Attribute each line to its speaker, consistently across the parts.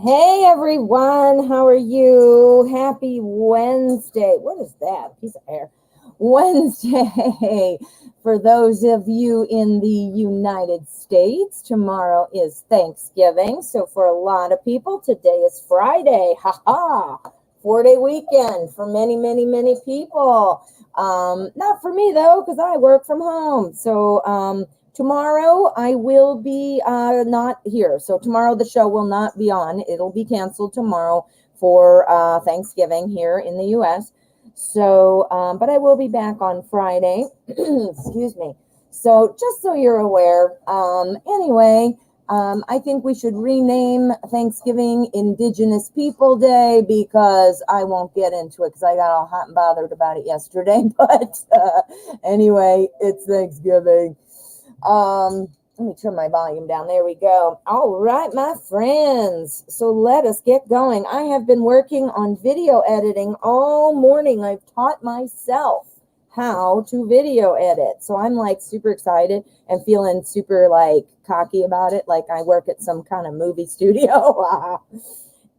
Speaker 1: Hey everyone, how are you? Happy Wednesday. What is that? Piece of air. Wednesday. For those of you in the United States, tomorrow is Thanksgiving. So for a lot of people, today is Friday. Ha ha. 4-day weekend for many, many, many people. Not for me though, because I work from home. So tomorrow I will be not here. So tomorrow the show will not be on. It'll be canceled tomorrow for Thanksgiving here in the U.S. So, but I will be back on Friday. Excuse me. So just so you're aware, anyway, I think we should rename Thanksgiving Indigenous People Day because I won't get into it because I got all hot and bothered about it yesterday. But anyway, it's Thanksgiving. Let me turn my volume down. There we go. All right, my friends. So let us get going. I have been working on video editing all morning. I've taught myself how to video edit. So I'm like super excited and feeling super like cocky about it. Like I work at some kind of movie studio.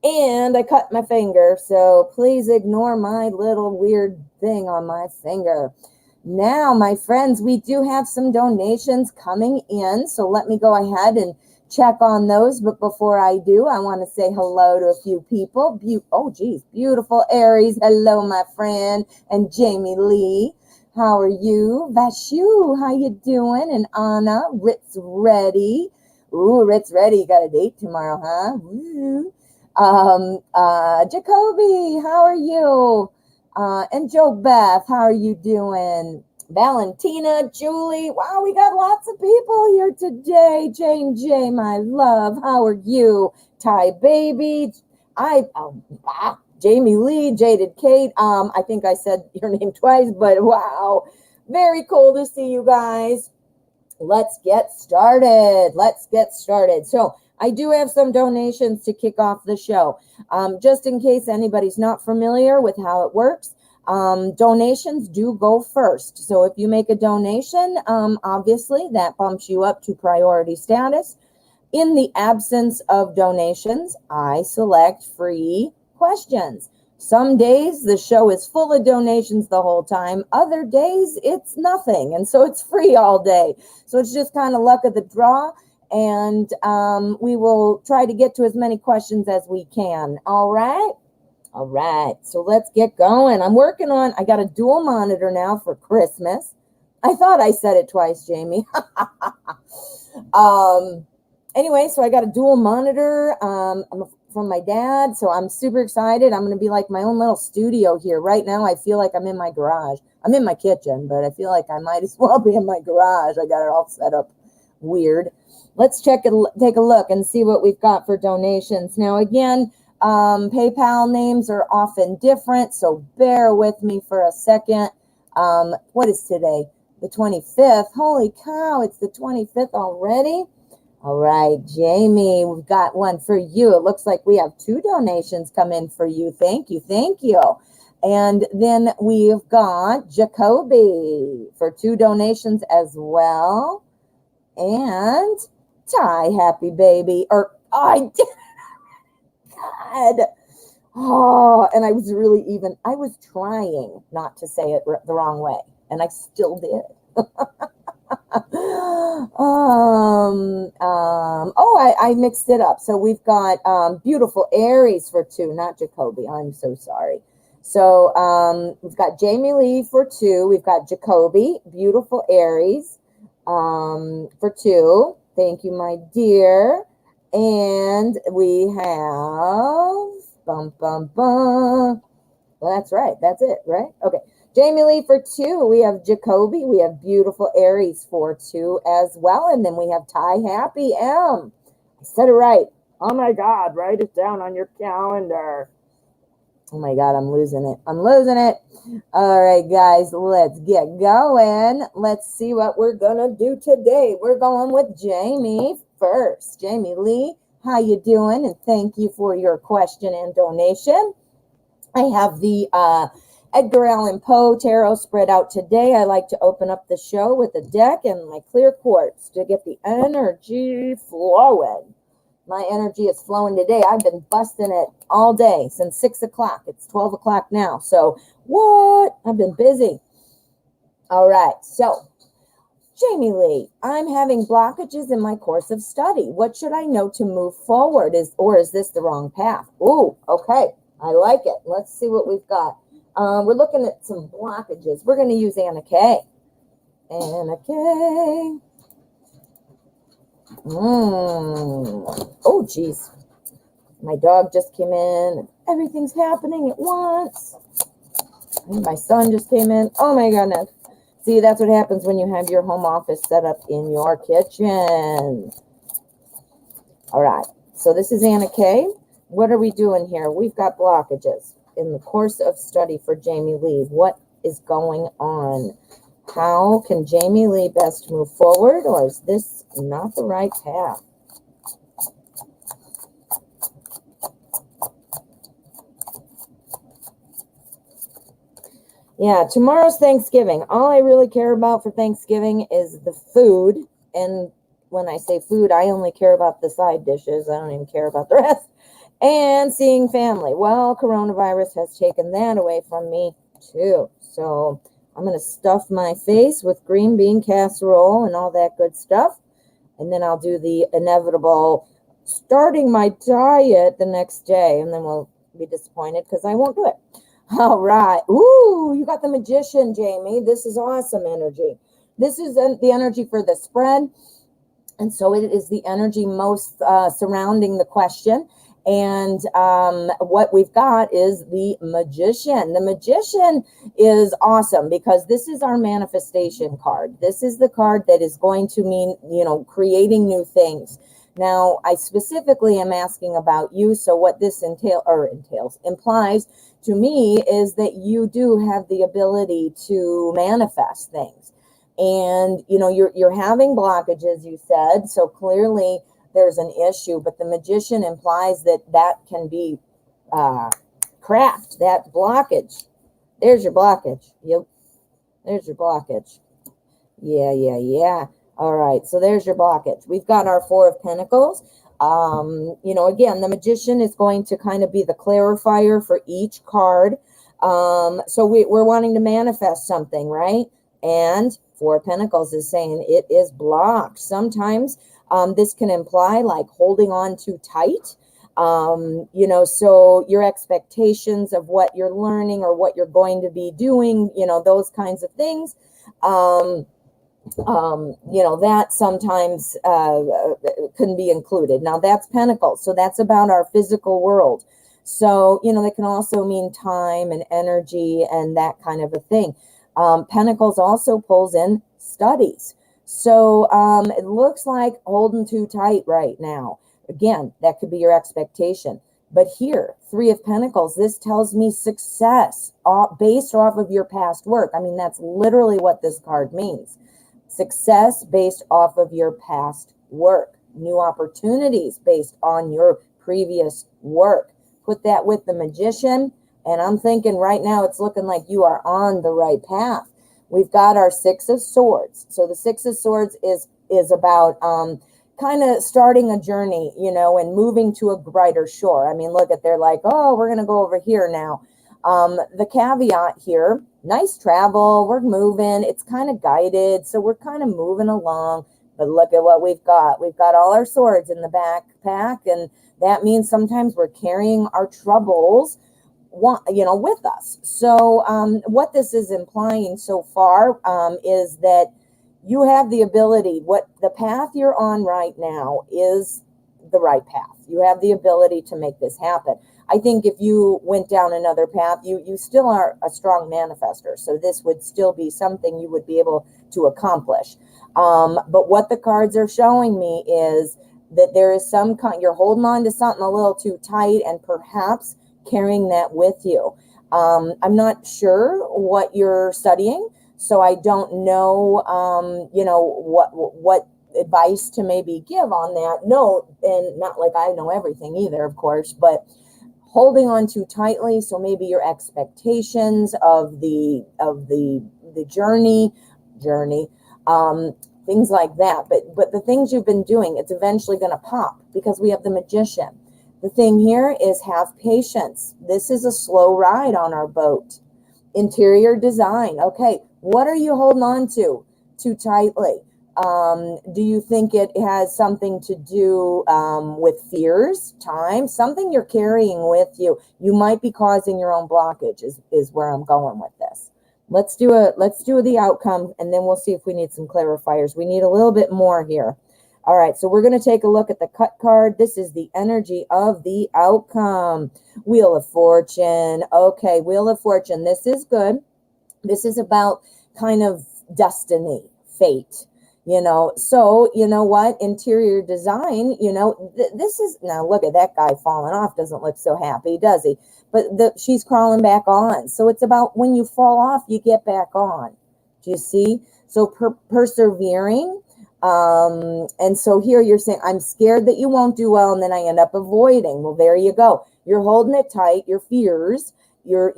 Speaker 1: And I cut my finger. So please ignore my little weird thing on my finger. Now, my friends, we do have some donations coming in, so let me go ahead and check on those. But before I do, I want to say hello to a few people. Beautiful Aries. Hello, my friend. And Jamie Lee. How are you? Vashu, how you doing? And Anna, Ritz Ready. Ooh, Ritz Ready. You got a date tomorrow, huh? Woo. Jacoby, how are you? And Joe Beth, how are you doing? Valentina, Julie, wow, we got lots of people here today. Jane J, my love, how are you? Ty Baby, Jamie Lee, Jaded Kate. I think I said your name twice, but wow, very cool to see you guys. Let's get started. So I do have some donations to kick off the show. Just in case anybody's not familiar with how it works, donations do go first. So if you make a donation, obviously that bumps you up to priority status. In the absence of donations, I select free questions. Some days the show is full of donations the whole time. Other days it's nothing. And so it's free all day. So it's just kind of luck of the draw. And we will try to get to as many questions as we can. All right. All right. So let's get going. I got a dual monitor now for Christmas. I thought I said it twice, Jamie. Anyway, so I got a dual monitor from my dad. So I'm super excited. I'm going to be like my own little studio here. Right now, I feel like I'm in my garage. I'm in my kitchen, but I feel like I might as well be in my garage. I got it all set up weird. Let's take a look and see what we've got for donations. Now, again, PayPal names are often different, so bear with me for a second. What is today? The 25th. Holy cow, it's the 25th already. All right, Jamie, we've got one for you. It looks like we have 2 donations come in for you. Thank you. And then we've got Jacoby for 2 donations as well. And Ty, happy baby. I did. God. Oh, and I was trying not to say it the wrong way, and I still did. I mixed it up. So we've got beautiful Aries for 2, not Jacoby. I'm so sorry. So we've got Jamie Lee for 2. We've got Jacoby, beautiful Aries, for 2. Thank you, my dear. And we have Well, that's right. That's it, right? Okay. Jamie Lee for 2. We have Jacoby. We have beautiful Aries for 2 as well. And then we have Ty Happy M. I said it right. Oh my God, write it down on your calendar. Oh my God, I'm losing it. All right, guys, let's get going. Let's see what we're going to do today. We're going with Jamie first. Jamie Lee, how you doing? And thank you for your question and donation. I have the Edgar Allan Poe tarot spread out today. I like to open up the show with a deck and my clear quartz to get the energy flowing. My energy is flowing today. I've been busting it all day since 6 o'clock. It's 12 o'clock now. So what? I've been busy. All right. So Jamie Lee, I'm having blockages in my course of study. What should I know to move forward? Is this the wrong path? Ooh, okay. I like it. Let's see what we've got. We're looking at some blockages. We're going to use Anna Kay. Anna Kay. Oh, geez. My dog just came in. Everything's happening at once. And my son just came in. Oh, my goodness. See, that's what happens when you have your home office set up in your kitchen. All right. So this is Anna Kay. What are we doing here? We've got blockages in the course of study for Jamie Lee. What is going on? How can Jamie Lee best move forward, or is this not the right path? Yeah, tomorrow's Thanksgiving. All I really care about for Thanksgiving is the food. And when I say food, I only care about the side dishes. I don't even care about the rest. And seeing family. Well, coronavirus has taken that away from me too. So I'm going to stuff my face with green bean casserole and all that good stuff. And then I'll do the inevitable starting my diet the next day. And then we'll be disappointed because I won't do it. All right. Ooh, you got the magician, Jamie. This is awesome energy. This is the energy for the spread. And so it is the energy most surrounding the question. And what we've got is the magician. The magician is awesome because this is our manifestation card. This is the card that is going to mean, creating new things. Now, I specifically am asking about you. So what this implies to me is that you do have the ability to manifest things. And, you're having blockages, you said. So clearly there's an issue, but the magician implies that can be cracked, that blockage. There's your blockage. Yep. There's your blockage. Yeah. All right. So there's your blockage. We've got our Four of Pentacles. Again, the magician is going to kind of be the clarifier for each card. So we're wanting to manifest something, right? And Four of Pentacles is saying it is blocked. Sometimes this can imply like holding on too tight. So your expectations of what you're learning or what you're going to be doing, those kinds of things. That sometimes couldn't be included. Now that's Pentacles. So that's about our physical world. So, that can also mean time and energy and that kind of a thing. Pentacles also pulls in studies. So it looks like holding too tight right now. Again, that could be your expectation. But here, Three of Pentacles, this tells me success based off of your past work. I mean, that's literally what this card means. Success based off of your past work. New opportunities based on your previous work. Put that with the magician. And I'm thinking right now it's looking like you are on the right path. We've got our Six of Swords. So the Six of Swords is about kind of starting a journey, and moving to a brighter shore. I mean, they're like, oh, we're going to go over here now. The caveat here, nice travel, we're moving, it's kind of guided, so we're kind of moving along, but look at what we've got. We've got all our swords in the backpack, and that means sometimes we're carrying our troubles, with us. So what this is implying so far is that you have the ability, the path you're on right now is the right path. You have the ability to make this happen. I think if you went down another path, you still are a strong manifester. So this would still be something you would be able to accomplish. But what the cards are showing me is that there is some kind, you're holding on to something a little too tight and perhaps carrying that with you. I'm not sure what you're studying, so I don't know, what advice to maybe give on that note. And not like I know everything either, of course, but holding on too tightly. So maybe your expectations of the journey, things like that. But the things you've been doing, it's eventually going to pop because we have the Magician. The thing here is have patience. This is a slow ride on our boat. Interior design. Okay, what are you holding on to too tightly? Do you think it has something to do with fears, time, something you're carrying with you? You might be causing your own blockage is where I'm going with this. Let's do the outcome, and then we'll see if we need some clarifiers. We need a little bit more here. All right, so we're going to take a look at the cut card. This is the energy of the outcome. Wheel of Fortune. Okay, Wheel of Fortune. This is good. This is about kind of destiny, fate. So you know what? Interior design, this is, now look at that guy falling off. Doesn't look so happy, does he? But she's crawling back on. So it's about when you fall off, you get back on. Do you see? So persevering. And so here you're saying, I'm scared that you won't do well, and then I end up avoiding. Well, there you go. You're holding it tight. Your fears, your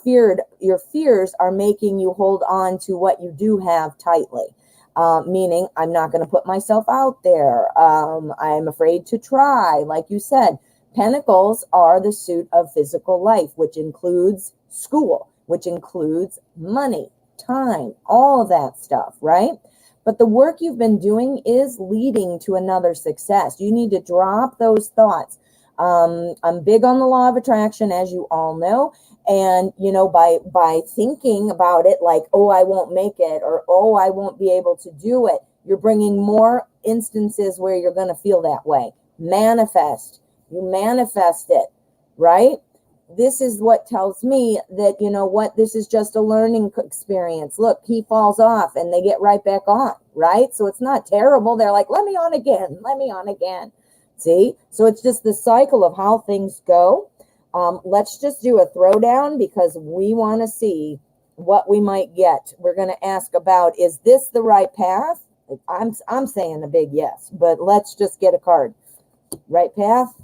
Speaker 1: fears are making you hold on to what you do have tightly. Meaning I'm not going to put myself out there. I'm afraid to try. Like you said, Pentacles are the suit of physical life, which includes school, which includes money, time, all of that stuff, right? But the work you've been doing is leading to another success. You need to drop those thoughts. I'm big on the law of attraction, as you all know. And, by thinking about it like, oh, I won't make it, or, oh, I won't be able to do it, you're bringing more instances where you're going to feel that way. Manifest. You manifest it, right? This is what tells me that, this is just a learning experience. Look, he falls off and they get right back on, right? So it's not terrible. They're like, let me on again. See? So it's just the cycle of how things go. Let's just do a throwdown because we want to see what we might get. We're going to ask about, is this the right path? I'm saying a big yes, but let's just get a card. Right path?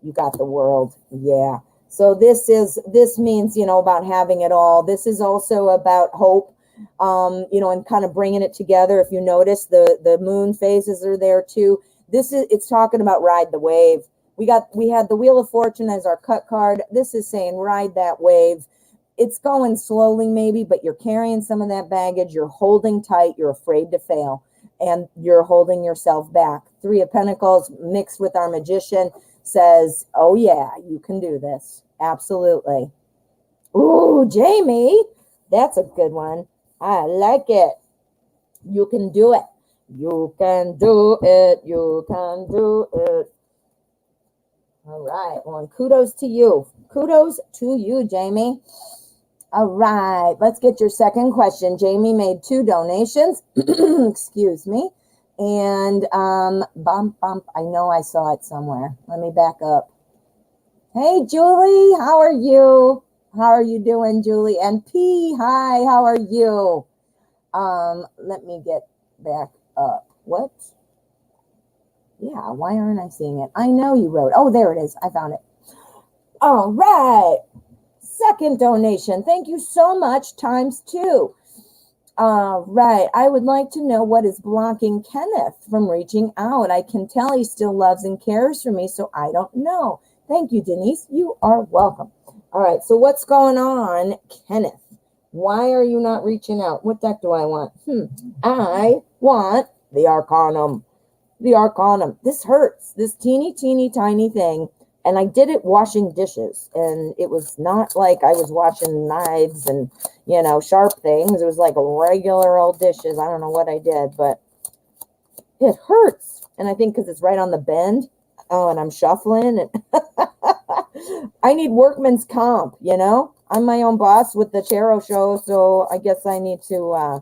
Speaker 1: You got the World. Yeah. So this means, about having it all. This is also about hope, and kind of bringing it together. If you notice, the moon phases are there too. It's talking about ride the wave. We had the Wheel of Fortune as our cut card. This is saying ride that wave. It's going slowly maybe, but you're carrying some of that baggage. You're holding tight. You're afraid to fail, and you're holding yourself back. Three of Pentacles mixed with our Magician says, oh yeah, you can do this. Absolutely. Ooh, Jamie, that's a good one. I like it. You can do it. You can do it. You can do it. All right. Well, and kudos to you. Kudos to you, Jamie. All right. Let's get your second question. Jamie made 2 donations. Excuse me. And bump. I know I saw it somewhere. Let me back up. Hey, Julie. How are you? How are you doing, Julie? And P, hi. How are you? Let me get back up. What? Yeah, why aren't I seeing it? I know you wrote. Oh, there it is. I found it. All right. Second donation. Thank you so much. ×2. All right. I would like to know what is blocking Kenneth from reaching out. I can tell he still loves and cares for me, so I don't know. Thank you, Denise. You are welcome. All right. So what's going on, Kenneth? Why are you not reaching out? What deck do I want? I want the Arcanum. The Arcanum. This hurts. This teeny tiny thing. And I did it washing dishes. And it was not like I was washing knives and, sharp things. It was like regular old dishes. I don't know what I did, but it hurts. And I think because it's right on the bend. Oh, and I'm shuffling. And I need workman's comp, I'm my own boss with the Tarot show. So I guess I need to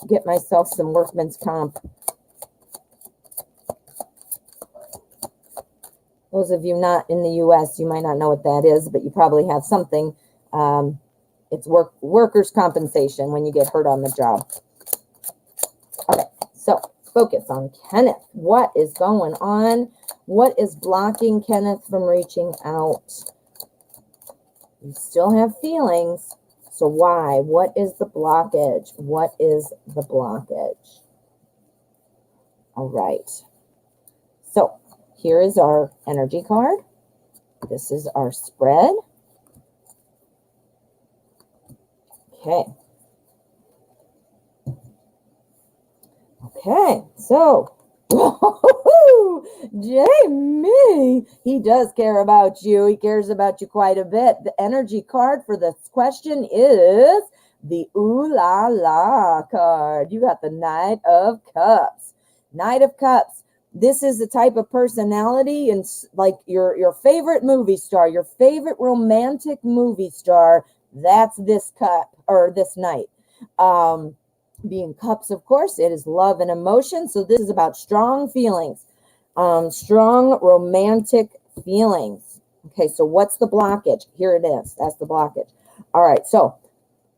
Speaker 1: get myself some workman's comp. Those of you not in the U.S., you might not know what that is, but you probably have something. It's workers' compensation when you get hurt on the job. Okay, so focus on Kenneth. What is going on? What is blocking Kenneth from reaching out? You still have feelings. So why? What is the blockage? What is the blockage? All right. So here is our energy card. This is our spread. Okay. Okay, so Jamie, he does care about you. He cares about you quite a bit. The energy card for this question is the Ooh La La card. You got the Knight of Cups. Knight of Cups. This is the type of personality and like your favorite movie star, your favorite romantic movie star. That's this cup or this knight. Being cups, of course, it is love and emotion. So this is about strong feelings, strong romantic feelings. Okay, so what's the blockage? Here it is. That's the blockage. All right, so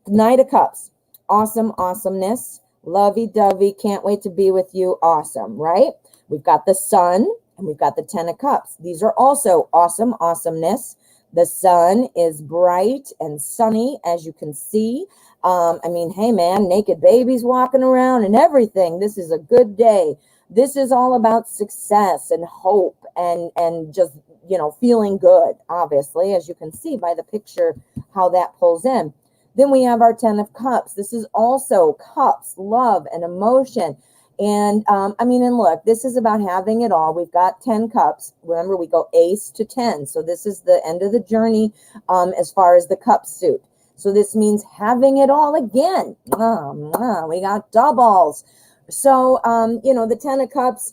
Speaker 1: Knight of Cups, awesome, awesomeness, lovey-dovey, can't wait to be with you, awesome, right? We've got the Sun and we've got the Ten of Cups. These are also awesome, awesomeness. The sun is bright and sunny, as you can see. I mean, hey, man, naked babies walking around and everything. This is a good day. This is all about success and hope and just, you know, feeling good, obviously, as you can see by the picture, how that pulls in. Then we have our Ten of Cups. This is also cups, love, and emotion. And I mean, and look, this is about having it all. We've got 10 cups. Remember, we go ace to 10. So this is the end of the journey as far as the cup suit. So this means having it all again. We got doubles. So, you know, the 10 of Cups,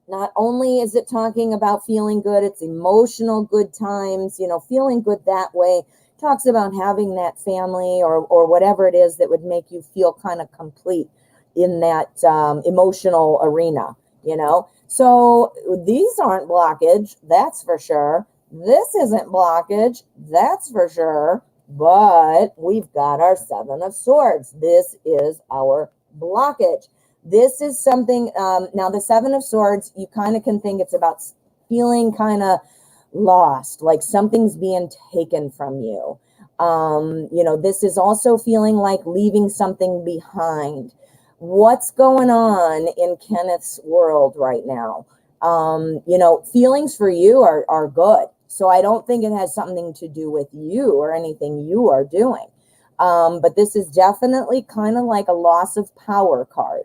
Speaker 1: not only is it talking about feeling good, it's emotional good times, you know, feeling good that way. Talks about having that family or whatever it is that would make you feel kind of complete in that emotional arena, you know. So these aren't blockage, that's for sure. This isn't blockage, that's for sure. But we've got our Seven of Swords. This is our blockage. This is something, now the Seven of Swords, you kind of can think it's about feeling kind of lost, like something's being taken from you. You know, this is also feeling like leaving something behind. What's going on in Kenneth's world right now? You know, feelings for you are good. So I don't think it has something to do with you or anything you are doing. But this is definitely kind of like a loss of power card.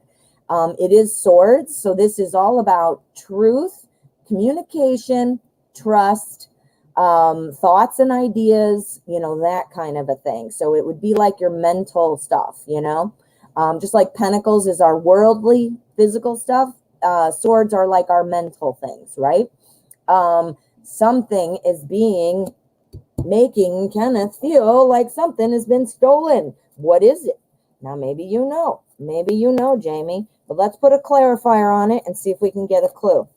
Speaker 1: It is swords. So this is all about truth, communication, trust, thoughts and ideas, you know, that kind of a thing. So it would be like your mental stuff, you know, just like Pentacles is our worldly physical stuff. Swords are like our mental things, right? Something is making Kenneth feel like something has been stolen. What is it? Now, maybe you know, Jamie, but let's put a clarifier on it and see if we can get a clue.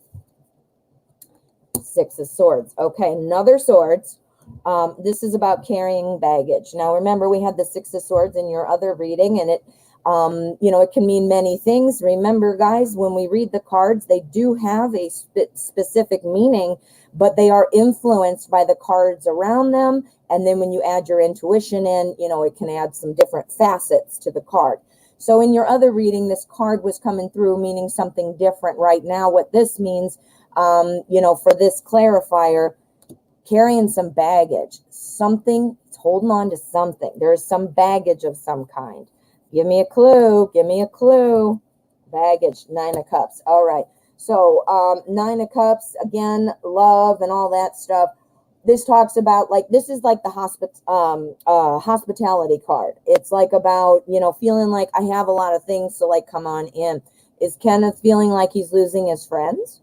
Speaker 1: Six of Swords. Okay, another swords. This is about carrying baggage. Now, remember, we had the Six of Swords in your other reading, and it, you know, it can mean many things. Remember, guys, when we read the cards, they do have a specific meaning, but they are influenced by the cards around them. And then when you add your intuition in, you know, it can add some different facets to the card. So in your other reading, this card was coming through meaning something different. Right now, what this means, you know, for this clarifier, carrying some baggage, something, it's holding on to something. There is some baggage of some kind. Give me a clue. Give me a clue. Baggage, Nine of Cups. All right. So Nine of Cups, again, love and all that stuff. This talks about, like, this is like the hospitality card. It's like about, you know, feeling like I have a lot of things, so like, come on in. Is Kenneth feeling like he's losing his friends?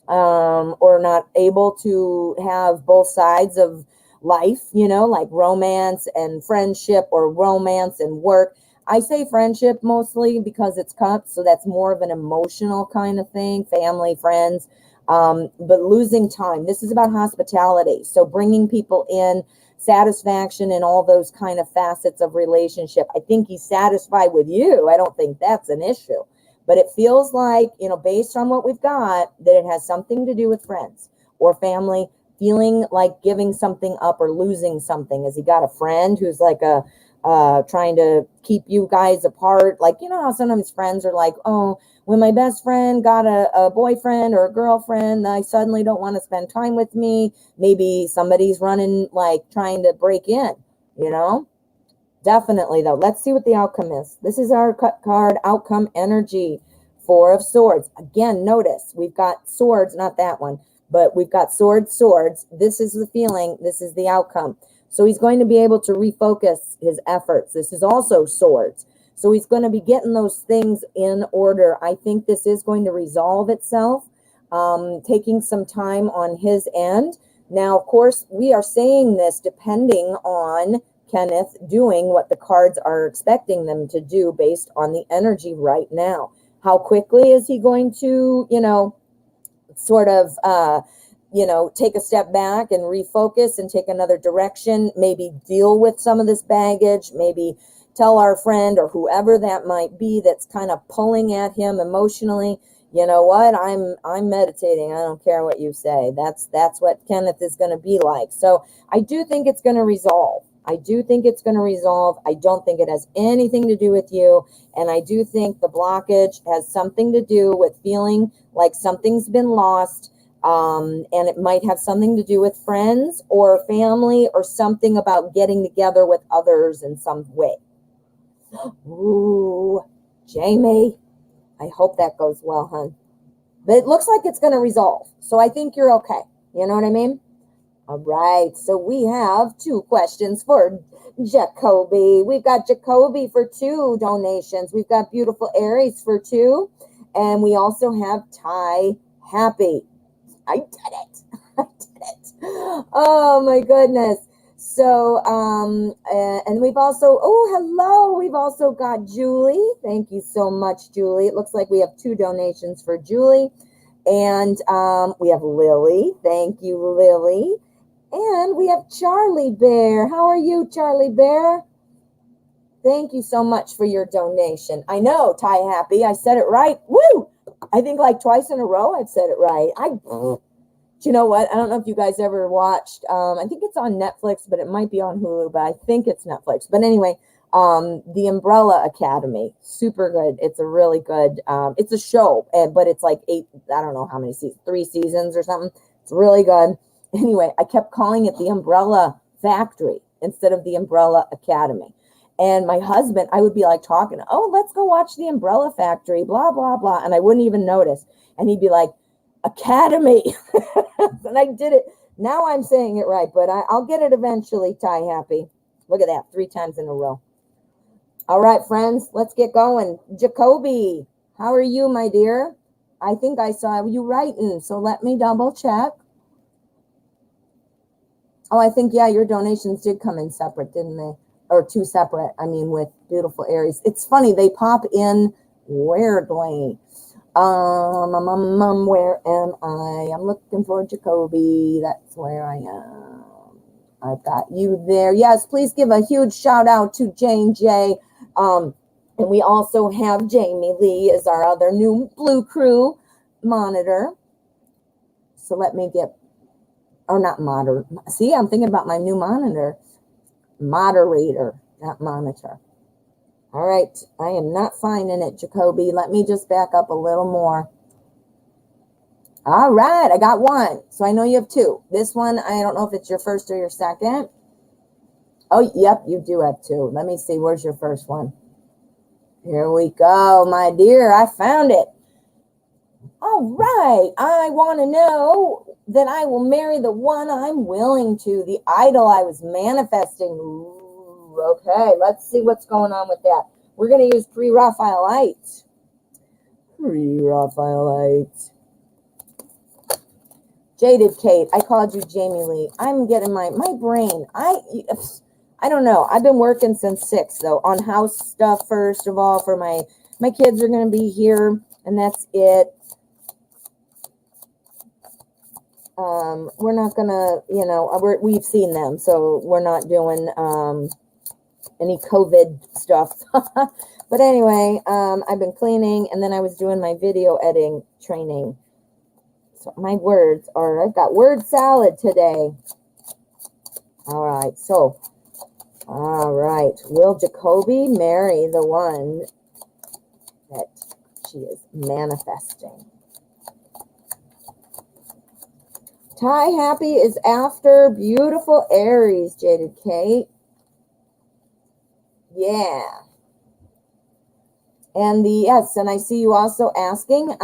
Speaker 1: Or not able to have both sides of life, you know, like romance and friendship or romance and work. I say friendship mostly because it's cups, so that's more of an emotional kind of thing, family, friends, but losing time. This is about hospitality, so bringing people in, satisfaction in all those kind of facets of relationship. I think he's satisfied with you. I don't think that's an issue. But it feels like, you know, based on what we've got, that it has something to do with friends or family, feeling like giving something up or losing something. Has he got a friend who's like a trying to keep you guys apart. Like, you know how sometimes friends are like, oh, when my best friend got a boyfriend or a girlfriend, I suddenly don't want to spend time with me. Maybe somebody's running, like trying to break in, you know? Definitely, though. Let's see what the outcome is. This is our card, outcome energy. Four of Swords. Again, notice we've got swords, not that one, but we've got swords, swords. This is the feeling. This is the outcome. So he's going to be able to refocus his efforts. This is also swords. So he's going to be getting those things in order. I think this is going to resolve itself, taking some time on his end. Now, of course, we are saying this depending on Kenneth doing what the cards are expecting them to do based on the energy right now. How quickly is he going to, sort of, take a step back and refocus and take another direction, maybe deal with some of this baggage, maybe tell our friend or whoever that might be that's kind of pulling at him emotionally, you know what, I'm meditating. I don't care what you say. That's what Kenneth is going to be like. So I do think it's going to resolve. I do think it's going to resolve. I don't think it has anything to do with you. And I do think the blockage has something to do with feeling like something's been lost. And it might have something to do with friends or family or something about getting together with others in some way. Ooh, Jamie, I hope that goes well, hon. But it looks like it's going to resolve. So I think you're okay. You know what I mean? All right, so we have 2 questions for Jacoby. We've got Jacoby for 2 donations. We've got Beautiful Aries for 2. And we also have Ty Happy. I did it. I did it. Oh, my goodness. So, and we've also, oh, hello. We've also got Julie. Thank you so much, Julie. It looks like we have 2 donations for Julie. And we have Lily. Thank you, Lily. And we have Charlie Bear. How are you, Charlie Bear? Thank you so much for your donation. I know, Ty Happy. I said it right. Woo! I think like twice in a row I've said it right. Do you know what? I don't know if you guys ever watched. I think it's on Netflix, but it might be on Hulu, but I think it's Netflix. But anyway, The Umbrella Academy. Super good. It's a really good, it's a show, but it's like 8, I don't know how many seasons, 3 seasons or something. It's really good. Anyway, I kept calling it the Umbrella Factory instead of the Umbrella Academy. And my husband, I would be like talking, oh, let's go watch the Umbrella Factory, blah, blah, blah. And I wouldn't even notice. And he'd be like, Academy. And I did it. Now I'm saying it right, but I'll get it eventually, Ty Happy. Look at that, 3 times in a row. All right, friends, let's get going. Jacoby, how are you, my dear? I think I saw you writing, so let me double check. Oh, I think, yeah, your donations did come in separate, didn't they? Or 2 separate, I mean, with Beautiful Aries. It's funny, they pop in weirdly. Where am I? I'm looking for Jacoby. That's where I am. I've got you there. Yes, please give a huge shout out to Jane J. And we also have Jamie Lee as our other new Blue Crew monitor. So let me get, or not moderator. See, I'm thinking about my new monitor. Moderator, not monitor. All right, I am not finding it, Jacoby. Let me just back up a little more. All right, I got 1. So I know you have 2. This one, I don't know if it's your first or your second. Oh, yep, you do have 2. Let me see, where's your first one? Here we go, my dear. I found it. All right, I want to know that I will marry the one I'm willing to, the idol I was manifesting. Ooh. Okay, let's see what's going on with that. We're going to use pre-Raphaelite. Pre-Raphaelite. Jaded Kate, I called you Jamie Lee. I'm getting my brain. I don't know. I've been working since 6, though, on house stuff, first of all, for my kids are going to be here, and that's it. We're not going to, we've seen them, so we're not doing any COVID stuff. But anyway, I've been cleaning, and then I was doing my video editing training. So my words are, I've got word salad today. All right, so All right. Will Jacoby marry the one that she is manifesting? Ty Happy is after beautiful Aries, Jaded Kate. Yeah. And yes, and I see you also asking,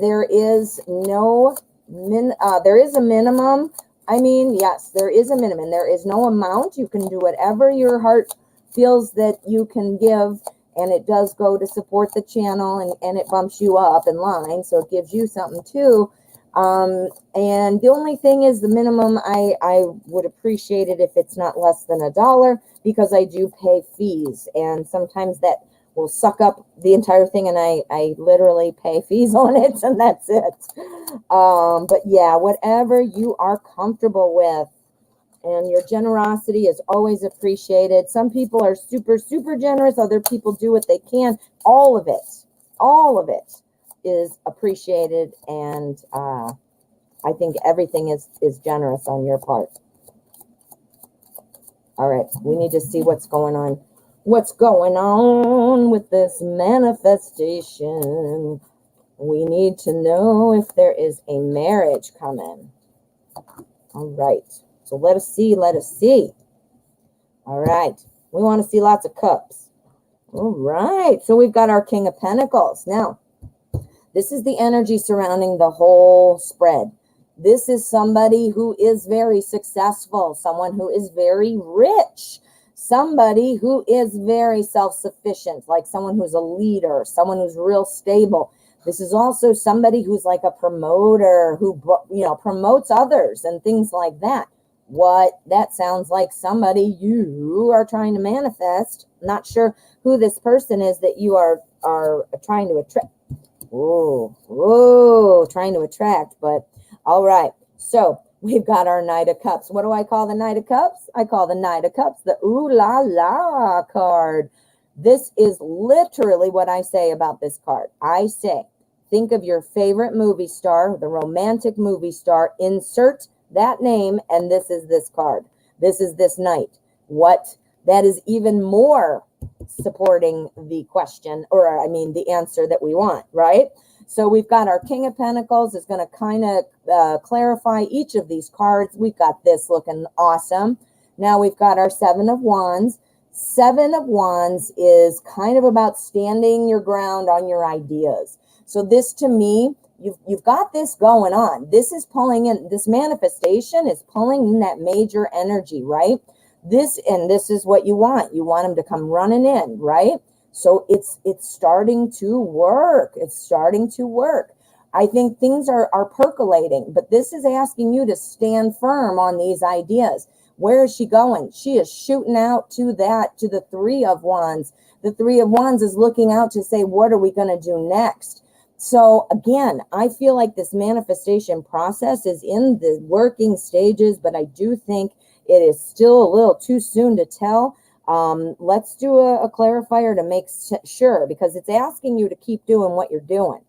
Speaker 1: there is there is a minimum. I mean, yes, there is a minimum. There is no amount. You can do whatever your heart feels that you can give, and it does go to support the channel, and it bumps you up in line, so it gives you something too. And the only thing is the minimum, I would appreciate it if it's not less than $1, because I do pay fees, and sometimes that will suck up the entire thing, and I literally pay fees on it, and that's it. But yeah, whatever you are comfortable with, and your generosity is always appreciated. Some people are super, super generous. Other people do what they can. All of it is appreciated, and I think everything is generous on your part. All right, we need to see what's going on. What's going on with this manifestation? We need to know if there is a marriage coming. All right, so let us see. All right, we want to see lots of cups. All right, so we've got our King of Pentacles. Now, this is the energy surrounding the whole spread. This is somebody who is very successful, someone who is very rich, somebody who is very self-sufficient, like someone who's a leader, someone who's real stable. This is also somebody who's like a promoter who, promotes others and things like that. What that sounds like somebody you are trying to manifest. Not sure who this person is that you are trying to attract. Trying to attract, but all right. So we've got our Knight of Cups. What do I call the Knight of Cups? I call the Knight of Cups the Ooh La La card. This is literally what I say about this card. I say, think of your favorite movie star, the romantic movie star, insert that name, and this is this card. This is this knight. What? That is even more supporting the question, or I mean the answer that we want, right? So we've got our King of Pentacles is going to kind of clarify each of these cards. We've got this looking awesome. Now we've got our Seven of Wands. Seven of Wands is kind of about standing your ground on your ideas. So this, to me, you've got this going on. This is pulling in, this manifestation is pulling in that major energy, right? This is what you want. You want them to come running in, right? So it's starting to work. It's starting to work. I think things are percolating, but this is asking you to stand firm on these ideas. Where is she going? She is shooting out to the Three of Wands. The Three of Wands is looking out to say, what are we going to do next? So again, I feel like this manifestation process is in the working stages, but I do think it is still a little too soon to tell. Let's do a clarifier to make sure, because it's asking you to keep doing what you're doing.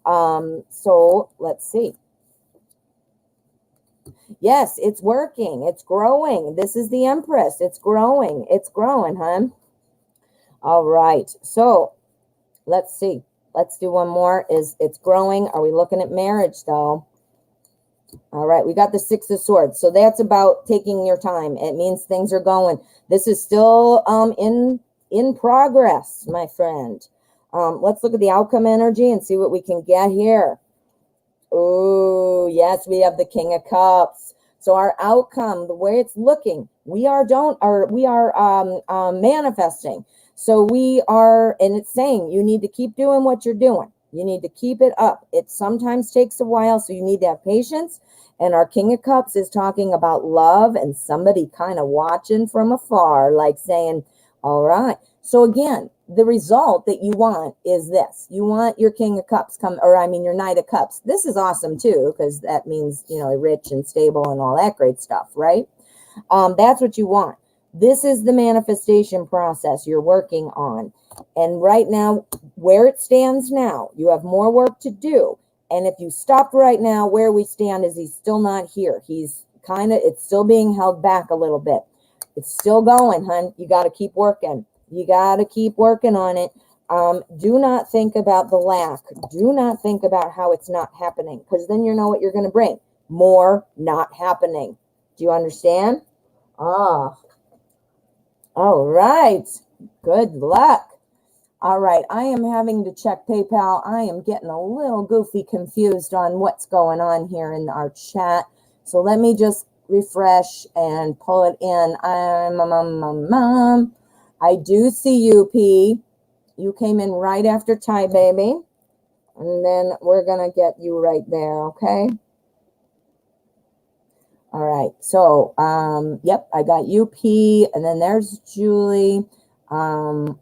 Speaker 1: So let's see. Yes, it's working. It's growing. This is the Empress. It's growing. It's growing, hon. All right. So let's see. Let's do one more. It's growing. Are we looking at marriage, though? All right. We got the Six of Swords. So that's about taking your time. It means things are going. This is still in progress, my friend. Let's look at the outcome energy and see what we can get here. Oh, yes, we have the King of Cups. So our outcome, the way it's looking, we are manifesting. So we are, and it's saying you need to keep doing what you're doing. You need to keep it up. It sometimes takes a while, so you need to have patience. And our King of Cups is talking about love and somebody kind of watching from afar, like saying, all right. So again, the result that you want is this. You want your King of Cups your Knight of Cups. This is awesome too, because that means, rich and stable and all that great stuff, right? That's what you want. This is the manifestation process you're working on. And right now, where it stands now, you have more work to do. And if you stopped right now, where we stand is he's still not here. It's still being held back a little bit. It's still going, hun. You got to keep working. You got to keep working on it. Do not think about the lack. Do not think about how it's not happening, because then you know what you're going to bring. More not happening. Do you understand? Ah, all right. Good luck. All right. I am having to check PayPal. I am getting a little goofy confused on what's going on here in our chat. So let me just refresh and pull it in. I do see you, P. You came in right after Ty Baby. And then we're going to get you right there, okay? All right. So, yep, I got UP. And then there's Julie. And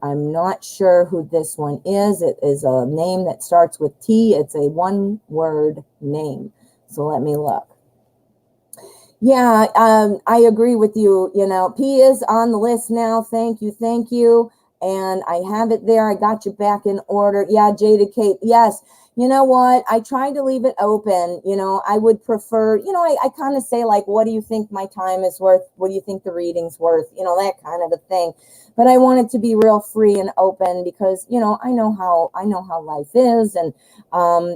Speaker 1: I'm not sure who this one is. It is a name that starts with T. It's a one-word name. So let me look. Yeah, I agree with you. You know, P is on the list now. Thank you. Thank you. And I have it there. I got you back in order. Yeah, Jada Kate. Yes. You know what? I tried to leave it open. You know, I would prefer, you know, I kind of say like, what do you think my time is worth? What do you think the reading's worth? You know, that kind of a thing. But I want it to be real free and open because, you know, I know how life is. And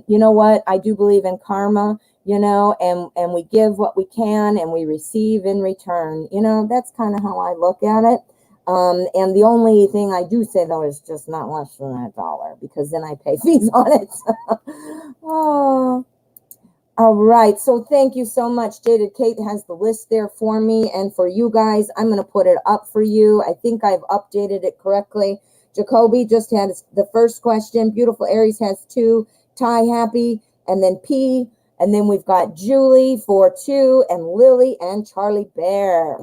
Speaker 1: you know what? I do believe in karma, you know, and we give what we can and we receive in return. You know, that's kind of how I look at it. And the only thing I do say, though, is just not less than $1 because then I pay fees on it. Oh, all right. So thank you so much. Jaded Kate has the list there for me. And for you guys, I'm going to put it up for you. I think I've updated it correctly. Jacoby just had the first question. Beautiful Aries has 2. Ty Happy. And then P. And then we've got Julie for 2. And Lily and Charlie Bear.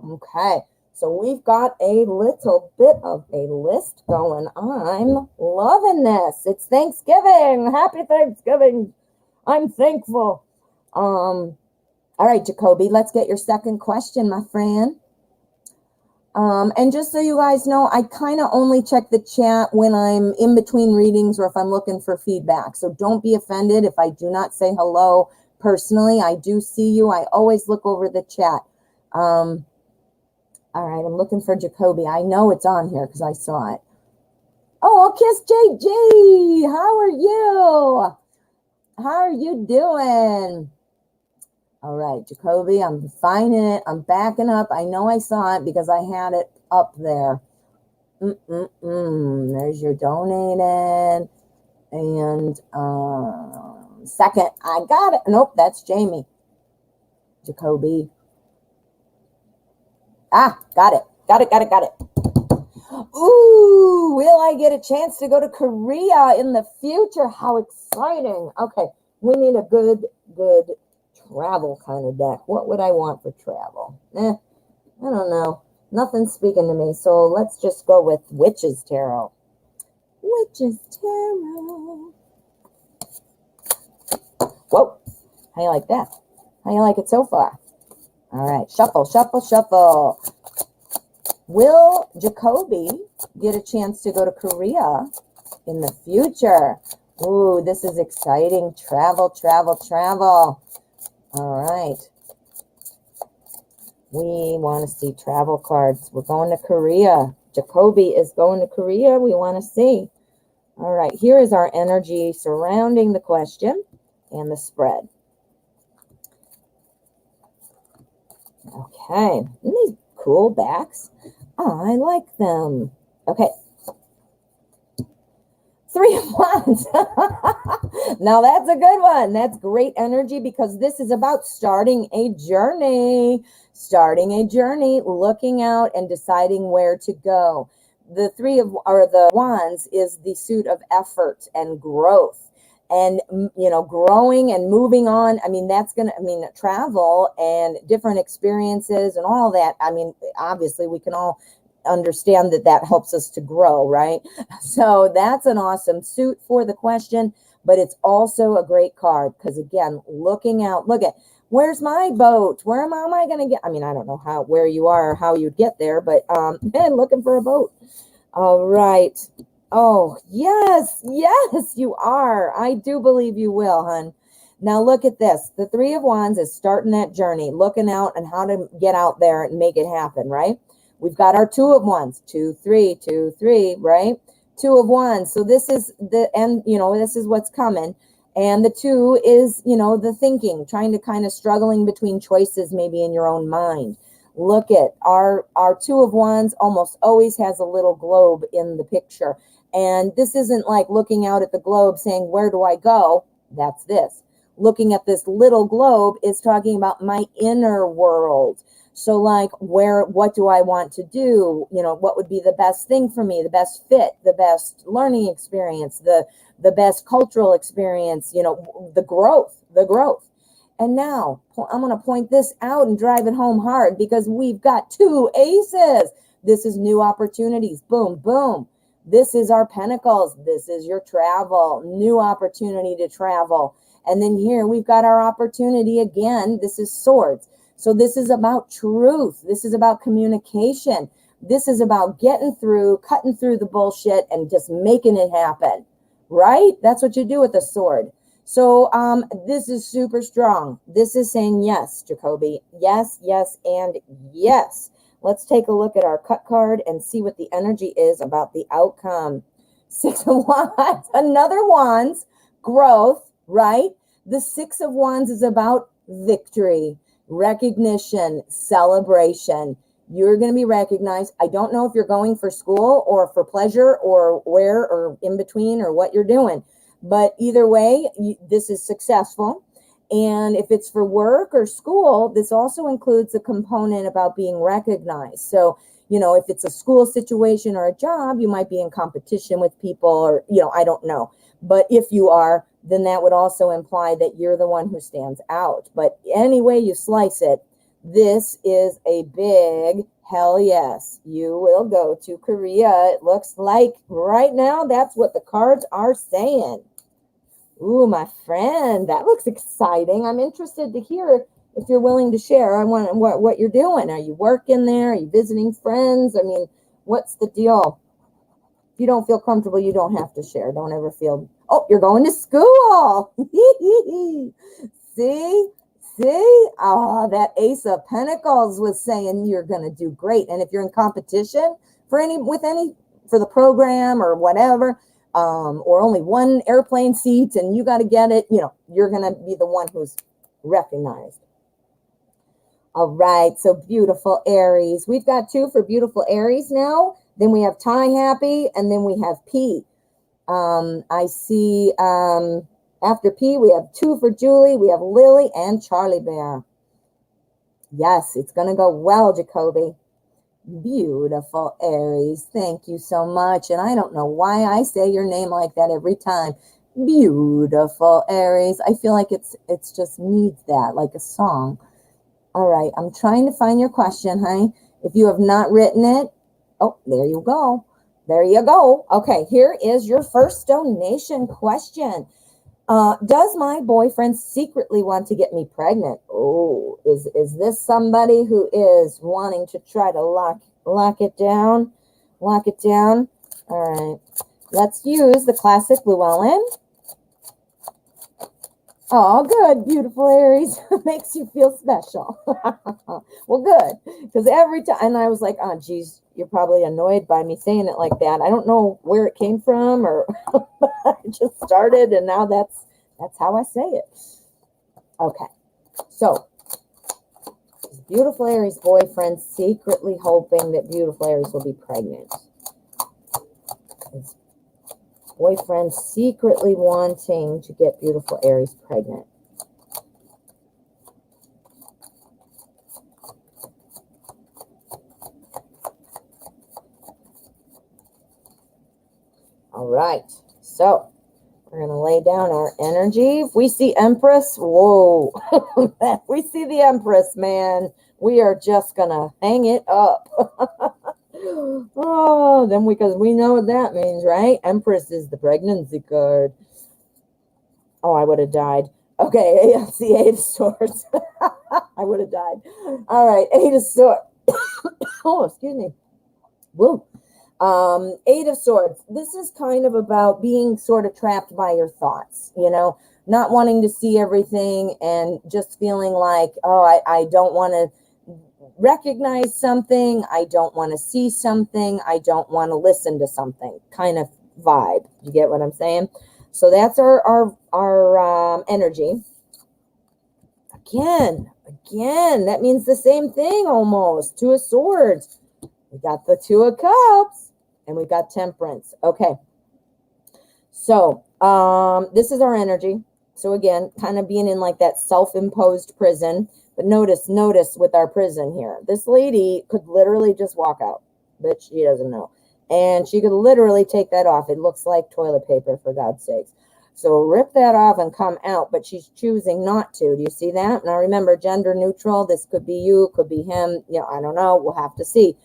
Speaker 1: Okay. So we've got a little bit of a list going. I'm loving this. It's Thanksgiving. Happy Thanksgiving. I'm thankful. All right, Jacoby, let's get your second question, my friend. And just so you guys know, I kind of only check the chat when I'm in between readings or if I'm looking for feedback. So don't be offended if I do not say hello personally. I do see you. I always look over the chat. All right, I'm looking for Jacoby. I know it's on here because I saw it. Oh, Kiss JG. How are you? How are you doing? All right, Jacoby, I'm finding it. I'm backing up. I know I saw it because I had it up there. There's your donated. And second, I got it. Nope, that's Jamie. Jacoby. Ah, got it. Got it. Ooh, will I get a chance to go to Korea in the future? How exciting. Okay, we need a good travel kind of deck. What would I want for travel? I don't know. Nothing's speaking to me, so let's just go with Witch's Tarot. Witch's Tarot. Whoa, how you like that? How you like it so far? All right, shuffle. Will Jacoby get a chance to go to Korea in the future? Ooh, this is exciting. Travel. All right. We want to see travel cards. We're going to Korea. Jacoby is going to Korea. We want to see. All right, here is our energy surrounding the question and the spread. Okay, isn't these cool backs? Oh, I like them. Okay. 3 of Wands. Now that's a good one. That's great energy because this is about starting a journey, looking out and deciding where to go. The the Wands is the suit of effort and growth. And, you know, growing and moving on. I mean, that's going to, travel and different experiences and all that. I mean, obviously we can all understand that helps us to grow, right? So that's an awesome suit for the question, but it's also a great card because, again, looking out, look at, where's my boat? Where am I going to get? I mean, I don't know where you are or how you'd get there, but looking for a boat. All right. Oh, yes, you are. I do believe you will, hon. Now look at this. The Three of Wands is starting that journey, looking out and how to get out there and make it happen, right? We've got our Two of Wands, 2, 3, 2, 3, right? Two of Wands. So this is the end, this is what's coming. And the two is, the thinking, trying to kind of struggling between choices maybe in your own mind. Look at our Two of Wands almost always has a little globe in the picture. And this isn't like looking out at the globe saying, where do I go? That's this. Looking at this little globe is talking about my inner world. So like, what do I want to do? What would be the best thing for me, the best fit, the best learning experience, the best cultural experience, the growth. And now I'm going to point this out and drive it home hard because we've got two aces. This is new opportunities. Boom, boom. This is our pentacles. This is your travel, new opportunity to travel. And then here we've got our opportunity again. This is swords. So this is about truth. This is about communication. This is about cutting through the bullshit and just making it happen, right? That's what you do with a sword. So this is super strong. This is saying yes, Jacoby. Yes, yes, and yes. Let's take a look at our cut card and see what the energy is about the outcome. Six of Wands, another Wands, growth, right? The Six of Wands is about victory, recognition, celebration. You're going to be recognized. I don't know if you're going for school or for pleasure or where or in between or what you're doing, but either way, this is successful. And if it's for work or school, this also includes a component about being recognized. So, if it's a school situation or a job, you might be in competition with people or, I don't know. But if you are, then that would also imply that you're the one who stands out. But any way you slice it, this is a big hell yes. You will go to Korea. It looks like right now that's what the cards are saying. Ooh, my friend, that looks exciting. I'm interested to hear if you're willing to share. I want what you're doing. Are you working there? Are you visiting friends? I mean, what's the deal? If you don't feel comfortable, you don't have to share. Don't ever feel, oh, you're going to school. See? Oh, that Ace of Pentacles was saying you're going to do great. And if you're in competition for the program or whatever, or only one airplane seat and you got to get it, you're going to be the one who's recognized. All right. So beautiful Aries. We've got two for beautiful Aries now. Then we have Ty Happy and then we have P. I see after P, we have two for Julie. We have Lily and Charlie Bear. Yes, it's going to go well, Jacoby. Beautiful Aries. Thank you so much. And I don't know why I say your name like that every time. Beautiful Aries. I feel like it's just needs that, like a song. All right. I'm trying to find your question, honey. If you have not written it, oh, there you go. There you go. Okay, here is your first donation question. Does my boyfriend secretly want to get me pregnant? Oh, is this somebody who is wanting to try to lock it down? Lock it down. All right. Let's use the classic Llewellyn. Oh, good. Beautiful Aries. Makes you feel special. Well, good. Because every time, and I was like, oh, geez, you're probably annoyed by me saying it like that. I don't know where it came from or I just started and now that's how I say it. Okay. So, beautiful Aries boyfriend secretly hoping that beautiful Aries will be pregnant. His boyfriend secretly wanting to get beautiful Aries pregnant. All right. So, we're going to lay down our energy. If we see Empress, whoa. We see the Empress, man. We are just going to hang it up. Oh, then because we know what that means, right? Empress is the pregnancy card. Oh, I would have died. Okay, it's the Eight of Swords. I would have died. All right, Eight of Swords. Oh, excuse me. Woo. Eight of Swords. This is kind of about being sort of trapped by your thoughts, not wanting to see everything and just feeling like, oh, I don't want to recognize something, I don't want to see something, I don't want to listen to something kind of vibe. You get what I'm saying? So that's our energy. Again, that means the same thing almost. Two of Swords. We got the Two of Cups and we got Temperance. Okay. So this is our energy. So again, kind of being in like that self-imposed prison. But notice with our prison here, this lady could literally just walk out, but she doesn't know. And she could literally take that off. It looks like toilet paper, for God's sakes. So rip that off and come out, but she's choosing not to. Do you see that? Now remember, gender neutral. This could be you, could be him. You know, I don't know. We'll have to see.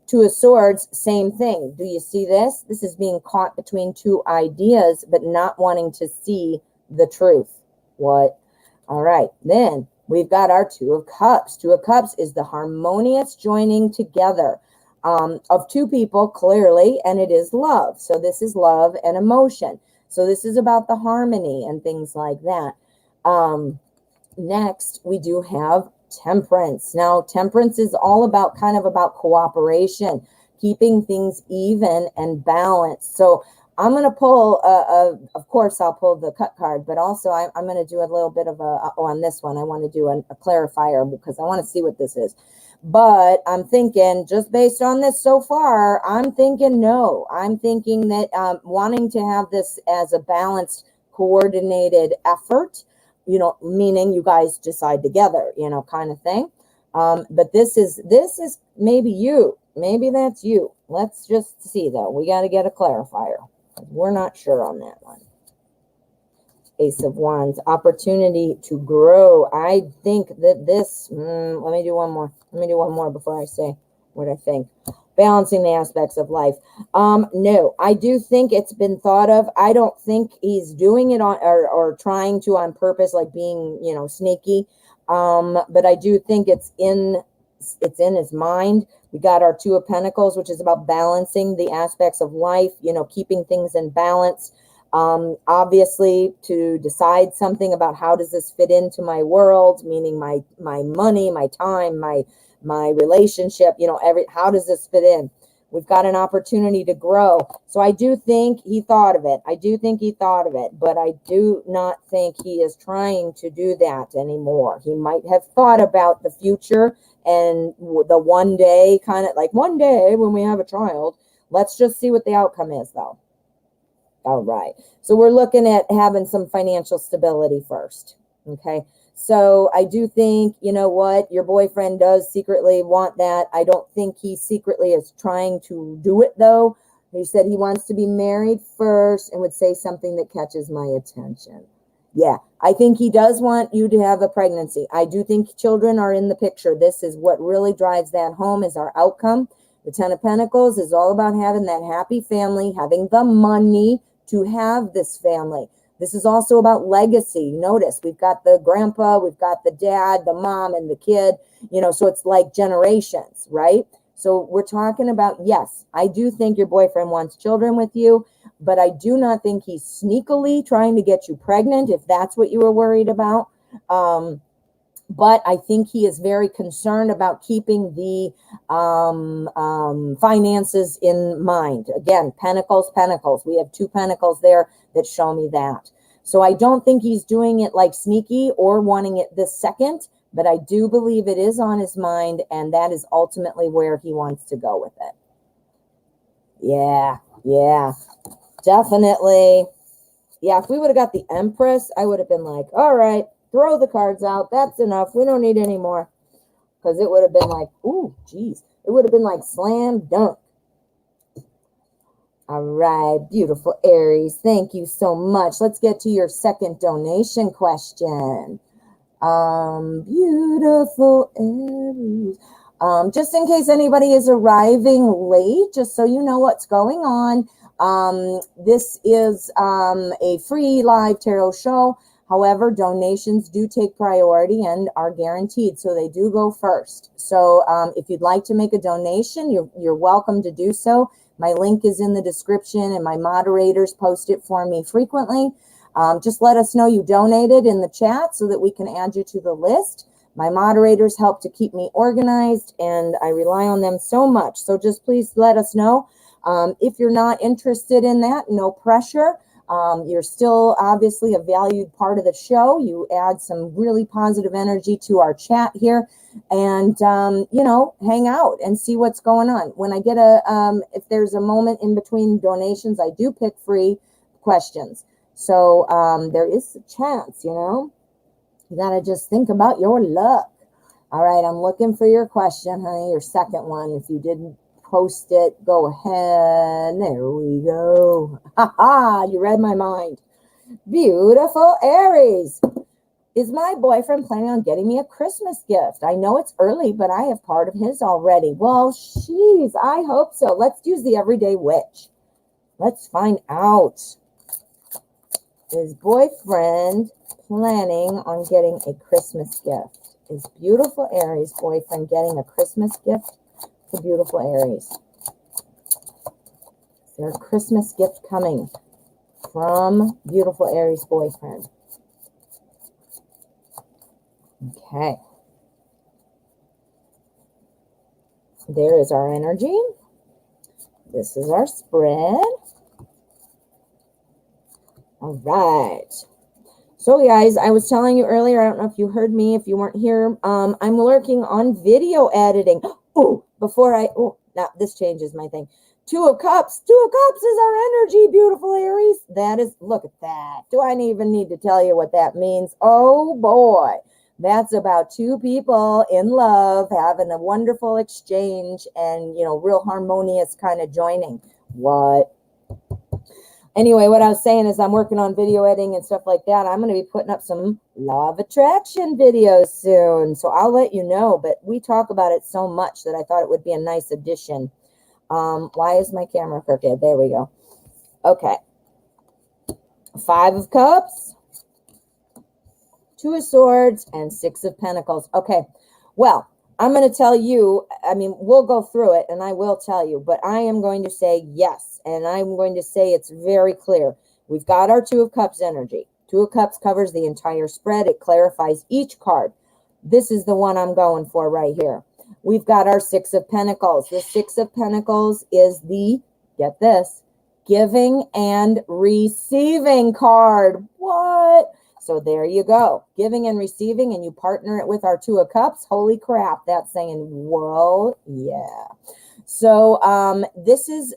Speaker 1: Two of Swords, same thing. Do you see this? This is being caught between two ideas, but not wanting to see the truth. What? All right. Then we've got our Two of Cups. Two of Cups is the harmonious joining together of two people, clearly, and it is love. So this is love and emotion. So this is about the harmony and things like that. Next, we do have Temperance. Now, Temperance is all about kind of about cooperation, keeping things even and balanced. So I'm going to pull, of course, I'll pull the cut card, but also I'm going to do a little bit of on this one, I want to do a clarifier because I want to see what this is. But I'm thinking, just based on this so far, I'm thinking no. I'm thinking that wanting to have this as a balanced, coordinated effort, you know, meaning you guys decide together, you know, kind of thing. But this is maybe you. Maybe that's you. Let's just see, though. We got to get a clarifier. We're not sure on that one. Ace of Wands, opportunity to grow. I think that this, let me do one more. Let me do one more before I say what I think. Balancing the aspects of life. No, I do think it's been thought of. I don't think he's doing it on or trying to on purpose, like being, you know, sneaky. But I do think it's in his mind. We got our Two of Pentacles, which is about balancing the aspects of life, you know, keeping things in balance. Obviously to decide something about how does this fit into my world, meaning my money, my time, my relationship, you know, how does this fit in? We've got an opportunity to grow. So I do think he thought of it. But I do not think he is trying to do that anymore. He might have thought about the future and the one day, kind of like one day when we have a child. Let's just see what the outcome is, though. All right. So we're looking at having some financial stability first. Okay. So I do think, you know what, your boyfriend does secretly want that. I don't think he secretly is trying to do it, though. He said he wants to be married first and would say something that catches my attention. Yeah, I think he does want you to have a pregnancy. I do think children are in the picture. This is what really drives that home, is our outcome. The Ten of Pentacles is all about having that happy family, having the money to have this family. This is also about legacy. Notice we've got the grandpa, we've got the dad, the mom, and the kid, you know, so it's like generations, right? So we're talking about, yes, I do think your boyfriend wants children with you, but I do not think he's sneakily trying to get you pregnant, if that's what you were worried about. But I think he is very concerned about keeping the finances in mind. Again, Pentacles. We have two Pentacles there that show me that. So I don't think he's doing it like sneaky or wanting it this second, but I do believe it is on his mind, and that is ultimately where he wants to go with it. Yeah, definitely. Yeah, if we would have got the Empress, I would have been like, all right, throw the cards out. That's enough. We don't need any more. Because it would have been like, ooh, geez. It would have been like slam dunk. All right, beautiful Aries. Thank you so much. Let's get to your second donation question. Beautiful Aries. Just in case anybody is arriving late, just so you know what's going on. This is a free live tarot show. However, donations do take priority and are guaranteed, so they do go first. So if you'd like to make a donation, you're welcome to do so. My link is in the description, and my moderators post it for me frequently. Just let us know you donated in the chat so that we can add you to the list. My moderators help to keep me organized, and I rely on them so much. So just please let us know. If you're not interested in that, no pressure. You're still obviously a valued part of the show. You add some really positive energy to our chat here, and hang out and see what's going on. When I get if there's a moment in between donations, I do pick free questions. So there is a chance, you gotta just think about your luck. All right, I'm looking for your question, honey, your second one. If you didn't post it, go ahead. There we go. Ha ha, you read my mind. Beautiful Aries. Is my boyfriend planning on getting me a Christmas gift? I know it's early, but I have part of his already. Well, sheesh, I hope so. Let's use the everyday witch. Let's find out. Is boyfriend planning on getting a Christmas gift? Is beautiful Aries boyfriend getting a Christmas gift for beautiful Aries? Is there a Christmas gift coming from beautiful Aries boyfriend? Okay. There is our energy. This is our spread. All right. So guys, I was telling you earlier, I don't know if you heard me, if you weren't here, I'm working on video editing. Oh, now this changes my thing. Two of Cups is our energy, beautiful Aries. That is, look at that. Do I even need to tell you what that means? Oh boy, that's about two people in love having a wonderful exchange and, real harmonious kind of joining. What? Anyway, what I was saying is I'm working on video editing and stuff like that. I'm going to be putting up some law of attraction videos soon. So I'll let you know. But we talk about it so much that I thought it would be a nice addition. Why is my camera crooked? There we go. Okay. 5 of Cups, 2 of Swords, and 6 of Pentacles. Okay. Well, I'm going to tell you, we'll go through it and I will tell you, but I am going to say yes. And I'm going to say it's very clear. We've got our 2 of Cups energy. 2 of Cups covers the entire spread. It clarifies each card. This is the one I'm going for right here. We've got our 6 of Pentacles. The 6 of Pentacles is the, get this, giving and receiving card. What? So there you go. Giving and receiving, and you partner it with our 2 of Cups. Holy crap. That's saying, whoa, yeah. So this is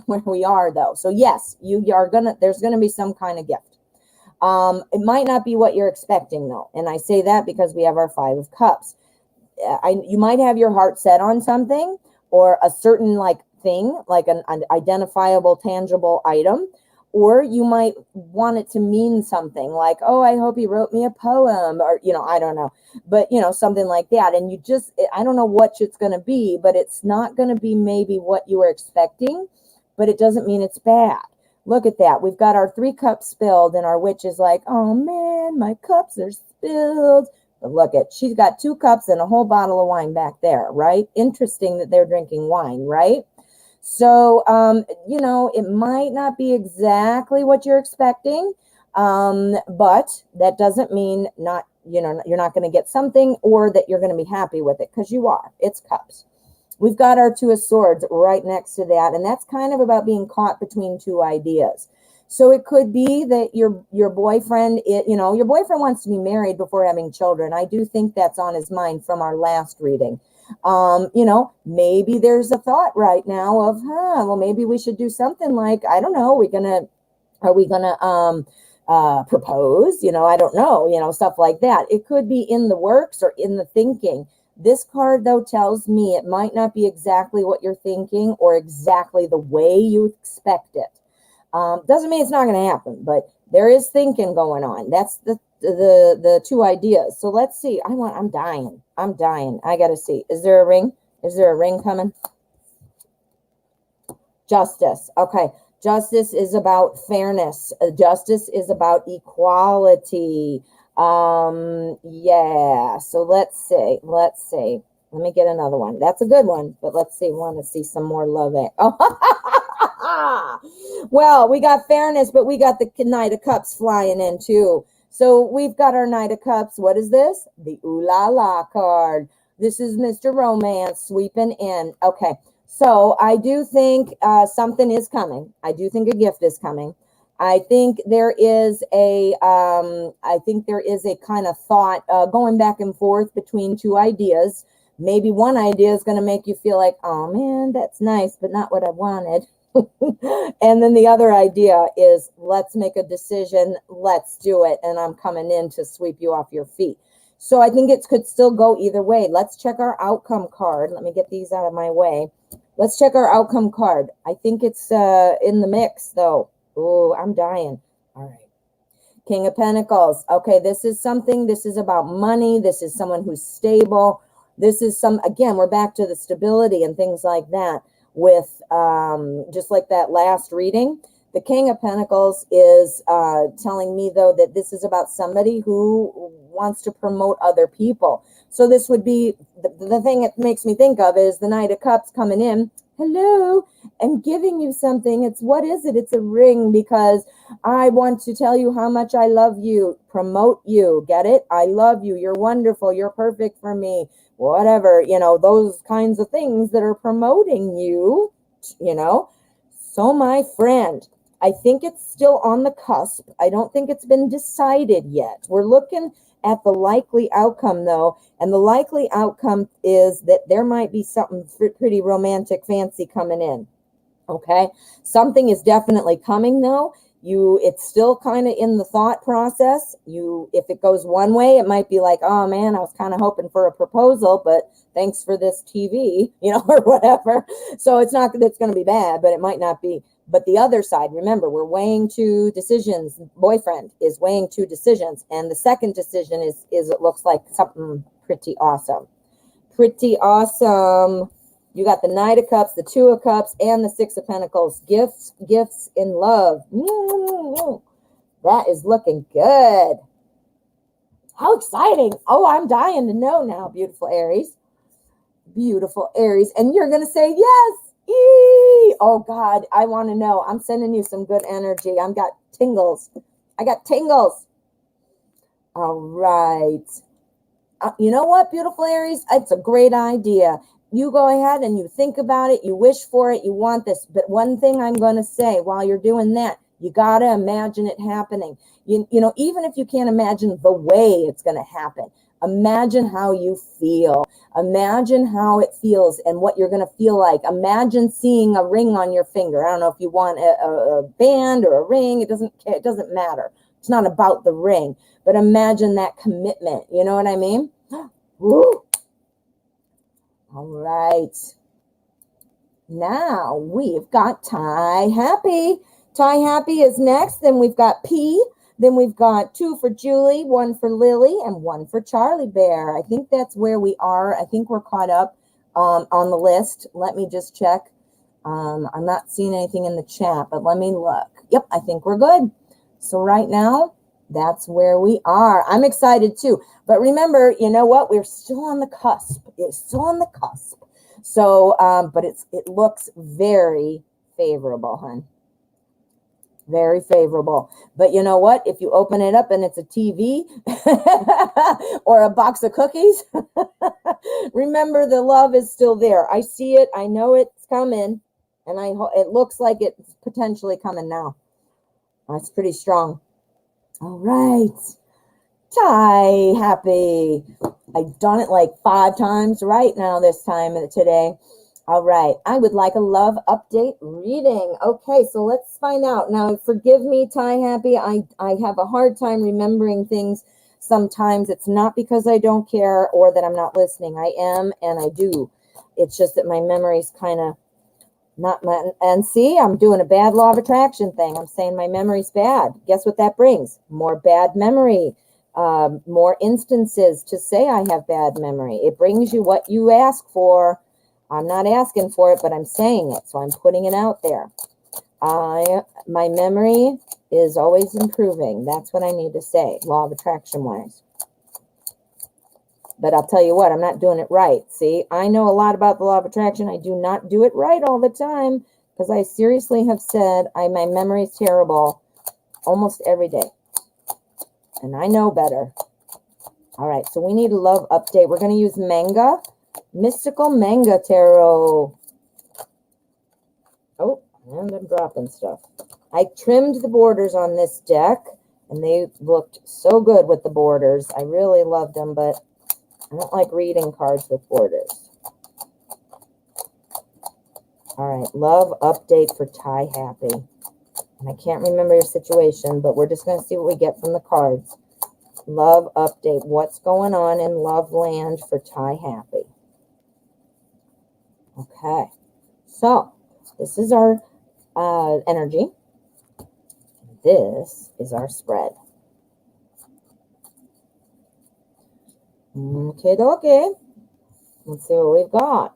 Speaker 1: where we are though. So yes, there's gonna be some kind of gift. It might not be what you're expecting though. And I say that because we have our 5 of Cups. You might have your heart set on something or a certain thing, like an identifiable, tangible item, or you might want it to mean something like, oh, I hope he wrote me a poem, or, I don't know, but, something like that. And I don't know what it's going to be, but it's not going to be maybe what you were expecting, but it doesn't mean it's bad. Look at that. We've got our 3 cups spilled and our witch is like, oh man, my cups are spilled. But look at, she's got 2 cups and a whole bottle of wine back there, right? Interesting that they're drinking wine, right? So, it might not be exactly what you're expecting, but that doesn't mean you're not going to get something or that you're going to be happy with it, because you are. It's cups. We've got our 2 of Swords right next to that, and that's kind of about being caught between 2 ideas. So it could be that your boyfriend, your boyfriend wants to be married before having children. I do think that's on his mind from our last reading. Maybe there's a thought right now of, well, maybe we should do something like, I don't know, are we gonna propose? I don't know, stuff like that. It could be in the works or in the thinking. This card, though, tells me it might not be exactly what you're thinking or exactly the way you expect it. Doesn't mean it's not going to happen, but there is thinking going on. That's the 2 ideas. So let's see. I'm dying. I got to see. Is there a ring? Is there a ring coming? Justice. Okay. Justice is about fairness. Justice is about equality. Yeah. So let's see. Let me get another one. That's a good one, but let's see. Want to see some more love. Oh, Well, we got fairness, but we got the Knight of Cups flying in too. So we've got our Knight of Cups. What is this? The Ooh La La card. This is Mr. Romance sweeping in. Okay, so I do think something is coming. I do think a gift is coming. I think there is a kind of thought going back and forth between two ideas. Maybe one idea is going to make you feel like, oh man, that's nice, but not what I wanted. And then the other idea is, let's make a decision, let's do it, and I'm coming in to sweep you off your feet. So I think it could still go either way. Let's check our outcome card. Let me get these out of my way. Let's check our outcome card. I think it's in the mix, though. Oh, I'm dying. All right. King of Pentacles. Okay, this is something. This is about money. This is someone who's stable. This is again, we're back to the stability and things like that. With just like that last reading, the King of Pentacles is telling me, though, that this is about somebody who wants to promote other people. So this would be the thing it makes me think of is the Knight of Cups coming in. Hello, and giving you something. It's, what is it? It's a ring, because I want to tell you how much I love you, promote you. Get it? I love you. You're wonderful. You're perfect for me. Whatever, those kinds of things that are promoting you, So my friend, I think it's still on the cusp. I don't think it's been decided yet. We're looking at the likely outcome, though, and the likely outcome is that there might be something pretty romantic, fancy coming in. Okay, something is definitely coming, though. It's still kind of in the thought process. If it goes one way, it might be like, oh man, I was kind of hoping for a proposal, but thanks for this TV, or whatever. So it's not that it's going to be bad, but it might not be. But the other side, remember, we're weighing two decisions. Boyfriend is weighing two decisions. And the second decision is it looks like something pretty awesome. Pretty awesome. You got the Knight of Cups, the Two of Cups, and the Six of Pentacles. Gifts in love. That is looking good. How exciting. Oh, I'm dying to know now, beautiful Aries. Beautiful Aries. And you're going to say yes. Oh, God, I want to know. I'm sending you some good energy. I've got tingles. I got tingles. All right. You know what, beautiful Aries? It's a great idea. You go ahead and you think about it. You wish for it. You want this. But one thing I'm going to say while you're doing that, you got to imagine it happening. Even if you can't imagine the way it's going to happen, imagine how you feel. Imagine how it feels and what you're going to feel like. Imagine seeing a ring on your finger. I don't know if you want a band or a ring. It doesn't matter. It's not about the ring, but imagine that commitment. You know what I mean? Woo. All right. Now we've got Ty Happy. Ty Happy is next. Then we've got P. Then we've got 2 for Julie, 1 for Lily, and 1 for Charlie Bear. I think that's where we are. I think we're caught up on the list. Let me just check. I'm not seeing anything in the chat, but let me look. Yep, I think we're good. So right now, that's where we are. I'm excited too. But remember, you know what? We're still on the cusp. It's still on the cusp. So, but it looks very favorable, hon. Very favorable. But you know what? If you open it up and it's a TV or a box of cookies, remember the love is still there. I see it. I know it's coming. And it looks like it's potentially coming now. That's pretty strong. All right. Ty Happy. I've done it like 5 times right now this time today. All right. I would like a love update reading. Okay, so let's find out. Now, forgive me, Ty Happy. I have a hard time remembering things sometimes. It's not because I don't care or that I'm not listening. I am, and I do. It's just that my memory's kind of not my, and see, I'm doing a bad law of attraction thing. I'm saying my memory's bad. Guess what that brings? More bad memory. More instances to say I have bad memory. It brings you what you ask for. I'm not asking for it, but I'm saying it. So I'm putting it out there. My memory is always improving. That's what I need to say, law of attraction wise. But I'll tell you what, I'm not doing it right. See, I know a lot about the law of attraction. I do not do it right all the time. because I seriously have said my memory is terrible almost every day. And I know better. All right, so we need a love update. We're going to use manga, mystical manga tarot. Oh, and I'm dropping stuff. I trimmed the borders on this deck, and they looked so good with the borders. I really loved them, but I don't like reading cards with borders. All right, love update for Ty Happy. And I can't remember your situation, but we're just going to see what we get from the cards. Love update. What's going on in love land for Ty Happy? Okay, so this is our energy. This is our spread. Okay. Let's see what we've got.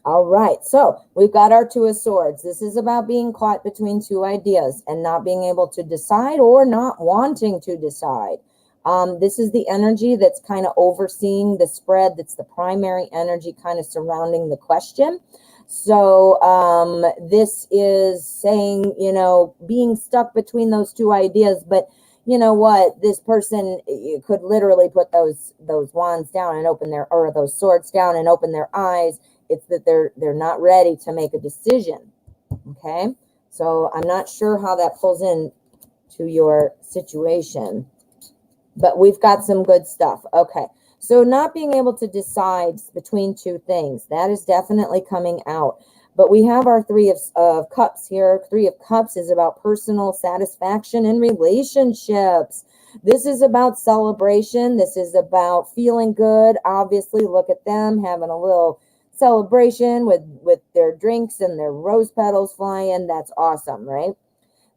Speaker 1: All right, so we've got our Two of Swords. This is about being caught between two ideas and not being able to decide or not wanting to decide. This is the energy that's kind of overseeing the spread. That's the primary energy kind of surrounding the question. So this is saying, you know, being stuck between those two ideas, but you know what? This person could literally put those wands down and open their, or those swords down and open their eyes. It's that they're not ready to make a decision. Okay, so I'm not sure how that pulls in to your situation, but we've got some good stuff. Okay, so not being able to decide between two things, that is definitely coming out. But we have our Three of Cups here. Three of Cups is about personal satisfaction in relationships. This is about celebration. This is about feeling good. Obviously, look at them having a little celebration with their drinks and their rose petals flying. That's awesome, right?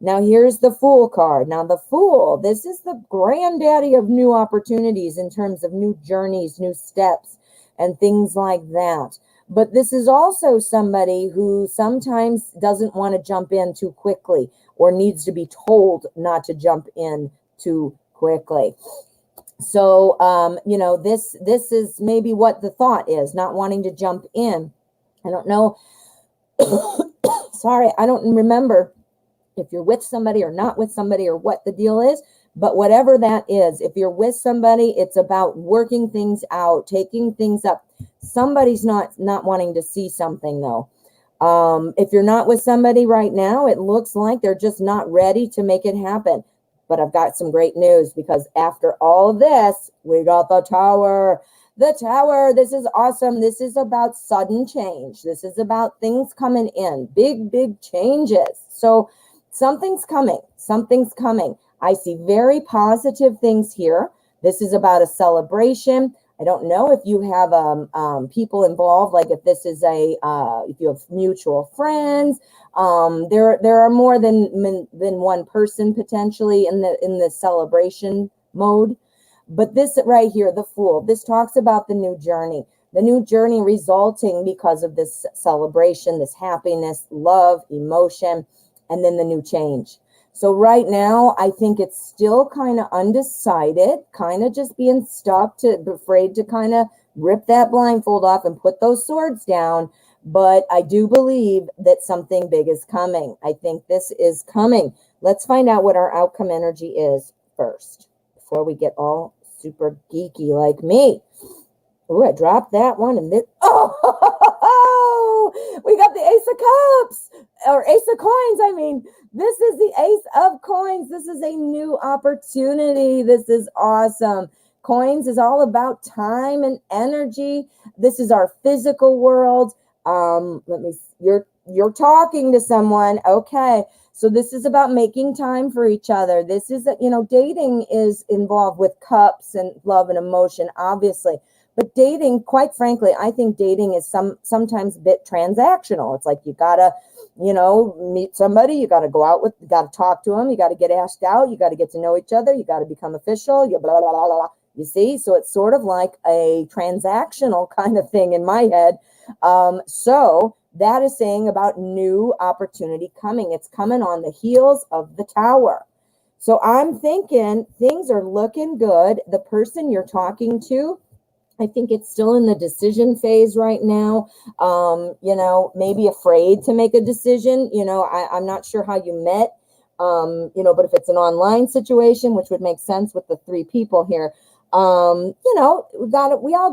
Speaker 1: Now, here's the Fool card. Now, the Fool, this is the granddaddy of new opportunities in terms of new journeys, new steps, and things like that. But this is also somebody who sometimes doesn't want to jump in too quickly or needs to be told not to jump in too quickly. So, you know, this is maybe what the thought is, not wanting to jump in. I don't know. Sorry, I don't remember if you're with somebody or not with somebody or what the deal is. But whatever that is, if you're with somebody, it's about working things out, taking things up. Somebody's not wanting to see something, though. If you're not with somebody right now, it looks like they're just not ready to make it happen. But I've got some great news, because after all of this, we got the Tower. The Tower, this is awesome. This is about sudden change. This is about things coming in, big changes. So something's coming. Something's coming. I see very positive things here. This is about a celebration. I don't know if you have people involved, like if this is if you have mutual friends. There are more than one person potentially in the celebration mode. But this right here, the Fool, this talks about the new journey resulting because of this celebration, this happiness, love, emotion, and then the new change. So right now, I think it's still kind of undecided, kind of just being stuck, afraid to kind of rip that blindfold off and put those swords down. But I do believe that something big is coming. I think this is coming. Let's find out what our outcome energy is first, before we get all super geeky like me. Oh, I dropped that one. And this, we got the Ace of Cups, or Ace of Coins, I mean. This is the Ace of Coins. This is a new opportunity. This is awesome. Coins is all about time and energy. This is our physical world. You're talking to someone. Okay. So this is about making time for each other. This is, dating is involved with cups and love and emotion, obviously. But dating, quite frankly, I think dating is sometimes a bit transactional. It's like you gotta, meet somebody, you gotta go out with, you gotta talk to them, you gotta get asked out, you gotta get to know each other, you gotta become official, you blah, blah, blah, blah, blah. You see? So it's sort of like a transactional kind of thing in my head. So that is saying about new opportunity coming. It's coming on the heels of the Tower. So I'm thinking things are looking good. The person you're talking to I think it's still in the decision phase right now. Maybe afraid to make a decision. I'm not sure how you met, but if it's an online situation, which would make sense with the 3 people here, we all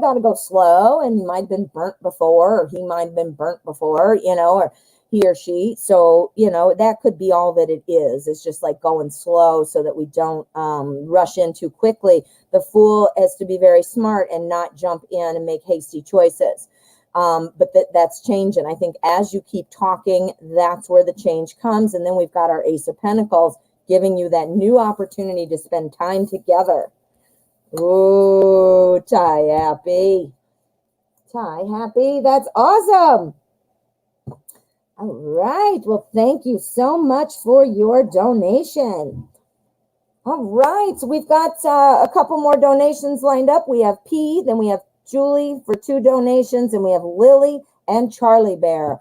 Speaker 1: got to go slow, and he might have been burnt before, or he might have been burnt before, or he or she. So, that could be all that it is. It's just like going slow so that we don't rush in too quickly. The Fool is to be very smart and not jump in and make hasty choices. But that's changing. I think as you keep talking, that's where the change comes. And then we've got our Ace of Pentacles giving you that new opportunity to spend time together. Ooh, Ty happy. Ty happy. That's awesome. All right. Well, thank you so much for your donation. All right. So we've got a couple more donations lined up. We have P, then we have Julie for 2 donations, and we have Lily and Charlie Bear.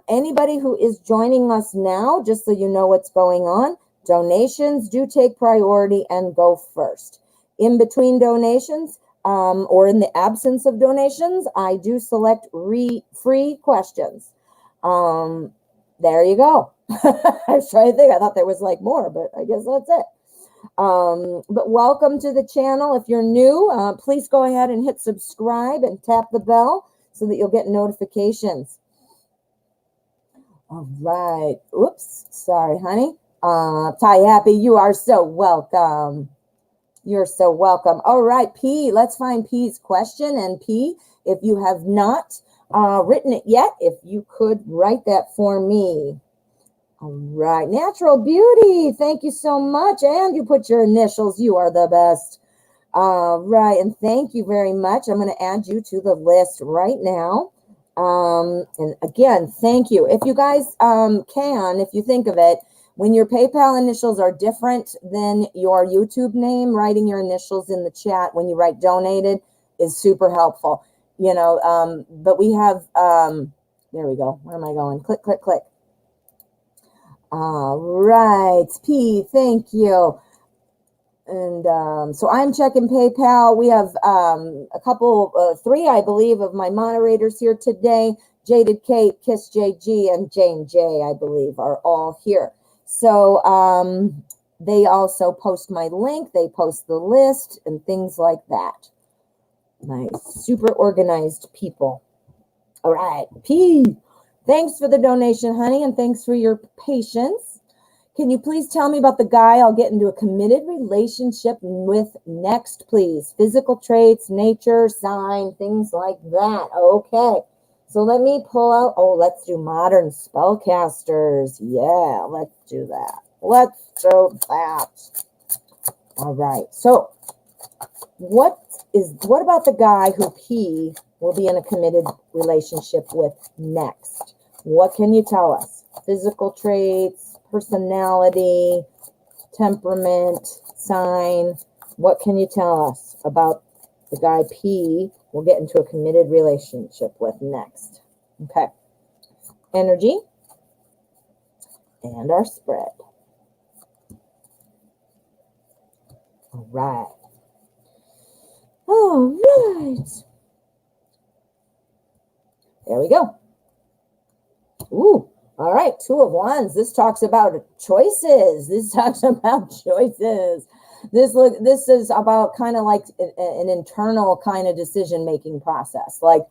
Speaker 1: Anybody who is joining us now, just so you know what's going on, donations do take priority and go first. In between donations, or in the absence of donations, I do select free questions. There you go. I was trying to think. I thought there was like more, but I guess that's it. But welcome to the channel. If you're new, please go ahead and hit subscribe and tap the bell so that you'll get notifications. All right. Oops. Sorry, honey. Ty Happy, you are so welcome. You're so welcome. All right, P, let's find P's question. And P, if you have not written it yet, if you could write that for me. All right, Natural Beauty, thank you so much. And you put your initials. You are the best. All right, and thank you very much. I'm going to add you to the list right now. And again, thank you. If you guys if you think of it, when your PayPal initials are different than your YouTube name, writing your initials in the chat when you write donated is super helpful. But we have, there we go. Where am I going? Click, click, click. All right, P, thank you. And so I'm checking PayPal. We have a couple, 3, I believe, of my moderators here today. Jaded Kate, Kiss JG, and Jane J, I believe, are all here. So they also post my link. They post the list and things like that. Nice. Super organized people. All right. P, thanks for the donation, honey, and thanks for your patience. Can you please tell me about the guy I'll get into a committed relationship with next, please? Physical traits, nature, sign, things like that. Okay. So let me pull out, let's do modern spellcasters. Yeah, let's do that. Let's do that. All right. So what about the guy who P will be in a committed relationship with next? What can you tell us? Physical traits, personality, temperament, sign. What can you tell us about the guy P will get into a committed relationship with next? Okay. Energy and our spread. All right. All right. There we go. Ooh. All right. 2 of Wands. This talks about choices. This talks about choices. This is about kind of like an internal kind of decision-making process. Like,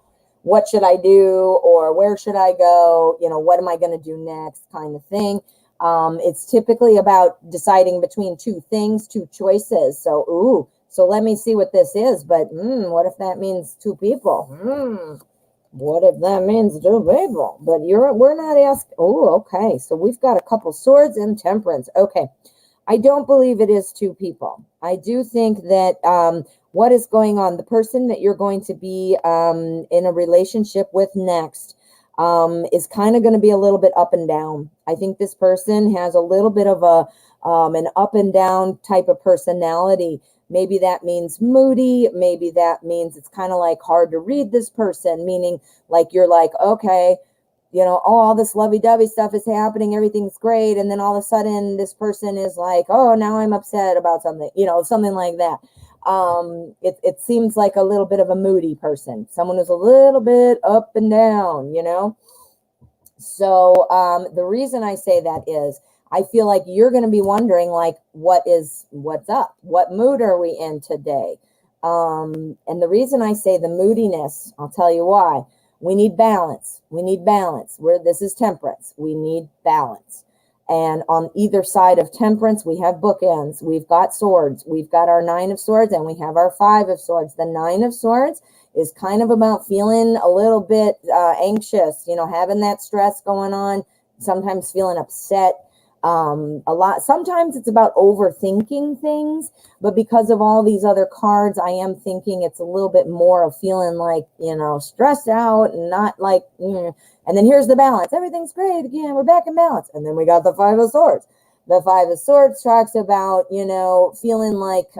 Speaker 1: what should I do, or where should I go? What am I going to do next, kind of thing. It's typically about deciding between 2 things, 2 choices. So let me see what this is. But what if that means 2 people? What if that means 2 people? But we're not asking. Okay. So we've got a couple swords and temperance. Okay. I don't believe it is 2 people. I do think that what is going on, the person that you're going to be in a relationship with next is kind of going to be a little bit up and down. I think this person has a little bit of an up and down type of personality. Maybe that means moody. Maybe that means it's kind of like hard to read this person, meaning like you're like, okay, all this lovey-dovey stuff is happening, everything's great, and then all of a sudden this person is like, oh, now I'm upset about something, something like that. It seems like a little bit of a moody person, someone who's a little bit up and down, you know. So the reason I say that is I feel like you're going to be wondering, like, what's up? What mood are we in today? And the reason I say the moodiness, I'll tell you why. We need balance. We need balance. This is temperance. We need balance. And on either side of temperance, we have bookends. We've got swords. We've got our 9 of swords and we have our 5 of swords. The 9 of swords is kind of about feeling a little bit anxious, you know, having that stress going on, sometimes feeling upset. A lot. Sometimes it's about overthinking things, but because of all these other cards, I am thinking it's a little bit more of feeling like, you know, stressed out and not like, you know. And then here's the balance. Everything's great again. We're back in balance. And then we got the 5 of swords. The 5 of swords talks about, you know, feeling like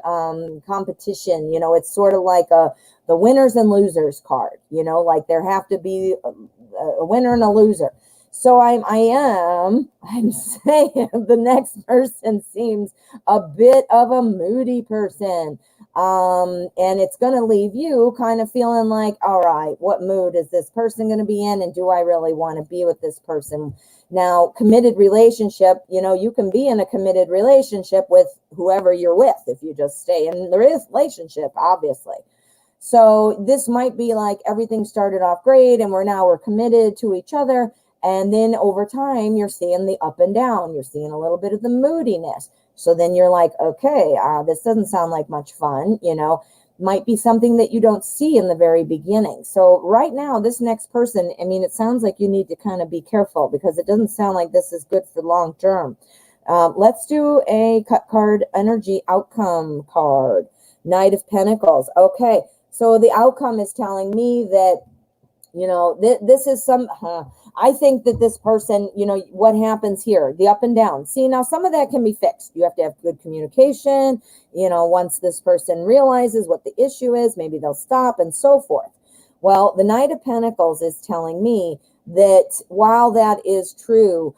Speaker 1: competition. You know, it's sort of like the winners and losers card. You know, like there have to be a winner and a loser. So I'm saying the next person seems a bit of a moody person. And it's going to leave you kind of feeling like, all right, what mood is this person going to be in? And do I really want to be with this person? Now, committed relationship, you know, you can be in a committed relationship with whoever you're with if you just stay in the relationship, obviously. So this might be like everything started off great and we're committed to each other. And then over time, you're seeing the up and down. You're seeing a little bit of the moodiness. So then you're like, okay, this doesn't sound like much fun, you know, might be something that you don't see in the very beginning. So right now, this next person, I mean, it sounds like you need to kind of be careful because it doesn't sound like this is good for long term. Let's do a cut card energy outcome card. Knight of Pentacles. Okay, so the outcome is telling me that, you know, this is I think that this person, you know, what happens here, the up and down. See, now some of that can be fixed. You have to have good communication. You know, once this person realizes what the issue is, maybe they'll stop and so forth. Well, the Knight of Pentacles is telling me that while that is true,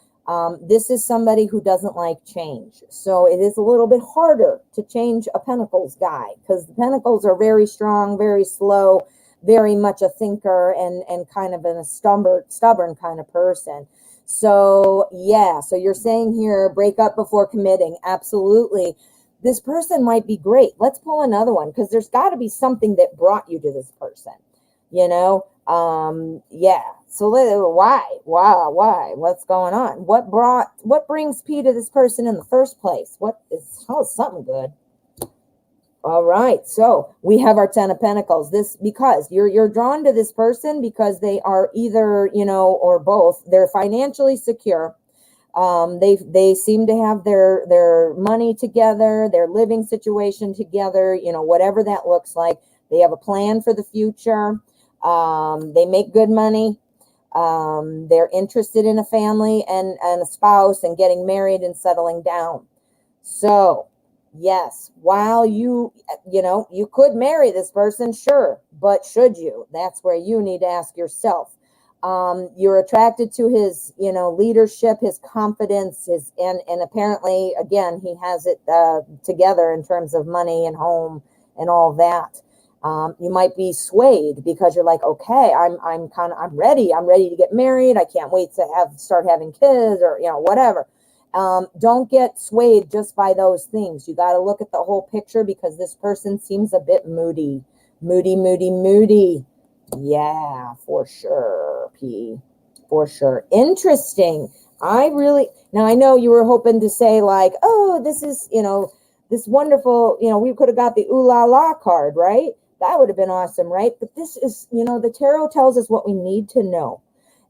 Speaker 1: this is somebody who doesn't like change. So it is a little bit harder to change a Pentacles guy because the Pentacles are very strong, very slow, very much a thinker and kind of a stubborn kind of person. So yeah, so you're saying here, break up before committing. Absolutely. This person might be great. Let's pull another one because there's got to be something that brought you to this person, you know? Yeah. So why? What's going on? What brings P to this person in the first place? Something good. All right, so we have our 10 of Pentacles. This because you're drawn to this person because they are either, you know, or both. They're financially secure. They seem to have their money together, their living situation together. You know, whatever that looks like. They have a plan for the future. They make good money. They're interested in a family and a spouse and getting married and settling down. So. Yes, while you know, you could marry this person, sure, but should you? That's where you need to ask yourself. You're attracted to his, you know, leadership, his confidence, and apparently, again, he has it together in terms of money and home and all that. You might be swayed because you're like, okay, I'm ready. I'm ready to get married. I can't wait to start having kids or, you know, whatever. Don't get swayed just by those things. You got to look at the whole picture because this person seems a bit moody. Yeah, for sure, P. For sure. Interesting. Now I know you were hoping to say like, oh, this is, you know, this wonderful, you know, we could have got the ooh la la card, right? That would have been awesome, right? But this is, you know, the tarot tells us what we need to know.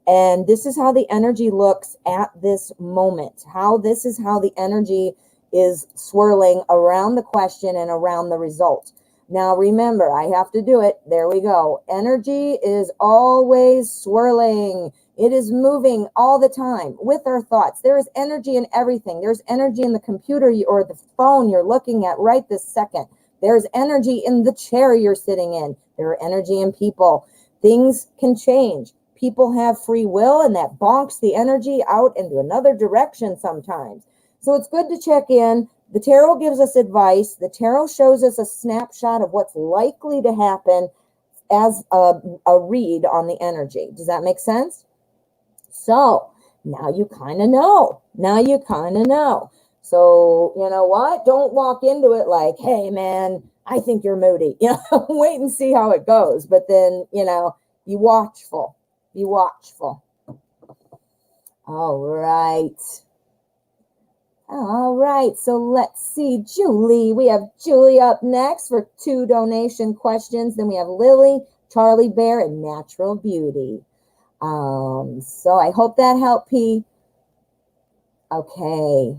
Speaker 1: And this is how the energy looks at this moment. This is how the energy is swirling around the question and around the result. Now, remember, I have to do it. There we go. Energy is always swirling. It is moving all the time with our thoughts. There is energy in everything. There's energy in the computer or the phone you're looking at right this second. There's energy in the chair you're sitting in. There's energy in people. Things can change. People have free will, and that bonks the energy out into another direction sometimes. So it's good to check in. The tarot gives us advice. The tarot shows us a snapshot of what's likely to happen as a read on the energy. Does that make sense? So now you kind of know. Now you kind of know. So you know what? Don't walk into it like, hey, man, I think you're moody. You know, wait and see how it goes. But then, you know, be watchful. Be watchful. All right. All right, so let's see, Julie. We have Julie up next for 2 donation questions. Then we have Lily, Charlie Bear, and Natural Beauty. So I hope that helped, P. Okay,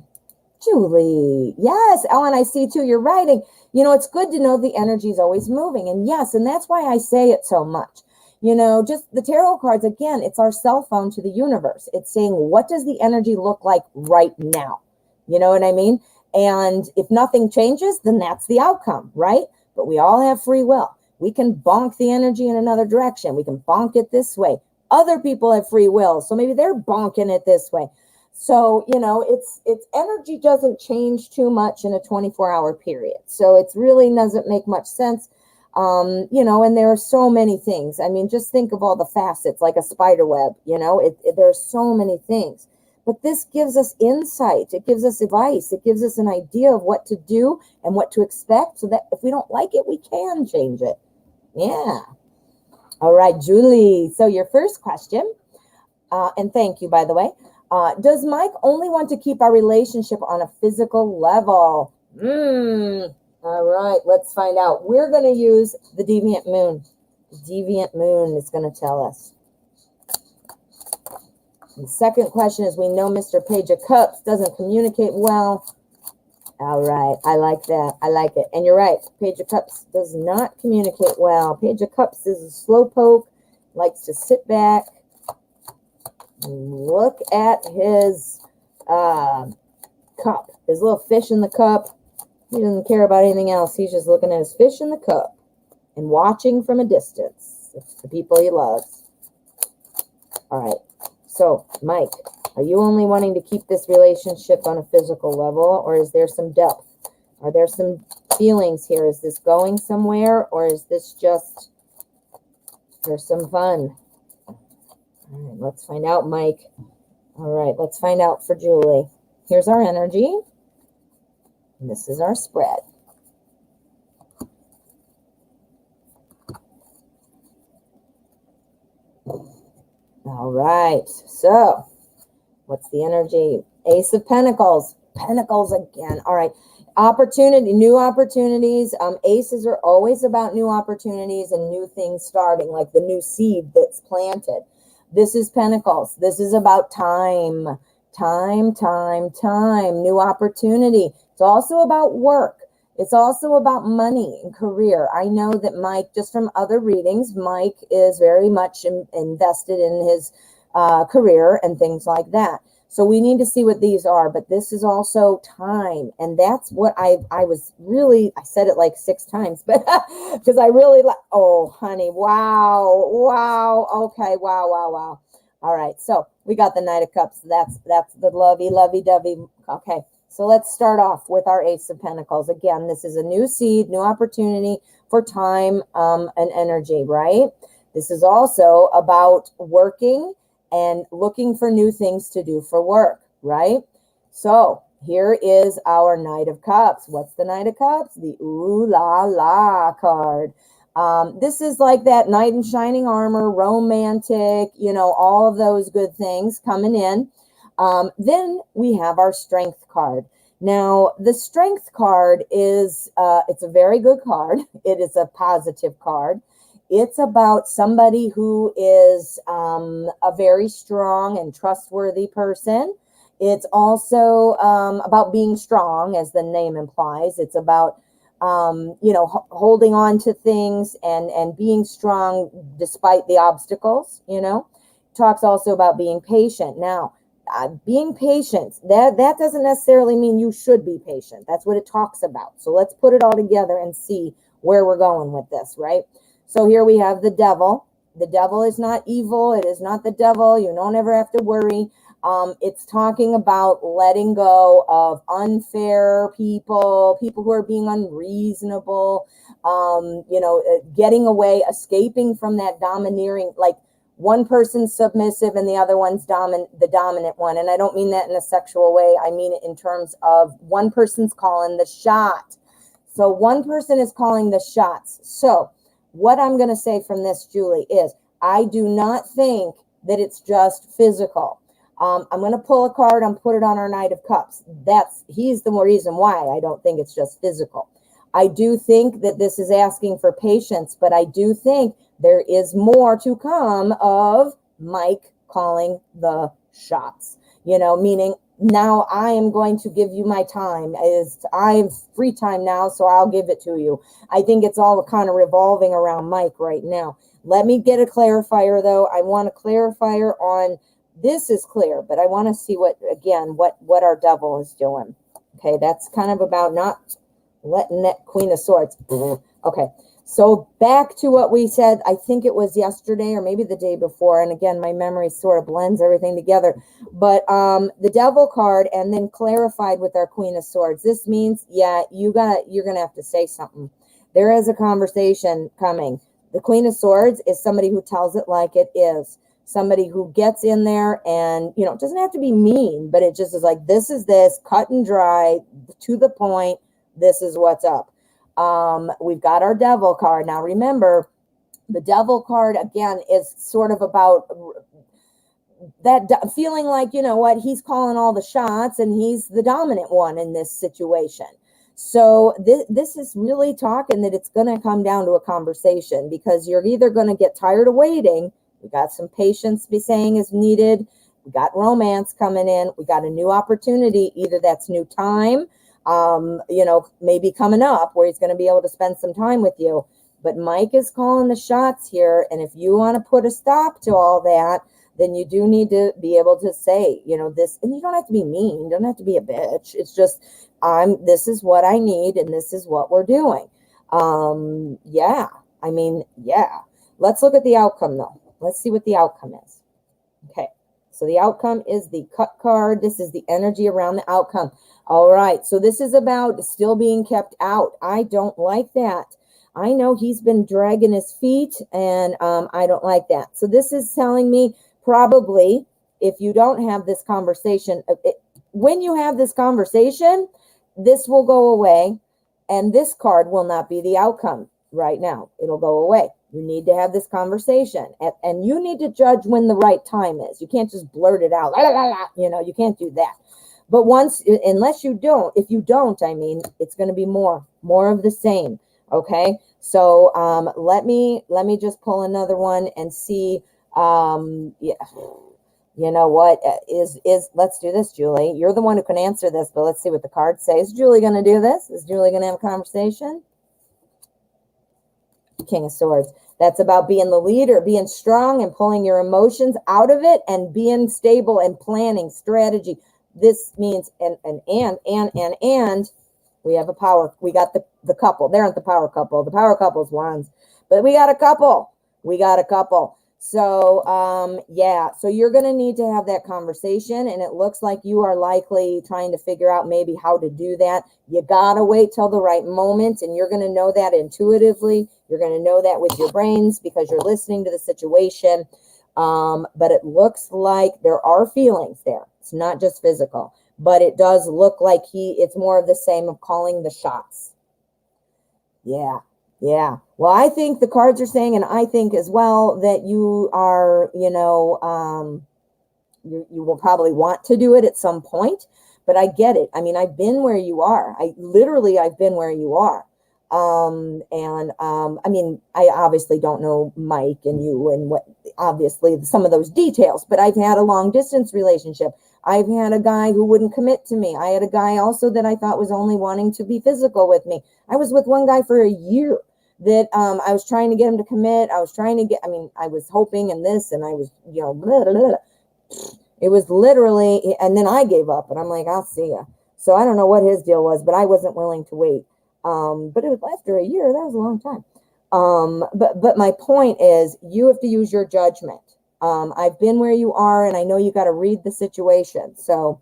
Speaker 1: Julie. Yes. Oh, and I see too, you're writing. You know, it's good to know the energy is always moving. And yes, and that's why I say it so much. You know, just the tarot cards, again, it's our cell phone to the universe. It's saying, what does the energy look like right now? You know what I mean? And if nothing changes, then that's the outcome, right? But we all have free will. We can bonk the energy in another direction. We can bonk it this way. Other people have free will, so maybe they're bonking it this way. So, you know, it's energy doesn't change too much in a 24-hour period. So it really doesn't make much sense. You know, and there are so many things. I mean, just think of all the facets, like a spider web, you know, there are so many things. But this gives us insight. It gives us advice. It gives us an idea of what to do and what to expect so that if we don't like it, we can change it. Yeah. All right, Julie. So your first question, and thank you, by the way. Does Mike only want to keep our relationship on a physical level? All right, let's find out. We're going to use the Deviant Moon. The Deviant Moon is going to tell us. The second question is, we know Mr. Page of Cups doesn't communicate well. All right, I like that. I like it. And you're right, Page of Cups does not communicate well. Page of Cups is a slowpoke, likes to sit back and look at his cup, his little fish in the cup. He doesn't care about anything else. He's just looking at his fish in the cup and watching from a distance. It's the people he loves. All right. So, Mike, are you only wanting to keep this relationship on a physical level, or is there some depth? Are there some feelings here? Is this going somewhere, or is this just for some fun? All right, let's find out, Mike. All right, let's find out for Julie. Here's our energy. And this is our spread. All right, so what's the energy? Ace of Pentacles. Pentacles again. All right, opportunity, new opportunities. Aces are always about new opportunities and new things starting, like the new seed that's planted. This is Pentacles. This is about time. Time, new opportunity. It's also about work. It's also about money and career. I know that Mike, just from other readings, Mike is very much invested in his career and things like that. So we need to see what these are, but this is also time. And that's what I said it like 6 times, but because I really like, oh, honey, wow. Okay, wow. All right, so we got the Knight of Cups. That's the lovey-dovey. Okay, so let's start off with our Ace of Pentacles. Again, this is a new seed, new opportunity for time and energy, right? This is also about working and looking for new things to do for work, right? So here is our Knight of Cups. What's the Knight of Cups? The Ooh La La card. This is like that knight in shining armor, romantic, you know, all of those good things coming in. Then we have our Strength card. Now, the Strength card is, it's a very good card. It is a positive card. It's about somebody who is a very strong and trustworthy person. It's also about being strong, as the name implies. It's about you know, holding on to things and being strong despite the obstacles, you know. Talks also about being patient. Now, being patient, that doesn't necessarily mean you should be patient. That's what it talks about. So let's put it all together and see where we're going with this, right? So here we have the devil. The devil is not evil. It is not the devil. You don't ever have to worry. It's talking about letting go of unfair people, people who are being unreasonable, getting away, escaping from that domineering, like one person's submissive and the other one's the dominant one. And I don't mean that in a sexual way. I mean it in terms of one person's calling the shot. So one person is calling the shots. So what I'm going to say from this, Julie, is I do not think that it's just physical. I'm going to pull a card and put it on our Knight of Cups. He's the reason why I don't think it's just physical. I do think that this is asking for patience, but I do think there is more to come of Mike calling the shots, meaning now I am going to give you my time. I have free time now, so I'll give it to you. I think it's all kind of revolving around Mike right now. Let me get a clarifier, though. I want a clarifier on this is clear, but I want to see what our devil is doing. Okay, that's kind of about not letting that Queen of Swords. Okay, so back to what we said, I think it was yesterday or maybe the day before. And again, my memory sort of blends everything together. But the devil card and then clarified with our Queen of Swords. This means, you're going to have to say something. There is a conversation coming. The Queen of Swords is somebody who tells it like it is. Somebody who gets in there and, it doesn't have to be mean, but it just is like, this is this, cut and dry, to the point, this is what's up. We've got our devil card. Now, remember, the devil card, again, is sort of about that feeling like, he's calling all the shots and he's the dominant one in this situation. So this is really talking that it's going to come down to a conversation, because you're either going to get tired of waiting. We got some patience be saying is needed. We got romance coming in. We got a new opportunity. Either that's new time, maybe coming up where he's going to be able to spend some time with you. But Mike is calling the shots here. And if you want to put a stop to all that, then you do need to be able to say, this, and you don't have to be mean. You don't have to be a bitch. It's just, this is what I need. And this is what we're doing. Let's look at the outcome though. Let's see what the outcome is. Okay, so the outcome is the cut card. This is the energy around the outcome. All right, so this is about still being kept out. I don't like that. I know he's been dragging his feet, and I don't like that. So this is telling me probably if you don't have this conversation, when you have this conversation, this will go away, and this card will not be the outcome right now. It'll go away. You need to have this conversation, and you need to judge when the right time is. You can't just blurt it out. You can't do that. But if you don't, it's going to be more of the same. Okay. So, let me just pull another one and see, let's do this, Julie. You're the one who can answer this, but let's see what the cards say. Is Julie going to do this? Is Julie going to have a conversation? King of Swords. That's about being the leader, being strong and pulling your emotions out of it and being stable and planning strategy. This means, and we have a power. We got the couple. They aren't the power couple. The power couple's wands, but we got a couple. So, so you're going to need to have that conversation, and it looks like you are likely trying to figure out maybe how to do that. You got to wait till the right moment, and you're going to know that intuitively. You're going to know that with your brains because you're listening to the situation. But it looks like there are feelings there. It's not just physical, but it does look like it's more of the same of calling the shots. Yeah. Well, I think the cards are saying, and I think as well, that you are, you will probably want to do it at some point, but I get it. I've been where you are. I've been where you are. I obviously don't know Mike and you and obviously some of those details, but I've had a long distance relationship. I've had a guy who wouldn't commit to me. I had a guy also that I thought was only wanting to be physical with me. I was with one guy for a year that I was trying to get him to commit. I was hoping and this, and I was, blah, blah, blah. It was literally, and then I gave up and I'm like, I'll see ya. So I don't know what his deal was, but I wasn't willing to wait. But it was after a year. That was a long time. But my point is, you have to use your judgment. I've been where you are, and I know you got to read the situation. So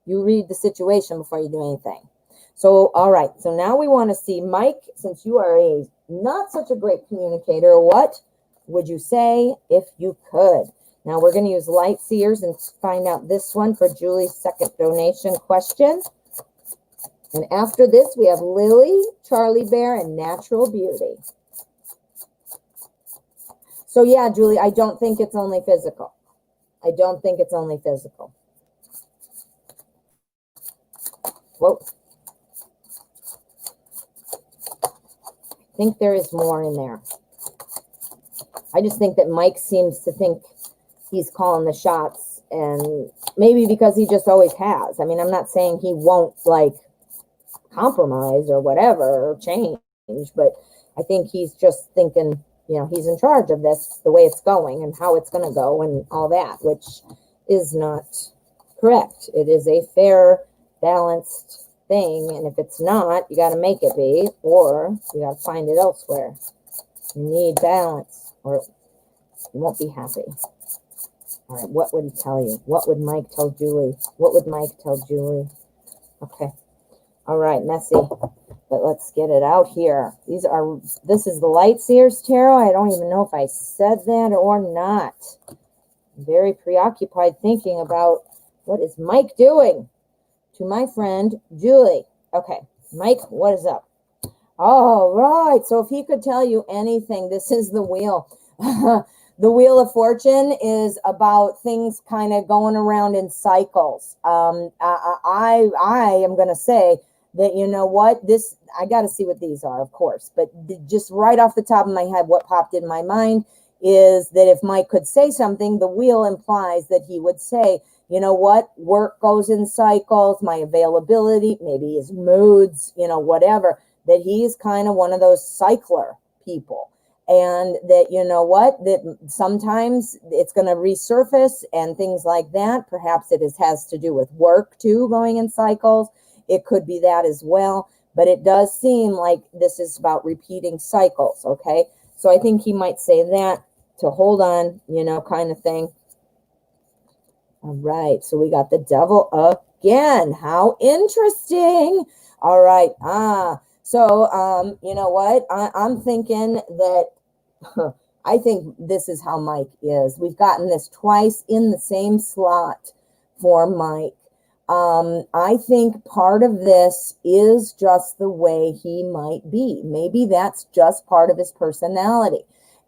Speaker 1: you read the situation before you do anything. So, all right. So now we want to see, Mike, since you are a not such a great communicator, what would you say if you could? Now we're going to use light seers and find out this one for Julie's second donation question. And after this, we have Lily, Charlie Bear, and Natural Beauty. So yeah, Julie, I don't think it's only physical. I don't think it's only physical. Whoa. I think there is more in there. I just think that Mike seems to think he's calling the shots, and maybe because he just always has. I mean, I'm not saying he won't like compromise or whatever or change, but I think he's just thinking, you know, he's in charge of this, the way it's going and how it's going to go and all that, which is not correct. It is a fair, balanced thing, and if it's not, you got to make it be, or you got to find it elsewhere. You need balance, or you won't be happy. All right, what would he tell you? What would Mike tell Julie? What would Mike tell Julie? Okay. All right, messy, but let's get it out here. This is the Light Seers Tarot. I don't even know if I said that or not. I'm very preoccupied thinking about what is Mike doing to my friend Julie. Okay, Mike, what is up? All right, so if he could tell you anything, this is the wheel. The Wheel of Fortune is about things kind of going around in cycles. I am going to say that, you know what, I got to see what these are, of course, but just right off the top of my head, what popped in my mind is that if Mike could say something, the wheel implies that he would say, you know what, work goes in cycles, my availability, maybe his moods, you know, whatever, that he's kind of one of those cycler people. And that, you know what, that sometimes it's going to resurface and things like that. Perhaps it has to do with work too, going in cycles. It could be that as well. But it does seem like this is about repeating cycles, okay? So I think he might say that to hold on, you know, kind of thing. All right, so we got the Devil again. How interesting. All right, so, you know what? I'm thinking that I think this is how Mike is. We've gotten this twice in the same slot for Mike. I think part of this is just the way he might be. Maybe that's just part of his personality.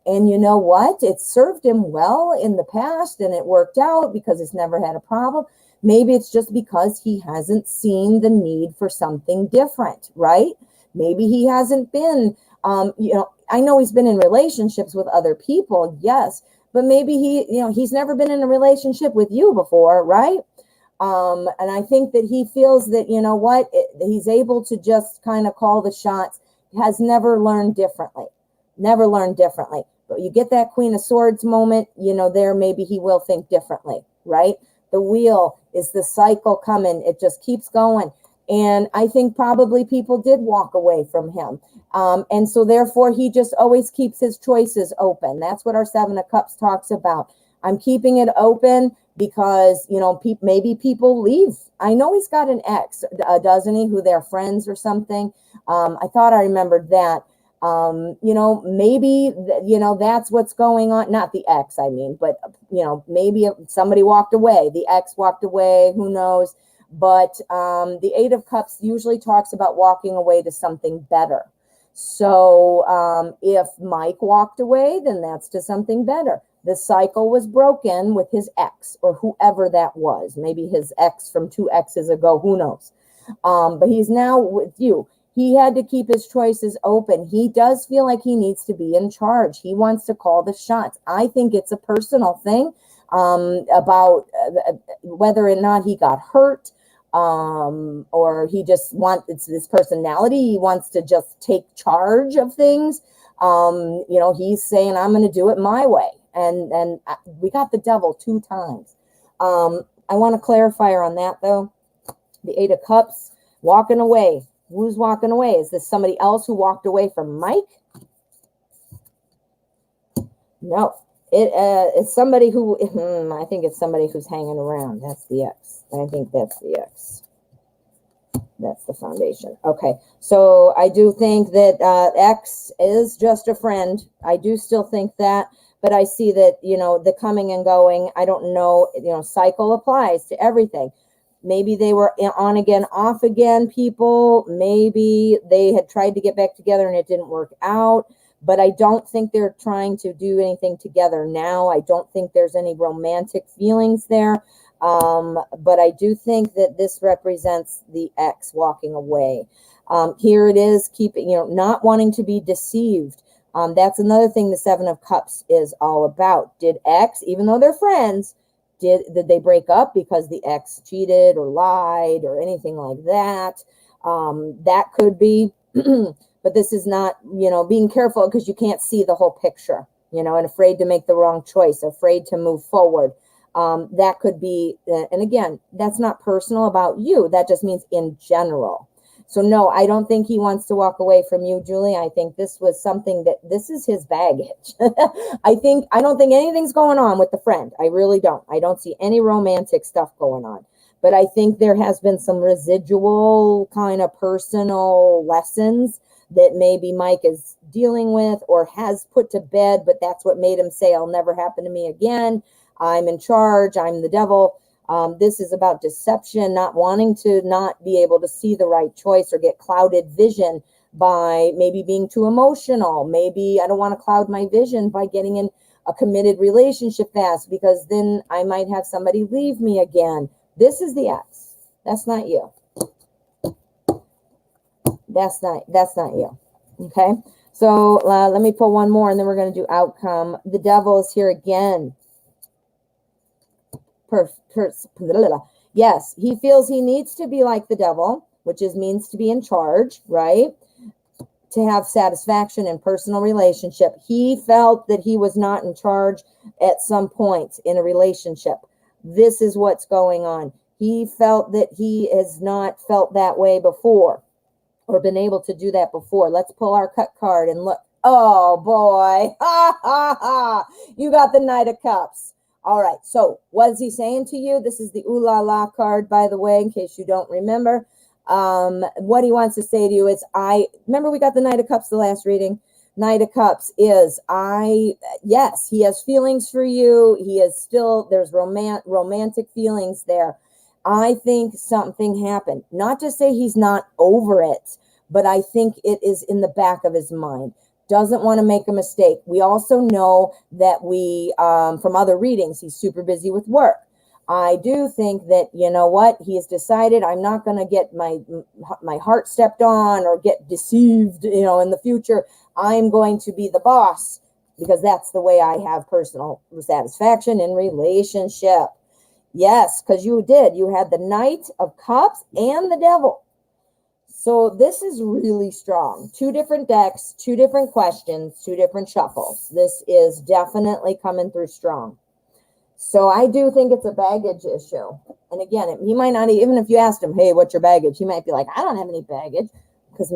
Speaker 1: And you know what? It served him well in the past and it worked out because he's never had a problem. Maybe it's just because he hasn't seen the need for something different, right? Maybe he hasn't been, you know, I know he's been in relationships with other people, yes, but maybe he's never been in a relationship with you before, right? And I think that he feels that, you know what, he's able to just kind of call the shots, has never learned differently. But you get that Queen of Swords moment, you know, there maybe he will think differently, right? The wheel is the cycle coming. It just keeps going. And I think probably people did walk away from him. And so therefore, he just always keeps his choices open. That's what our Seven of Cups talks about. I'm keeping it open because, you know, maybe people leave. I know he's got an ex, doesn't he, who they're friends or something. I thought I remembered that. You know, maybe, you know, that's what's going on. Not the ex, I mean, but, you know, maybe somebody walked away. The ex walked away. Who knows? But the Eight of Cups usually talks about walking away to something better. So if Mike walked away, then that's to something better. The cycle was broken with his ex or whoever that was. Maybe his ex from 2 exes ago. Who knows? But he's now with you. He had to keep his choices open. He does feel like he needs to be in charge. He wants to call the shots. I think it's a personal thing about whether or not he got hurt. Or he just it's this personality. He wants to just take charge of things. You know, he's saying, I'm going to do it my way. And we got the Devil 2 times. I want to clarify on that though. The Eight of Cups, walking away. Who's walking away? Is this somebody else who walked away from Mike? No, It's somebody who, I think it's somebody who's hanging around. That's the X. I think that's the X. That's the foundation. Okay. So I do think that X is just a friend. I do still think that, but I see that, the coming and going, I don't know, cycle applies to everything. Maybe they were on again, off again, people. Maybe they had tried to get back together and it didn't work out. But I don't think they're trying to do anything together now. I don't think there's any romantic feelings there. But I do think that this represents the X walking away. Here it is, not wanting to be deceived. That's another thing the Seven of Cups is all about. Did X, even though they're friends, did they break up because the X cheated or lied or anything like that? That could be, but this is not, being careful because you can't see the whole picture, and afraid to make the wrong choice, afraid to move forward. That could be, and again, that's not personal about you. That just means in general. So no, I don't think he wants to walk away from you, Julie. I think this was something this is his baggage. I don't think anything's going on with the friend. I really don't. I don't see any romantic stuff going on. But I think there has been some residual kind of personal lessons that maybe Mike is dealing with or has put to bed, but that's what made him say, "It'll never happen to me again. I'm in charge. I'm the devil." This is about deception, not wanting to not be able to see the right choice or get clouded vision by maybe being too emotional. Maybe I don't want to cloud my vision by getting in a committed relationship fast because then I might have somebody leave me again. This is the X. That's not you. That's not you. Okay. So let me pull one more and then we're going to do outcome. The devil is here again. Yes, he feels he needs to be like the devil, which means to be in charge, right? To have satisfaction in personal relationship. He felt that he was not in charge at some point in a relationship. This is what's going on. He felt that he has not felt that way before or been able to do that before. Let's pull our cut card and look. Oh boy. Ha ha ha. You got the Knight of Cups. All right, so what is he saying to you? This is the Ooh La La card, by the way, in case you don't remember. What he wants to say to you is, remember we got the Knight of Cups the last reading. Knight of Cups is, yes, he has feelings for you. He is still, there's romantic feelings there. I think something happened. Not to say he's not over it, but I think it is in the back of his mind. Doesn't want to make a mistake. We also know that from other readings, he's super busy with work. I do think that, he has decided I'm not going to get my heart stepped on or get deceived, in the future. I'm going to be the boss because that's the way I have personal satisfaction in relationship. Yes, because you had the Knight of Cups and the Devil. So this is really strong. 2 different decks, 2 different questions, 2 different shuffles. This is definitely coming through strong. So I do think it's a baggage issue. And again, he might not, even if you asked him, hey, what's your baggage? He might be like, I don't have any baggage. Because,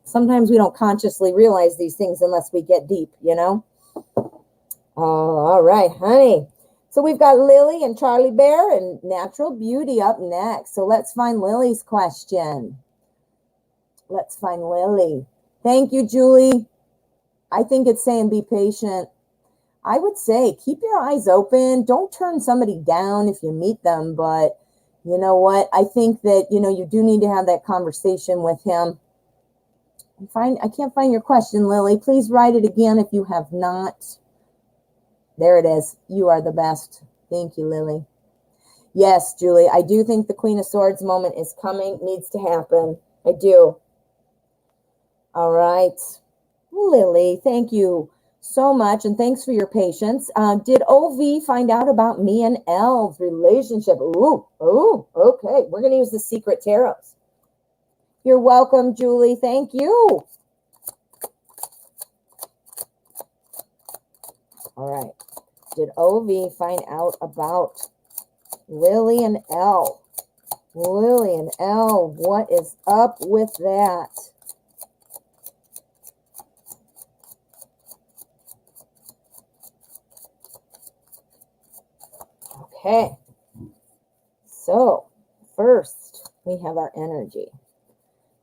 Speaker 1: sometimes we don't consciously realize these things unless we get deep, all right, honey. So we've got Lily and Charlie Bear and Natural Beauty up next. So let's find Lily's question. Let's find Lily. Thank you, Julie. I think it's saying be patient. I would say keep your eyes open. Don't turn somebody down if you meet them. But you know what? I think that, you do need to have that conversation with him. I can't find your question, Lily. Please write it again if you have not. There it is. You are the best. Thank you, Lily. Yes, Julie, I do think the Queen of Swords moment is coming. Needs to happen. I do. All right. Lily, thank you so much. And thanks for your patience. Did OV find out about me and Elle's relationship? Ooh, okay. We're going to use the secret tarots. You're welcome, Julie. Thank you. All right. Did OV find out about Lily and Elle? Lily and Elle, what is up with that? Okay. So first we have our energy.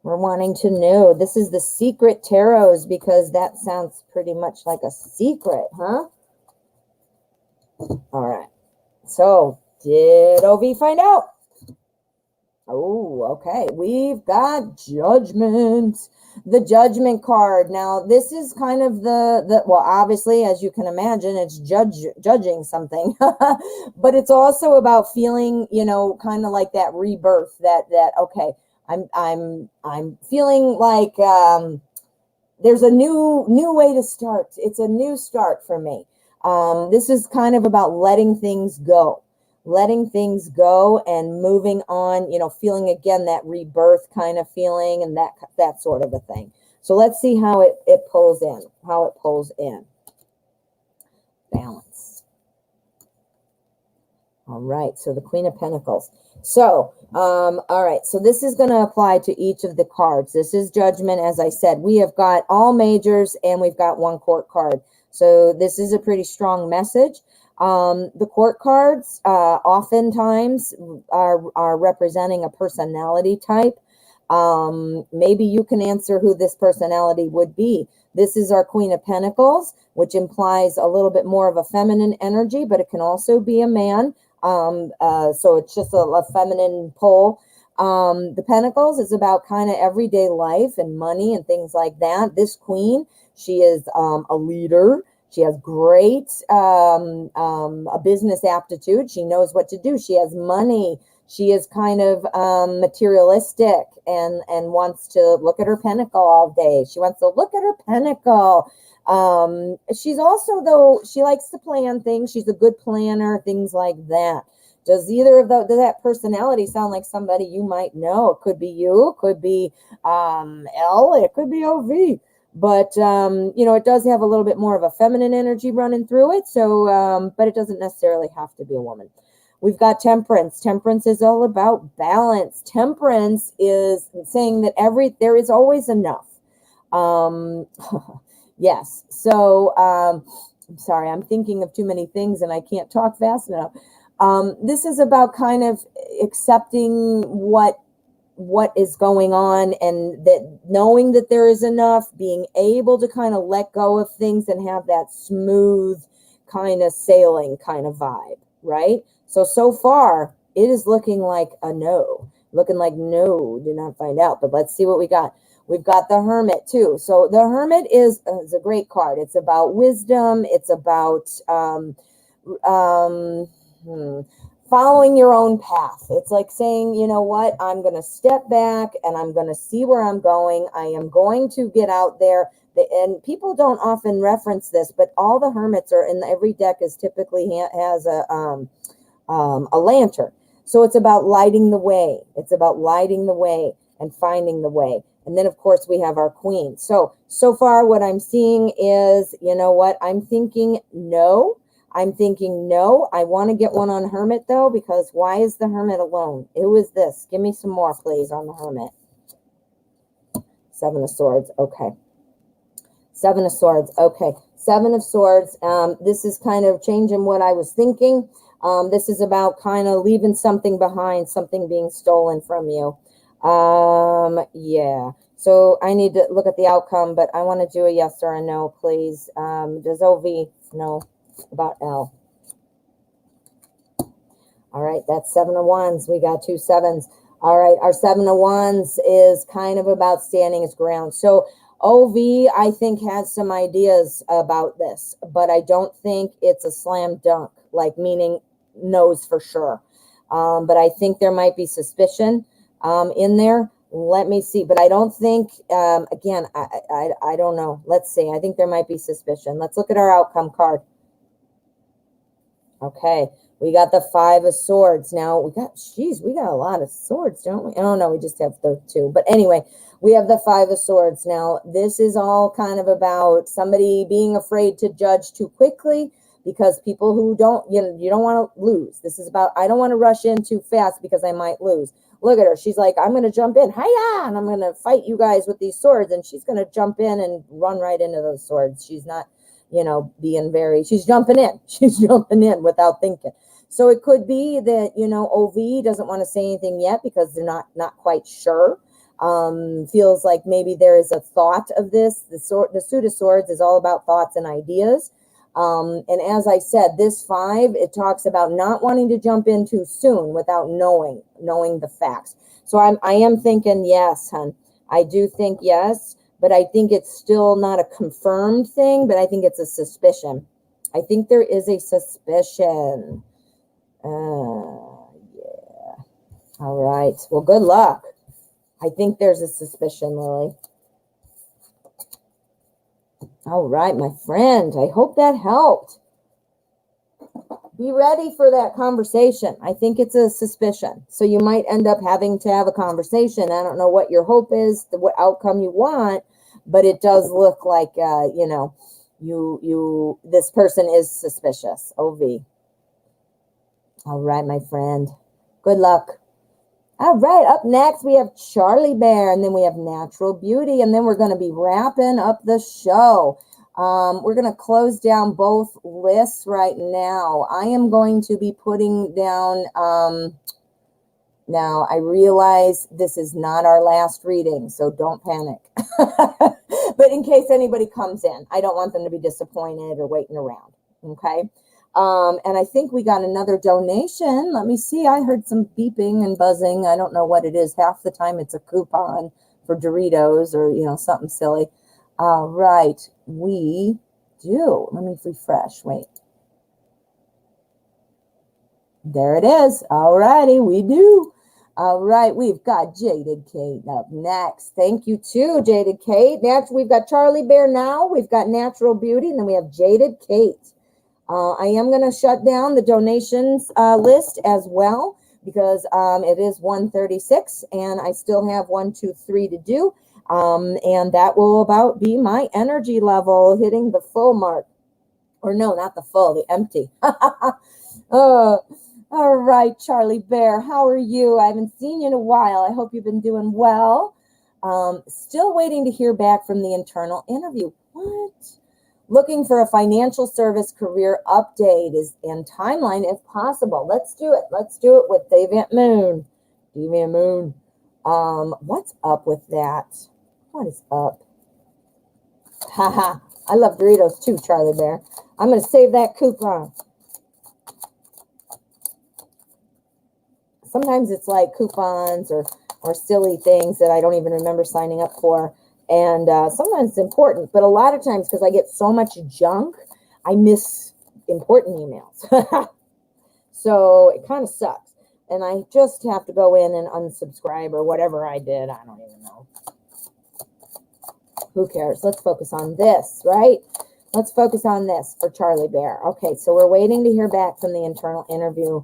Speaker 1: We're wanting to know, this is the secret tarots because that sounds pretty much like a secret, huh? All right. So did OV find out? Oh, okay. We've got judgment. The judgment card. Now, this is kind of well, obviously, as you can imagine, it's judging something, but it's also about feeling, kind of like that rebirth okay, I'm feeling like, there's a new way to start. It's a new start for me. This is kind of about letting things go and moving on, feeling again that rebirth kind of feeling and that sort of a thing. So let's see how it pulls in, balance. All right, so the Queen of Pentacles. So, all right, so this is going to apply to each of the cards. This is judgment. As I said, we have got all majors and we've got one court card. So this is a pretty strong message. The court cards oftentimes are representing a personality type. Maybe you can answer who this personality would be. This is our Queen of Pentacles, which implies a little bit more of a feminine energy, but it can also be a man. So it's just a feminine pull. The Pentacles is about kind of everyday life and money and things like that. This queen, she is a leader. She has great a business aptitude. She knows what to do. She has money. She is kind of materialistic and wants to look at her pentacle all day. She wants to look at her pentacle. She's also, though, she likes to plan things. She's a good planner, things like that. Does that personality sound like somebody you might know? It could be you. It could be L. It could be OV. But, it does have a little bit more of a feminine energy running through it. So, but it doesn't necessarily have to be a woman. We've got Temperance. Temperance is all about balance. Temperance is saying that there is always enough. Yes. So, I'm sorry, I'm thinking of too many things and I can't talk fast enough. This is about kind of accepting what is going on and that knowing that there is enough, being able to kind of let go of things and have that smooth kind of sailing kind of vibe, right? So far it is looking like a no, did not find out, but let's see what we got. We've got the Hermit too. So the Hermit is a great card. It's about wisdom. It's about, following your own path. It's like saying, you know what, I'm going to step back and I'm going to see where I'm going. I am going to get out there. And people don't often reference this, but all the hermits are in every deck is typically has a lantern. So it's about lighting the way. It's about lighting the way and finding the way. And then, of course, we have our Queen. So far what I'm seeing is, you know what, I'm thinking no. I want to get one on Hermit, though, because why is the Hermit alone? Who is this? Give me some more, please, on the Hermit. Seven of Swords. Okay. Seven of Swords. Okay. Seven of Swords. This is kind of changing what I was thinking. This is about kind of leaving something behind, something being stolen from you. Yeah. So I need to look at the outcome, but I want to do a yes or a no, please. Does OV know about L? All right, that's Seven of Wands. We got two sevens. All right, our Seven of Wands is kind of about standing his ground. So OV, I think, has some ideas about this, but I don't think it's a slam dunk, like meaning knows for sure. But I think there might be suspicion in there. Let me see, but I don't think, again, I don't know. Let's see. I think there might be suspicion. Let's look at our outcome card. Okay, we got the Five of Swords. Now, we got a lot of swords, don't we? Oh, no, we just have the two. But anyway, we have the Five of Swords. Now, this is all kind of about somebody being afraid to judge too quickly because people who don't, you don't want to lose. This is about, I don't want to rush in too fast because I might lose. Look at her. She's like, I'm going to jump in. Hiya! And I'm going to fight you guys with these swords. And she's going to jump in and run right into those swords. She's not, she's jumping in. She's jumping in without thinking. So it could be that, OV doesn't want to say anything yet because they're not quite sure. Feels like maybe there is a thought of this. The Suit of Swords is all about thoughts and ideas. And as I said, this 5, it talks about not wanting to jump in too soon without knowing the facts. So I am thinking yes, hon. I do think yes, but I think it's still not a confirmed thing, but I think it's a suspicion. I think there is a suspicion. Yeah. All right. Well, good luck. I think there's a suspicion, Lily. All right, my friend. I hope that helped. Be ready for that conversation. I think it's a suspicion. So you might end up having to have a conversation. I don't know what your hope is, what outcome you want, but it does look like, this person is suspicious. OV. All right, my friend. Good luck. All right, up next we have Charlie Bear, and then we have Natural Beauty, and then we're going to be wrapping up the show. We're going to close down both lists right now. I am going to be putting down, now I realize this is not our last reading, so don't panic. But in case anybody comes in, I don't want them to be disappointed or waiting around, okay? And I think we got another donation. Let me see. I heard some beeping and buzzing. I don't know what it is. Half the time it's a coupon for Doritos or, something silly. All right. We do. Let me refresh. Wait. There it is. All righty. We do. All right. We've got Jaded Kate up next. Thank you too, Jaded Kate. Next, we've got Charlie Bear now. We've got Natural Beauty. And then we have Jaded Kate. I am going to shut down the donations list as well because it is 1:36 and I still have 1, 2, 3 to do. And that will about be my energy level hitting the full mark. Or no, not the full, the empty. All right, Charlie Bear, how are you? I haven't seen you in a while. I hope you've been doing well. Still waiting to hear back from the internal interview. What? Looking for a financial service career update and timeline if possible. Let's do it. Let's do it with Deviant Moon. Deviant Moon. What's up with that? What is up? Haha. I love Doritos too, Charlie Bear. I'm going to save that coupon. Sometimes it's like coupons or silly things that I don't even remember signing up for. And sometimes it's important, but a lot of times because I get so much junk, I miss important emails. So it kind of sucks. And I just have to go in and unsubscribe or whatever I did. I don't even know. Who cares? Let's focus on this, right? Let's focus on this for Charlie Bear. Okay, so we're waiting to hear back from the internal interview.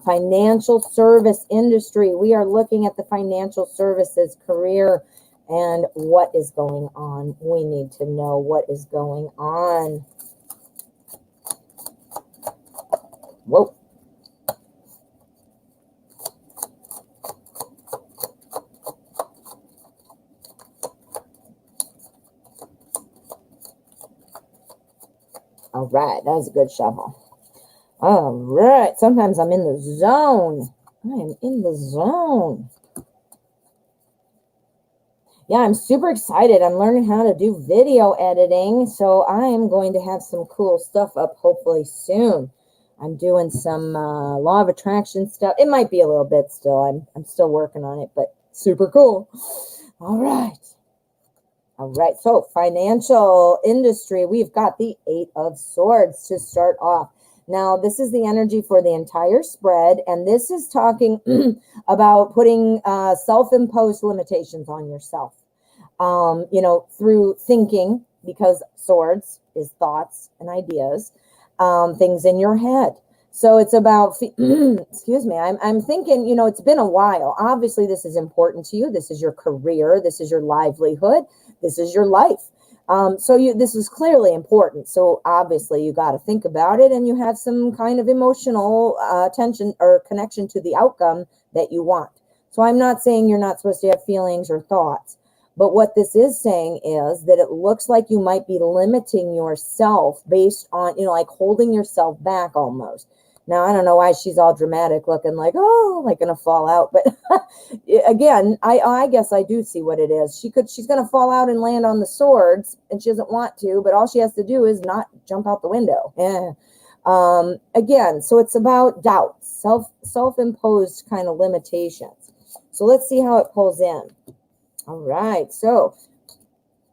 Speaker 1: Financial service industry. We are looking at the financial services career and what is going on. We need to know what is going on. Whoa. All right, that was a good shuffle. All right, sometimes I'm in the zone. I am in the zone. Yeah, I'm super excited. I'm learning how to do video editing, so I am going to have some cool stuff up hopefully soon. I'm doing some law of attraction stuff. It might be a little bit still. I'm still working on it, but super cool. All right. All right, so financial industry, we've got the 8 of Swords to start off. Now, this is the energy for the entire spread, and this is talking about putting self-imposed limitations on yourself. Through thinking, because swords is thoughts and ideas, things in your head. So it's about, excuse me, I'm thinking, it's been a while. Obviously, this is important to you. This is your career. This is your livelihood. This is your life. This is clearly important. So obviously, you got to think about it, and you have some kind of emotional attention or connection to the outcome that you want. So I'm not saying you're not supposed to have feelings or thoughts. But what this is saying is that it looks like you might be limiting yourself based on, like holding yourself back almost. Now, I don't know why she's all dramatic looking like, oh, like going to fall out. But again, I guess I do see what it is. She's going to fall out and land on the swords, and she doesn't want to, but all she has to do is not jump out the window. Again, so it's about doubts, self-imposed kind of limitations. So let's see how it pulls in. All right. So,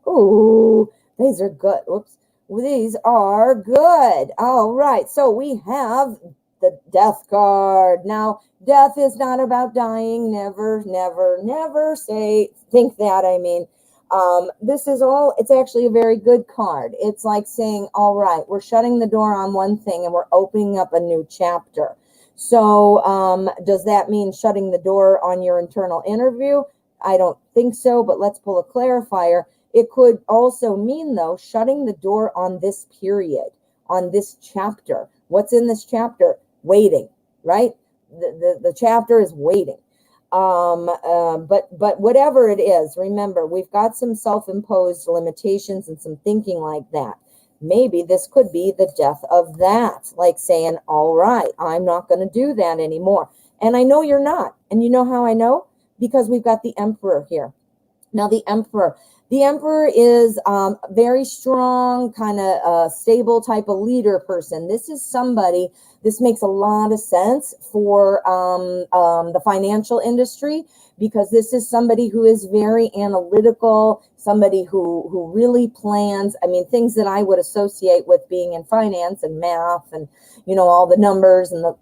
Speaker 1: ooh, these are good. Whoops. These are good. All right. So we have the death card. Now, death is not about dying. Never, never, never think that. I mean, it's actually a very good card. It's like saying, all right, we're shutting the door on one thing and we're opening up a new chapter. So, does that mean shutting the door on your internal interview? I don't think so, but let's pull a clarifier. It could also mean, though, shutting the door on this period, on this chapter. What's in this chapter? Waiting, right? The chapter is waiting. But whatever it is, remember, we've got some self-imposed limitations and some thinking like that. Maybe this could be the death of that, like saying, all right, I'm not going to do that anymore. And I know you're not. And you know how I know? Because we've got the Emperor here. Now, the Emperor is very strong, kind of stable type of leader person. This is somebody, this makes a lot of sense for the financial industry, because this is somebody who is very analytical, somebody who really plans. I mean, things that I would associate with being in finance and math and, all the numbers and the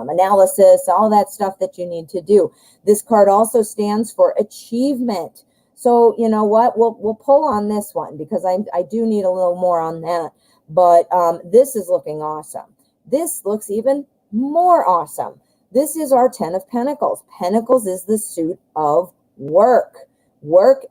Speaker 1: analysis, all that stuff that you need to do. This card also stands for achievement. So, you know what, we'll pull on this one, because I do need a little more on that. But this is looking awesome. This looks even more awesome. This is our 10 of Pentacles. Pentacles is the suit of work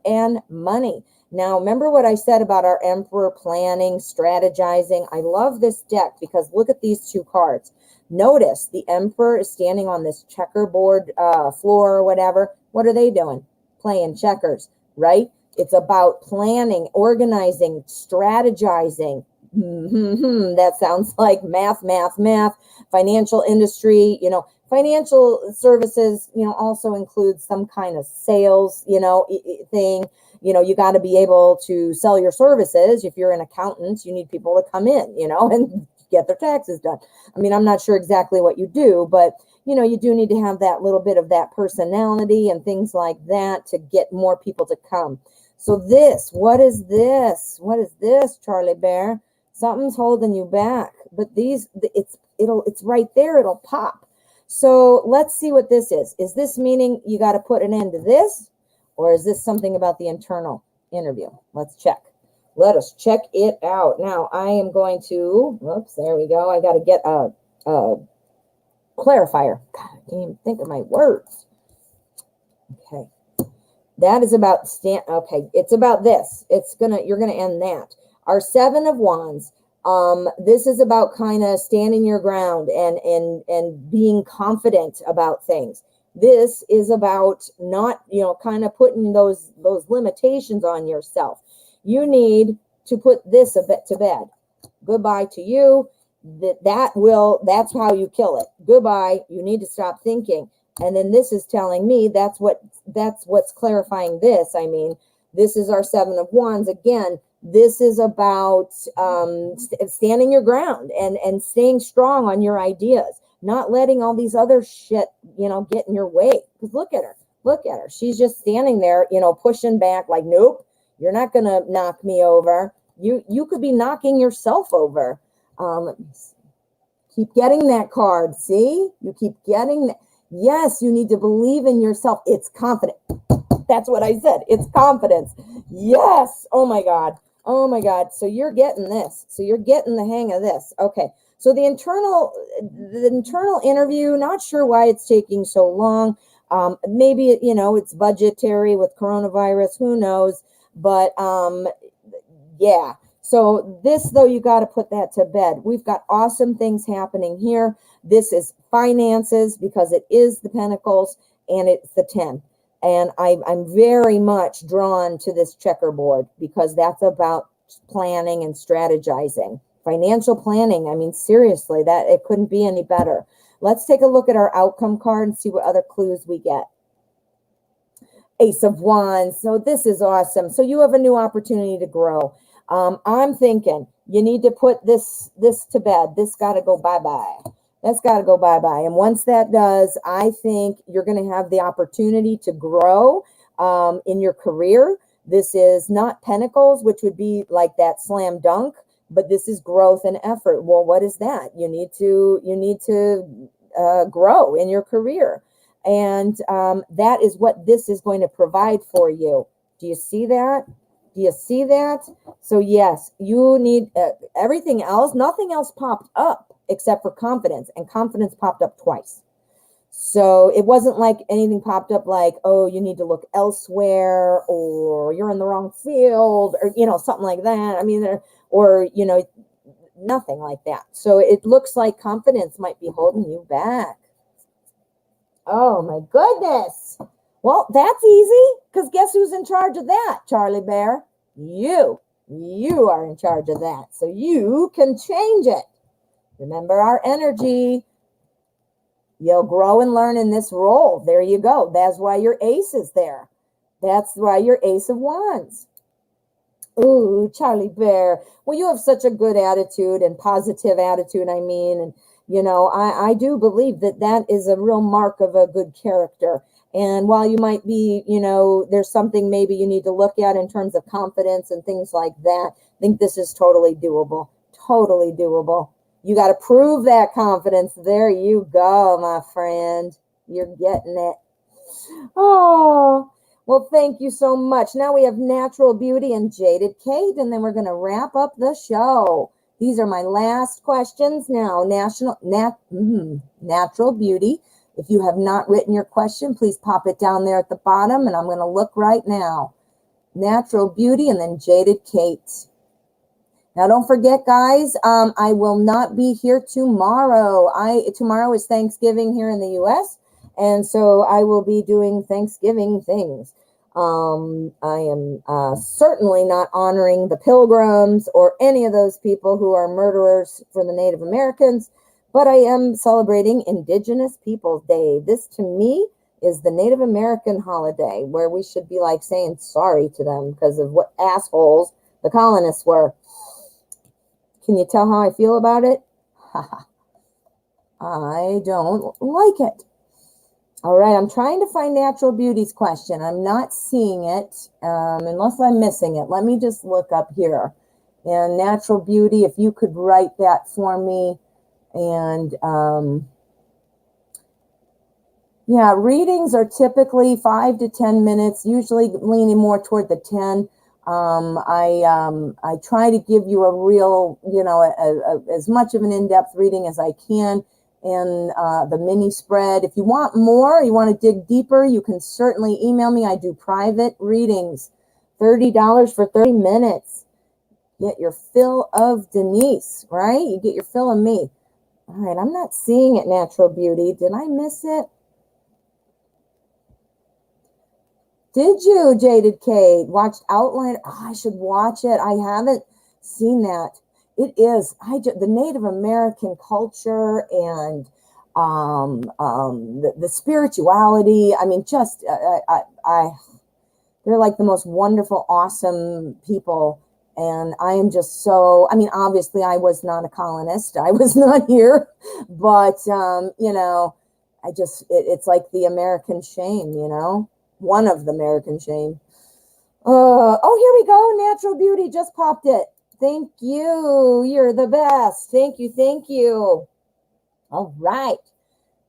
Speaker 1: and money. Now, remember what I said about our Emperor planning, strategizing. I love this deck because look at these two cards. Notice the Emperor is standing on this checkerboard floor or whatever. What are they doing? Playing checkers, right? It's about planning, organizing, strategizing. That sounds like math. Financial industry, financial services, also includes some kind of sales, thing. You got to be able to sell your services. If you're an accountant, you need people to come in, and get their taxes done. I mean, I'm not sure exactly what you do, but you do need to have that little bit of that personality and things like that to get more people to come. So what is this? What is this, Charlie Bear? Something's holding you back, but it's right there. It'll pop. So let's see what this is. Is this meaning you got to put an end to this? Or is this something about the internal interview? Let's check. Let us check it out. Now, I am going to, whoops, there we go. I got to get a clarifier. God, I can't even think of my words. Okay. That is about, okay, it's about this. You're going to end that. Our 7 of Wands. This is about kind of standing your ground and being confident about things. This is about not, kind of putting those limitations on yourself. You need to put this a bit to bed. Goodbye to you. That's how you kill it. Goodbye. You need to stop thinking. And then this is telling me that's what's clarifying this. I mean, this is our 7 of Wands. Again, this is about standing your ground and staying strong on your ideas. Not letting all these other shit, get in your way. Because look at her. She's just standing there, pushing back like, nope, you're not going to knock me over. You could be knocking yourself over. Let me see. Keep getting that card. See? You keep getting that. Yes, you need to believe in yourself. It's confident. That's what I said. It's confidence. Yes. Oh my God. So you're getting this. So you're getting the hang of this. Okay. So the internal interview, not sure why it's taking so long. Maybe, it's budgetary with coronavirus, who knows? But yeah. So this, though, you got to put that to bed. We've got awesome things happening here. This is finances because it is the Pentacles and it's the 10. And I'm very much drawn to this checkerboard because that's about planning and strategizing Financial planning. I mean, seriously, that it couldn't be any better. Let's take a look at our outcome card and see what other clues we get. Ace of Wands. So this is awesome. So you have a new opportunity to grow. I'm thinking you need to put this to bed. This got to go bye-bye. That's got to go bye-bye. And once that does, I think you're going to have the opportunity to grow in your career. This is not Pentacles, which would be like that slam dunk, but this is growth and effort. Well, what is that? You need to grow in your career. And that is what this is going to provide for you. Do you see that? Do you see that? So yes, you need everything else. Nothing else popped up except for confidence. And confidence popped up twice. So it wasn't like anything popped up like, oh, you need to look elsewhere, or you're in the wrong field, or, something like that. I mean, or nothing like that. So it looks like confidence might be holding you back. Oh my goodness. Well, that's easy, because guess who's in charge of that, Charlie Bear? You are in charge of that. So you can change it. Remember our energy. You'll grow and learn in this role. There you go. That's why your ace is there. That's why your Ace of Wands. Ooh, Charlie Bear. Well, you have such a good attitude and positive attitude, I mean, and I do believe that is a real mark of a good character. And while you might be, there's something maybe you need to look at in terms of confidence and things like that, I think this is totally doable. Totally doable. You got to prove that confidence. There you go, my friend. You're getting it. Oh, well, thank you so much. Now we have Natural Beauty and Jaded Kate, and then we're going to wrap up the show. These are my last questions now. Natural Beauty. If you have not written your question, please pop it down there at the bottom, and I'm going to look right now. Natural Beauty and then Jaded Kate. Now, don't forget, guys, I will not be here tomorrow. Tomorrow is Thanksgiving here in the U.S., and so I will be doing Thanksgiving things. I am certainly not honoring the Pilgrims or any of those people who are murderers for the Native Americans, but I am celebrating Indigenous Peoples Day. This, to me, is the Native American holiday, where we should be like saying sorry to them because of what assholes the colonists were. Can you tell how I feel about it? I don't like it. All right, I'm trying to find Natural Beauty's question. I'm not seeing it unless I'm missing it. Let me just look up here. And Natural Beauty, if you could write that for me. And yeah, readings are typically 5 to 10 minutes, usually leaning more toward the 10. I try to give you a real, as much of an in-depth reading as I can in the mini spread. If you want more, you want to dig deeper, you can certainly email me. I do private readings, $30 for 30 minutes. Get your fill of Denise, right? You get your fill of me. All right, I'm not seeing it, Natural Beauty. Did I miss it? Did you, Jaded Kate? Watched Outline? Oh, I should watch it. I haven't seen that. It is the Native American culture and the spirituality. I mean, just they're like the most wonderful, awesome people. And I am just so, I mean, obviously I was not a colonist. I was not here, but, it's like the American shame, one of the American shame. Oh, here we go. Natural Beauty just popped it. Thank you. You're the best. Thank you. Thank you. All right.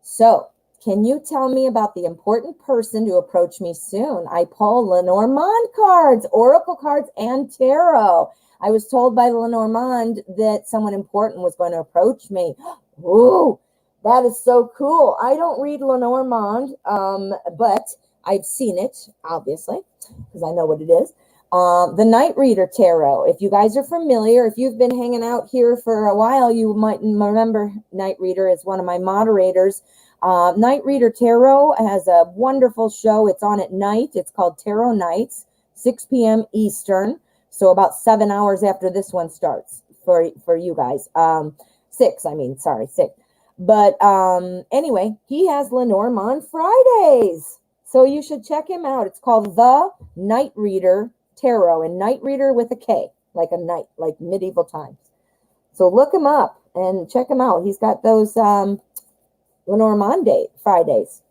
Speaker 1: So can you tell me about the important person to approach me soon? I pull Lenormand cards, oracle cards, and tarot. I was told by Lenormand that someone important was going to approach me. Ooh, that is so cool. I don't read Lenormand, but I've seen it, obviously, because I know what it is. The Night Reader Tarot. If you guys are familiar, if you've been hanging out here for a while, you might remember Night Reader as one of my moderators. Night Reader Tarot has a wonderful show. It's on at night. It's called Tarot Nights, 6 p.m. Eastern. So about 7 hours after this one starts. for you guys. 6, I mean, sorry, 6. But anyway, he has Lenormand Fridays. So you should check him out. It's called The Night Reader Tarot, and Night Reader with a K, like a knight, like medieval times. So look him up and check him out. He's got those Lenormand Fridays.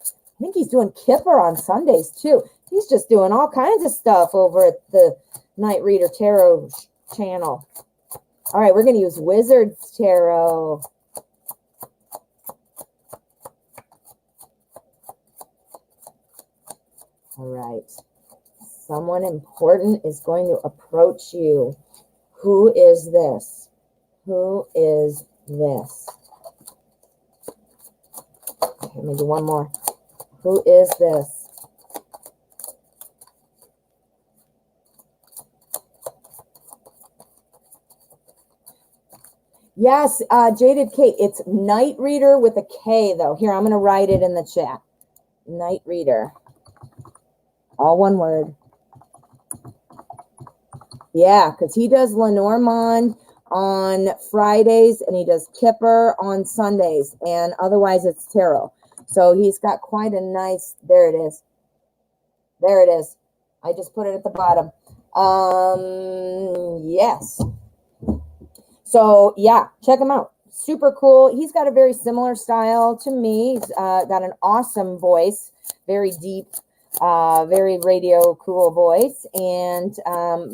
Speaker 1: I think he's doing Kipper on Sundays too. He's just doing all kinds of stuff over at the Night Reader Tarot channel. All right, we're going to use Wizards Tarot. All right. Someone important is going to approach you. Who is this? Who is this? Okay, let me do one more. Who is this? Yes, Jaded Kate. It's Night Reader with a K, though. Here, I'm going to write it in the chat. Night Reader. All one word. Yeah, because he does Lenormand on Fridays, and he does Kipper on Sundays, and otherwise it's tarot. So he's got quite a nice, there it is. There it is. I just put it at the bottom. Yes. So yeah, check him out. Super cool. He's got a very similar style to me. He's got an awesome voice, very deep, very radio cool voice, and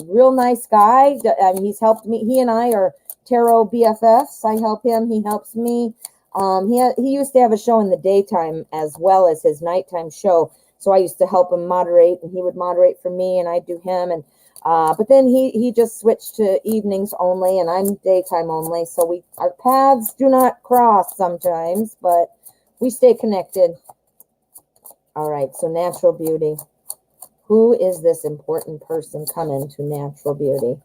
Speaker 1: real nice guy. He's helped me. He and I are tarot BFFs. I help him. He helps me. He used to have a show in the daytime as well as his nighttime show. So I used to help him moderate, and he would moderate for me, and I'd do him. And but then he just switched to evenings only, and I'm daytime only. So our paths do not cross sometimes, but we stay connected. All right, so natural beauty. Who is this important person coming to natural beauty?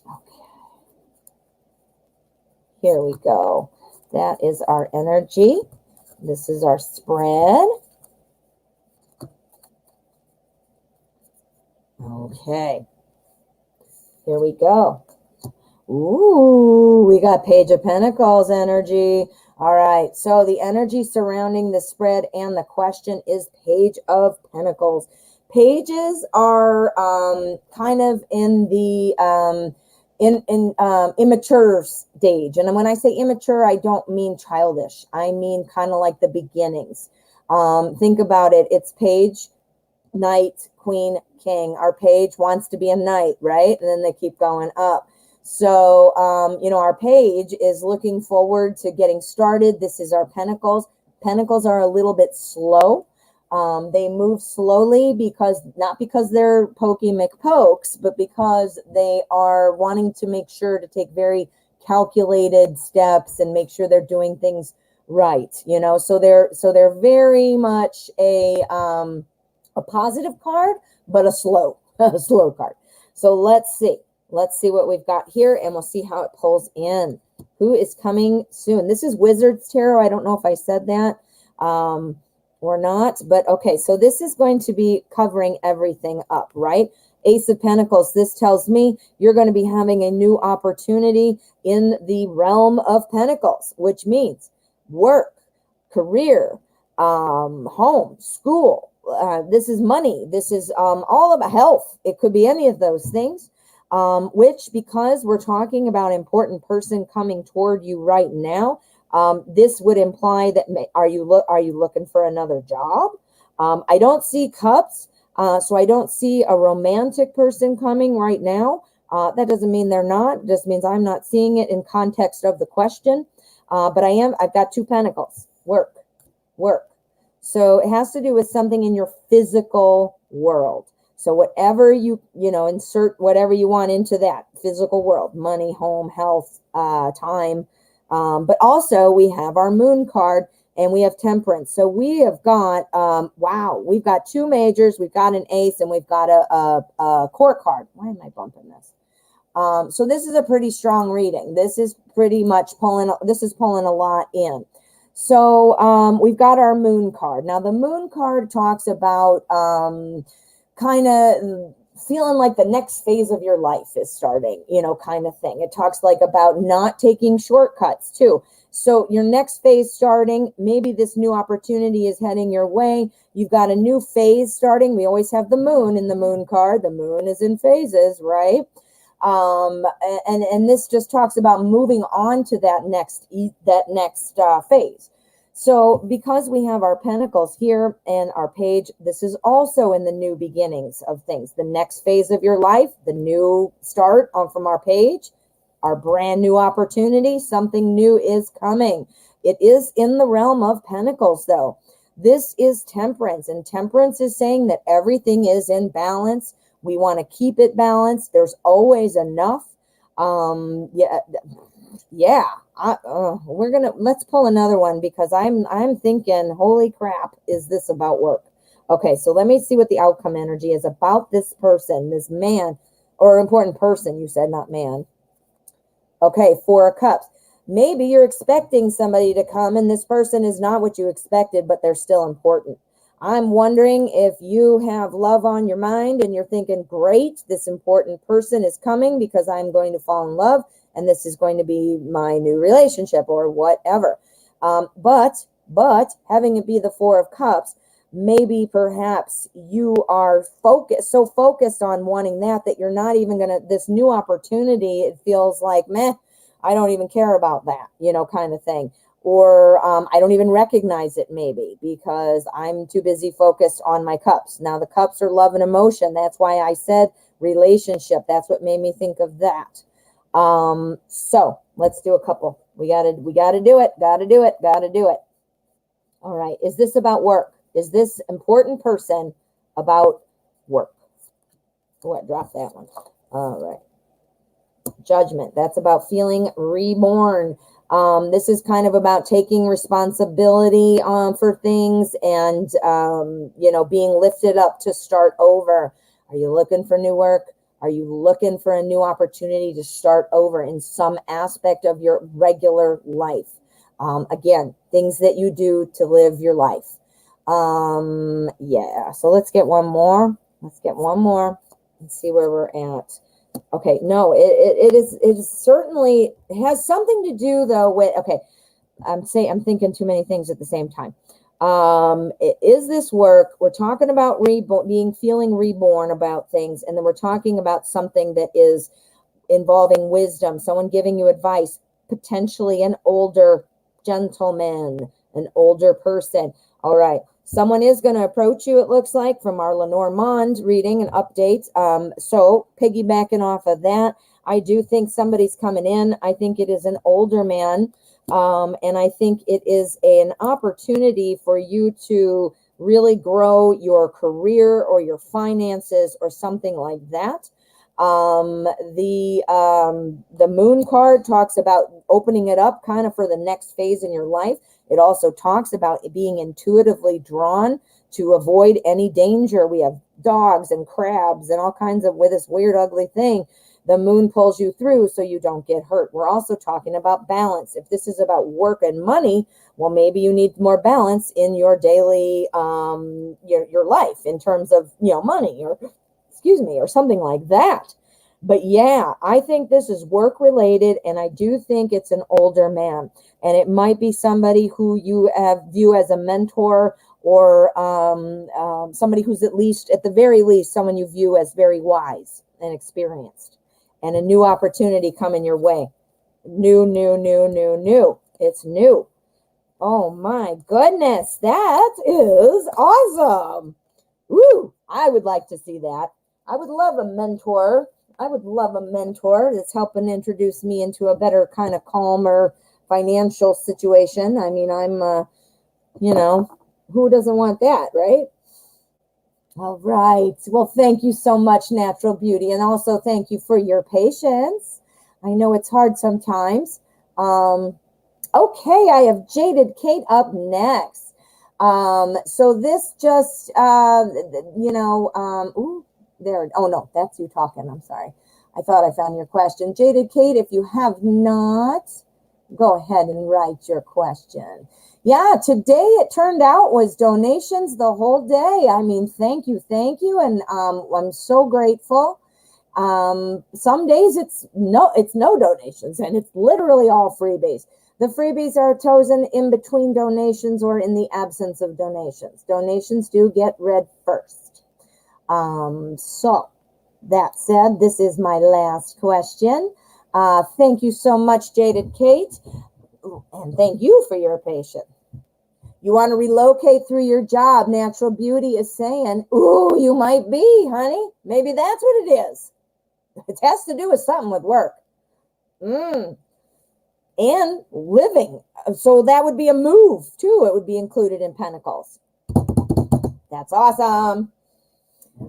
Speaker 1: Okay. Here we go. That is our energy. This is our spread. Okay. Here we go. Ooh, we got Page of Pentacles energy. All right. So the energy surrounding the spread and the question is Page of Pentacles. Pages are kind of in the immature stage. And when I say immature, I don't mean childish. I mean kind of like the beginnings. Think about it. It's page, knight, queen, king. Our page wants to be a knight, right? And then they keep going up. So, our page is looking forward to getting started. This is our pentacles. Pentacles are a little bit slow. They move slowly not because they're pokey McPokes, but because they are wanting to make sure to take very calculated steps and make sure they're doing things right. So they're very much a positive card, but a slow card. So let's see what we've got here, and we'll see how it pulls in. Who is coming soon? This is Wizards Tarot. I don't know if I said that or not, but okay. So this is going to be covering everything up, right? Ace of Pentacles. This tells me you're going to be having a new opportunity in the realm of Pentacles, which means work, career, home, school. This is money. This is all about health. It could be any of those things. Which, because we're talking about important person coming toward you right now, this would imply that are you looking for another job? I don't see cups, so I don't see a romantic person coming right now. That doesn't mean they're not. It just means I'm not seeing it in context of the question. But I've got 2 pentacles. Work. So it has to do with something in your physical world. So whatever you insert whatever you want into that physical world, money, home, health, time. But also we have our moon card and we have temperance. So we have got, we've got 2 majors, we've got an ace, and we've got a court card. Why am I bumping this? So this is a pretty strong reading. This is pretty much pulling a lot in. So we've got our moon card. Now the moon card talks about kind of feeling like the next phase of your life is starting, kind of thing. It talks like about not taking shortcuts too. So your next phase starting, maybe this new opportunity is heading your way. You've got a new phase starting. We always have the moon in the moon card. The moon is in phases, right? And this just talks about moving on to that next phase. So because we have our pentacles here and our page, this is also in the new beginnings of things. The next phase of your life, the new start from our page, our brand new opportunity, something new is coming. It is in the realm of pentacles, though. This is temperance, and temperance is saying that everything is in balance. We want to keep it balanced. There's always enough. Let's pull another one, because I'm thinking, holy crap, is this about work? Okay, so let me see what the outcome energy is about this person, this man, or important person, you said, not man. Okay, 4 of Cups. Maybe you're expecting somebody to come and this person is not what you expected, but they're still important. I'm wondering if you have love on your mind and you're thinking, great, this important person is coming because I'm going to fall in love and this is going to be my new relationship or whatever. But having it be the 4 of Cups, maybe perhaps you are so focused on wanting that you're not even this new opportunity, it feels like, meh, I don't even care about that, kind of thing. Or I don't even recognize it, maybe, because I'm too busy focused on my cups. Now the cups are love and emotion. That's why I said relationship. That's what made me think of that. So let's do a couple. We gotta do it. Gotta do it. All right. Is this about work? Is this important person about work? Oh, I dropped that one. All right. Judgment. That's about feeling reborn. This is kind of about taking responsibility for things and, being lifted up to start over. Are you looking for new work? Are you looking for a new opportunity to start over in some aspect of your regular life? Again, things that you do to live your life. Yeah, so let's get one more. And see where we're at. Okay, no, it is certainly, it has something to do though with, okay, I'm thinking too many things at the same time. Is this work? We're talking about feeling reborn about things, and then we're talking about something that is involving wisdom, someone giving you advice, potentially an older gentleman, an older person. All right. Someone is going to approach you, it looks like, from our Lenormand reading and updates. So piggybacking off of that, I do think somebody's coming in. I think it is an older man. And I think it is an opportunity for you to really grow your career or your finances or something like that. The moon card talks about opening it up kind of for the next phase in your life. It also talks about being intuitively drawn to avoid any danger. We have dogs and crabs and all kinds of, with this weird, ugly thing. The moon pulls you through so you don't get hurt. We're also talking about balance. If this is about work and money, well, maybe you need more balance in your daily, your life in terms of, money or something like that. But yeah, I think this is work related, and I do think it's an older man, and it might be somebody who you view as a mentor, or somebody who's at the very least, someone you view as very wise and experienced, and a new opportunity coming your way. New. It's new. Oh my goodness, that is awesome. Woo, I would like to see that. I would love a mentor that's helping introduce me into a better kind of calmer financial situation. I mean, I'm, who doesn't want that, right? All right. Well, thank you so much, Natural Beauty. And also thank you for your patience. I know it's hard sometimes. Okay, I have Jaded Kate up next. So this just, there. Oh, no, that's you talking. I'm sorry. I thought I found your question. Jaded Kate, if you have not go ahead and write your question. Yeah, today it turned out was donations the whole day. I mean, thank you. And I'm so grateful. Some days it's no donations, and it's literally all freebies. The freebies are chosen in between donations or in the absence of donations. Donations do get read first. So that said, this is my last question. Thank you so much, Jaded Kate, and thank you for your patience. You want to relocate through your job. Natural Beauty is saying, ooh, you might be, honey. Maybe that's what it is. It has to do with something with work. And living. So that would be a move, too. It would be included in Pentacles. That's awesome.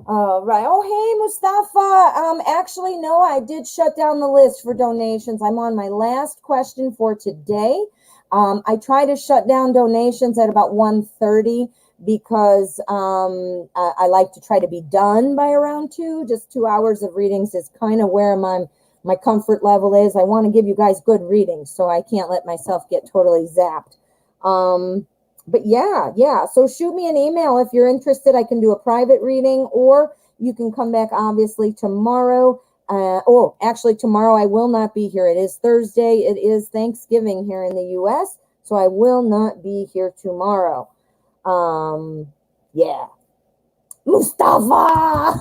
Speaker 1: All right. Oh, hey, Mustafa. Actually, no, I did shut down the list for donations. I'm on my last question for today. I try to shut down donations at about 1:30 because I like to try to be done by around 2. Just 2 hours of readings is kind of where my comfort level is. I want to give you guys good readings, so I can't let myself get totally zapped. But yeah. So shoot me an email if you're interested. I can do a private reading, or you can come back obviously tomorrow. Actually tomorrow I will not be here. It is Thursday. It is Thanksgiving here in the U.S., so I will not be here tomorrow. Yeah. Mustafa!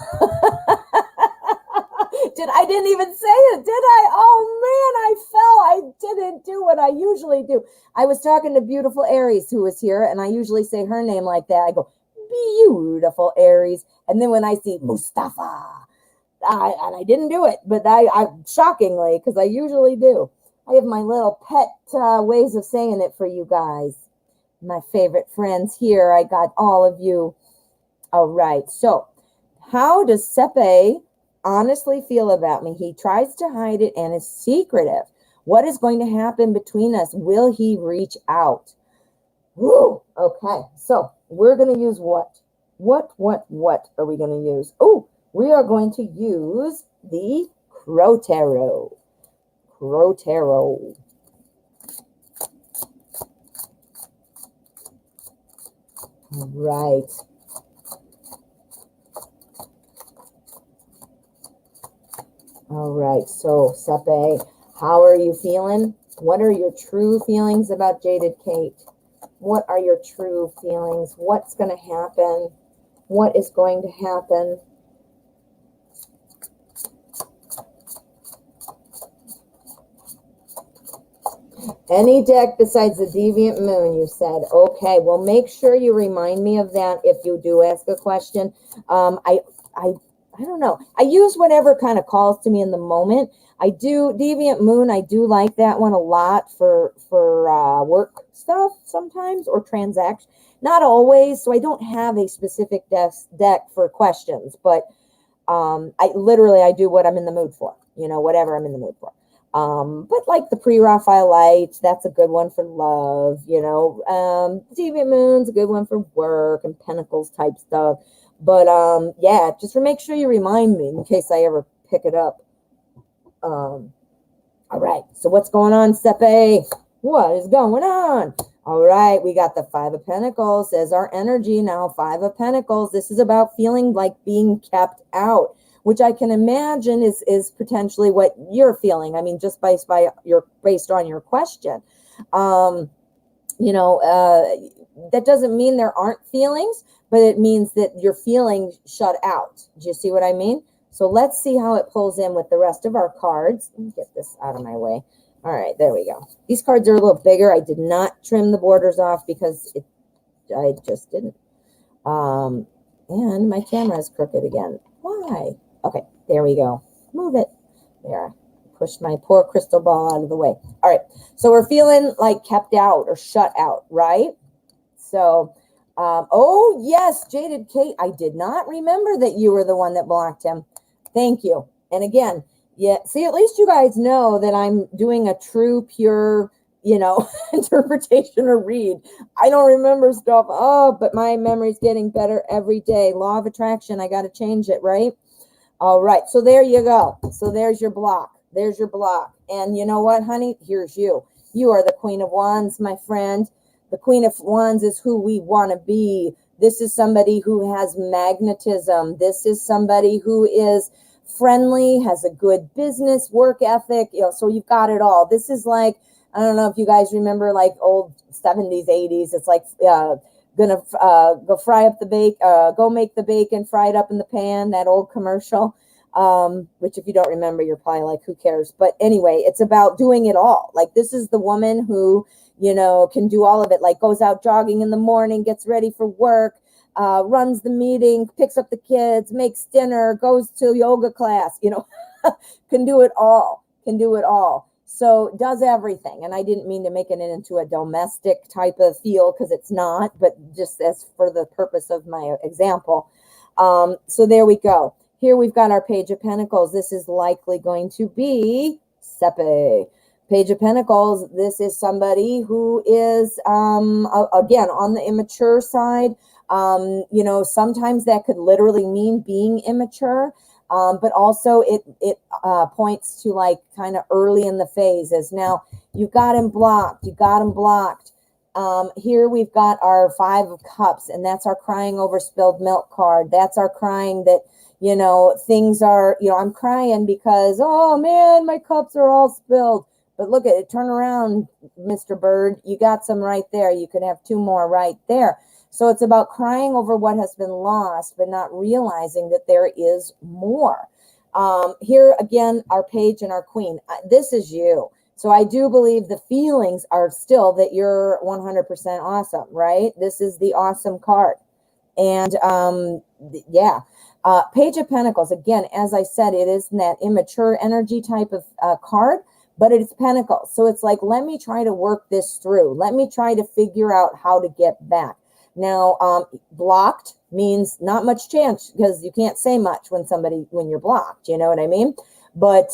Speaker 1: I didn't even say it, did I? Oh man, I fell. I didn't do what I usually do. I was talking to beautiful Aries, who was here, and I usually say her name like that. I go, beautiful Aries. And then when I see Mustafa, I didn't do it, but I shockingly, because I usually do. I have my little pet ways of saying it for you guys. My favorite friends here. I got all of you. All right. So how does Sepe honestly feel about me? He tries to hide it and is secretive. What is going to happen between us? Will he reach out? Woo. Okay. So we're going to use what? What are we going to use? Oh, we are going to use the Crow Tarot. Crow Tarot. All right. All right. So, Sepe, how are you feeling? What are your true feelings about Jaded Kate? What are your true feelings? What's going to happen? What is going to happen? Any deck besides the Deviant Moon, you said. Okay, well, make sure you remind me of that if you do ask a question. I don't know. I use whatever kind of calls to me in the moment. I do Deviant Moon. I do like that one a lot for work stuff sometimes, or transaction. Not always. So I don't have a specific deck for questions, but I do what I'm in the mood for. Whatever I'm in the mood for. But like the pre-Raphaelite, that's a good one for love. Deviant Moon's a good one for work and Pentacles type stuff. But yeah, just make sure you remind me in case I ever pick it up. All right. So what's going on, Sepe? What is going on? All right. We got the 5 of Pentacles as our energy now. 5 of Pentacles. This is about feeling like being kept out, which I can imagine is potentially what you're feeling. I mean, just based on your question. That doesn't mean there aren't feelings, but it means that you're feeling shut out. Do you see what I mean? So let's see how it pulls in with the rest of our cards. Let me get this out of my way. All right, there we go. These cards are a little bigger. I did not trim the borders off because I just didn't. And my camera is crooked again. Why? Okay, there we go. Move it. There. Pushed my poor crystal ball out of the way. All right, so we're feeling like kept out or shut out, right? So, oh, yes, Jaded Kate, I did not remember that you were the one that blocked him. Thank you. And again, yeah, see, at least you guys know that I'm doing a true, pure, interpretation or read. I don't remember stuff. Oh, but my memory's getting better every day. Law of attraction, I got to change it, right? All right, so there you go. So there's your block. There's your block. And you know what, honey? Here's you. You are the Queen of Wands, my friend. The Queen of Wands is who we want to be. This is somebody who has magnetism. This is somebody who is friendly, has a good business work ethic, so you've got it all. This is like, I don't know if you guys remember like old 70s, 80s. It's like gonna go fry up the go make the bacon, fry it up in the pan, that old commercial, which if you don't remember, you're probably like, who cares? But anyway, it's about doing it all. Like, this is the woman who, can do all of it, like goes out jogging in the morning, gets ready for work, runs the meeting, picks up the kids, makes dinner, goes to yoga class, can do it all, So does everything. And I didn't mean to make it into a domestic type of feel, because it's not, but just as for the purpose of my example. So there we go. Here we've got our Page of Pentacles. This is likely going to be Sepe. Page of Pentacles, this is somebody who is, again, on the immature side. Sometimes that could literally mean being immature, but also it points to like kind of early in the phases. Now, you got him blocked. Here we've got our Five of Cups, and that's our crying over spilled milk card. That's our crying that, things are, I'm crying because, oh man, my cups are all spilled. But look at it, turn around, Mr. Bird. You got some right there. You could have two more right there. So it's about crying over what has been lost, but not realizing that there is more. Here again, our Page and our Queen. This is you. So I do believe the feelings are still that you're 100% awesome, right? This is the awesome card. And yeah, Page of Pentacles. Again, as I said, it is that immature energy type of card. But it's Pentacles. So it's like, let me try to work this through. Let me try to figure out how to get back. Now, blocked means not much chance, because you can't say much when you're blocked. You know what I mean? But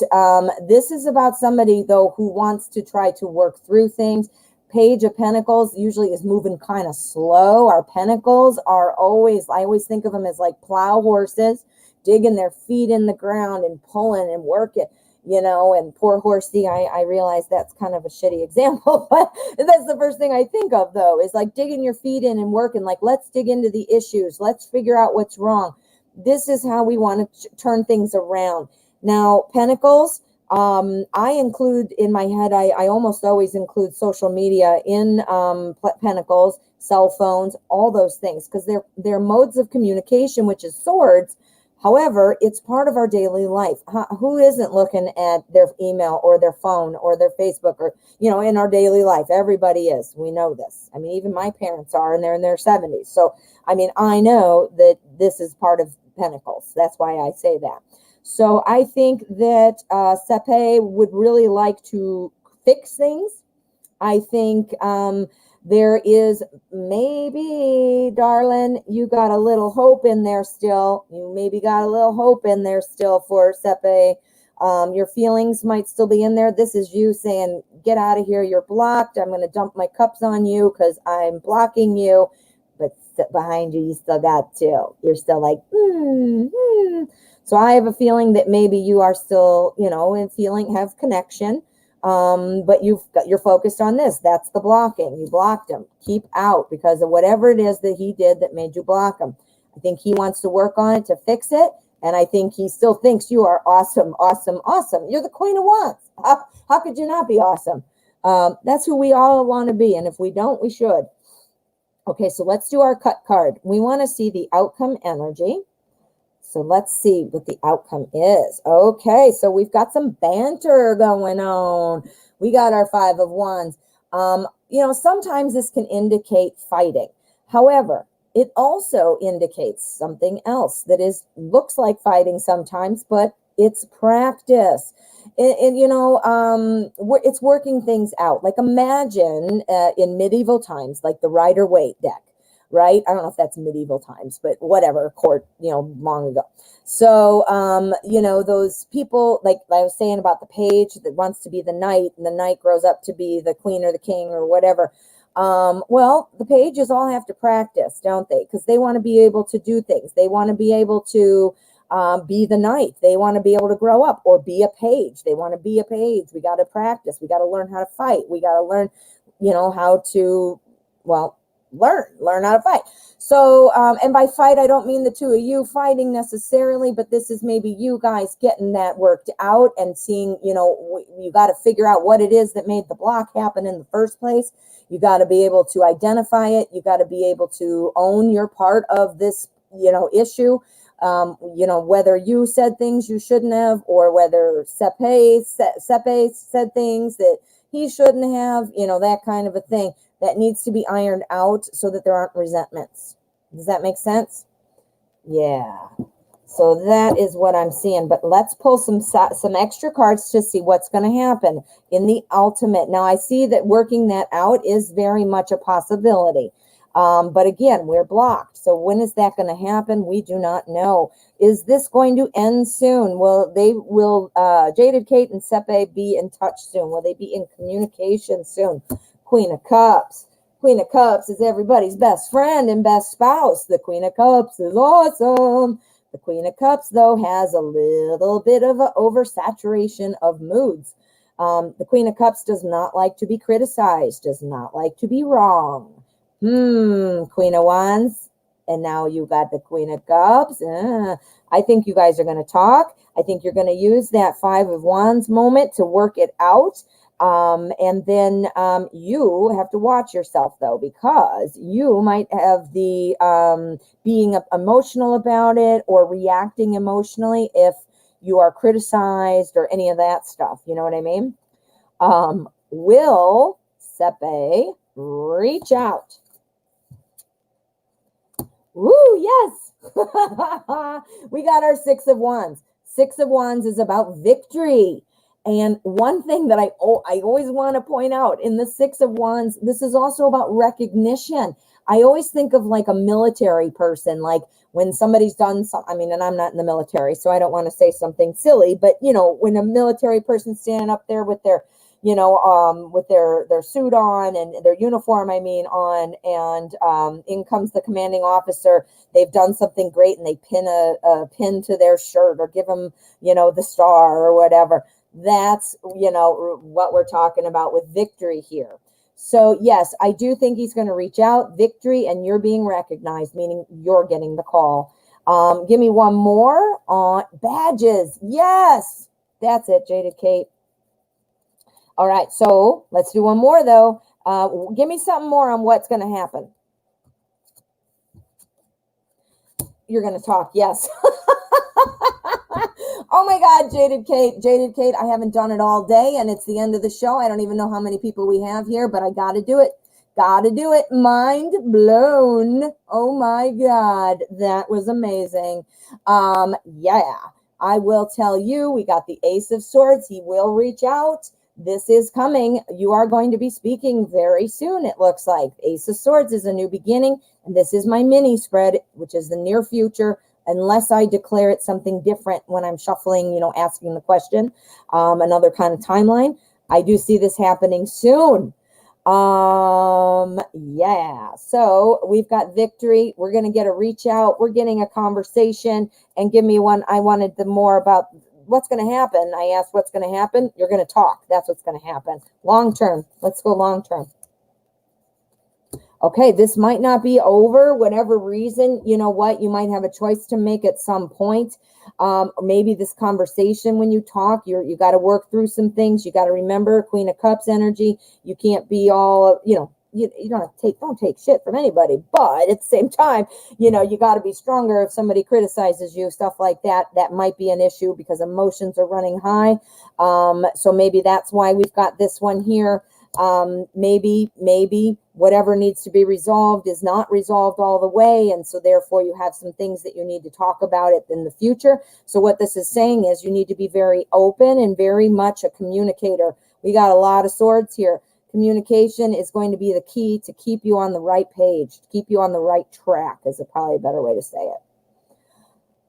Speaker 1: this is about somebody, though, who wants to try to work through things. Page of Pentacles usually is moving kind of slow. Our Pentacles are always, I always think of them as like plow horses, digging their feet in the ground and pulling and working. And poor horsey, I realize that's kind of a shitty example, but that's the first thing I think of, though, is like digging your feet in and working, like, let's dig into the issues. Let's figure out what's wrong. This is how we want to turn things around. Now, Pentacles, I include in my head, I almost always include social media in Pentacles, cell phones, all those things, because they're modes of communication, which is swords. However, it's part of our daily life. Who isn't looking at their email or their phone or their Facebook or, in our daily life? Everybody is. We know this. I mean, even my parents are, and they're in their 70s. So, I mean, I know that this is part of Pentacles. That's why I say that. So I think that Sepe would really like to fix things. I think there is maybe, darling, you got a little hope in there still. You maybe got a little hope in there still for Sepe. Your feelings might still be in there. This is you saying, get out of here. You're blocked. I'm going to dump my cups on you because I'm blocking you. But behind you, you still got two. You're still like, So I have a feeling that maybe you are still, have connection. But you're focused on this. That's the blocking. You blocked him. Keep out because of whatever it is that he did that made you block him. I think he wants to work on it to fix it. And I think he still thinks you are awesome, awesome, awesome. You're the Queen of Wands. How could you not be awesome? That's who we all want to be. And if we don't, we should. Okay, so let's do our cut card. We want to see the outcome energy. So let's see what the outcome is. Okay, so we've got some banter going on. We got our Five of Wands. Sometimes this can indicate fighting. However, it also indicates something else that looks like fighting sometimes, but it's practice. It's working things out. Like imagine in medieval times, like the Rider-Waite deck. Right? I don't know if that's medieval times, but whatever, court, long ago. So, those people, like I was saying about the page that wants to be the knight, and the knight grows up to be the queen or the king or whatever. Well, the pages all have to practice, don't they? Because they want to be able to do things. They want to be able to be the knight. They want to be able to grow up, or be a page. They want to be a page. We got to practice. We got to learn how to fight. We got to learn, how to, well, learn how to fight. So, and by fight, I don't mean the two of you fighting necessarily, but this is maybe you guys getting that worked out and seeing, you got to figure out what it is that made the block happen in the first place. You got to be able to identify it. You got to be able to own your part of this, issue. Whether you said things you shouldn't have, or whether Sepe said things that he shouldn't have, that kind of a thing that needs to be ironed out so that there aren't resentments. Does that make sense? Yeah. So that is what I'm seeing. But let's pull some extra cards to see what's going to happen in the ultimate. Now, I see that working that out is very much a possibility. But again, we're blocked. So when is that going to happen? We do not know. Is this going to end soon? Will Jaded Kate and Sepe be in touch soon? Will they be in communication soon? Queen of Cups. Queen of Cups is everybody's best friend and best spouse. The Queen of Cups is awesome. The Queen of Cups, though, has a little bit of an oversaturation of moods. The Queen of Cups does not like to be criticized, does not like to be wrong. Queen of Wands, and now you got the Queen of Cups. I think you guys are going to talk. I think you're going to use that Five of Wands moment to work it out. And then you have to watch yourself, though, because you might have the being emotional about it or reacting emotionally if you are criticized or any of that stuff. You know what I mean? Will Sepe reach out? Woo, yes. We got our Six of Wands. Six of Wands is about victory. And one thing that I always want to point out in the Six of Wands, this is also about recognition. I always think of like a military person, like when somebody's done something, and I'm not in the military, so I don't want to say something silly, but when a military person's standing up there with their, with their suit on and their uniform, on, and in comes the commanding officer. They've done something great and they pin a pin to their shirt or give them, the star or whatever. That's, what we're talking about with victory here. So yes, I do think he's going to reach out, victory, and you're being recognized, meaning you're getting the call. Give me one more on badges. Yes, that's it, Jaded Kate. All right, so let's do one more, though. Give me something more on what's going to happen. You're going to talk, yes. Oh my God, Jaded Kate, I haven't done it all day, and it's the end of the show. I don't even know how many people we have here, but I got to do it. Mind blown. Oh my God, that was amazing. Yeah, I will tell you, we got the Ace of Swords. He will reach out. This is coming. You are going to be speaking very soon, it looks like. Ace of Swords is a new beginning, and this is my mini spread, which is the near future, unless I declare it something different when I'm shuffling, asking the question, another kind of timeline. I do see this happening soon. Yeah, so we've got victory. We're going to get a reach out. We're getting a conversation, and give me one. I wanted the more about what's going to happen. I asked what's going to happen. You're going to talk. That's what's going to happen. Long term. Let's go long term. Okay, this might not be over, whatever reason. You know what? You might have a choice to make at some point. Maybe this conversation, when you talk, you got to work through some things. You got to remember Queen of Cups energy. You can't be all, you don't take shit from anybody. But at the same time, you got to be stronger if somebody criticizes you, stuff like that. That might be an issue because emotions are running high. So maybe that's why we've got this one here. Maybe whatever needs to be resolved is not resolved all the way. And so therefore you have some things that you need to talk about it in the future. So what this is saying is you need to be very open and very much a communicator. We got a lot of swords here. Communication is going to be the key to keep you on the right page, to keep you on the right track is probably a better way to say it.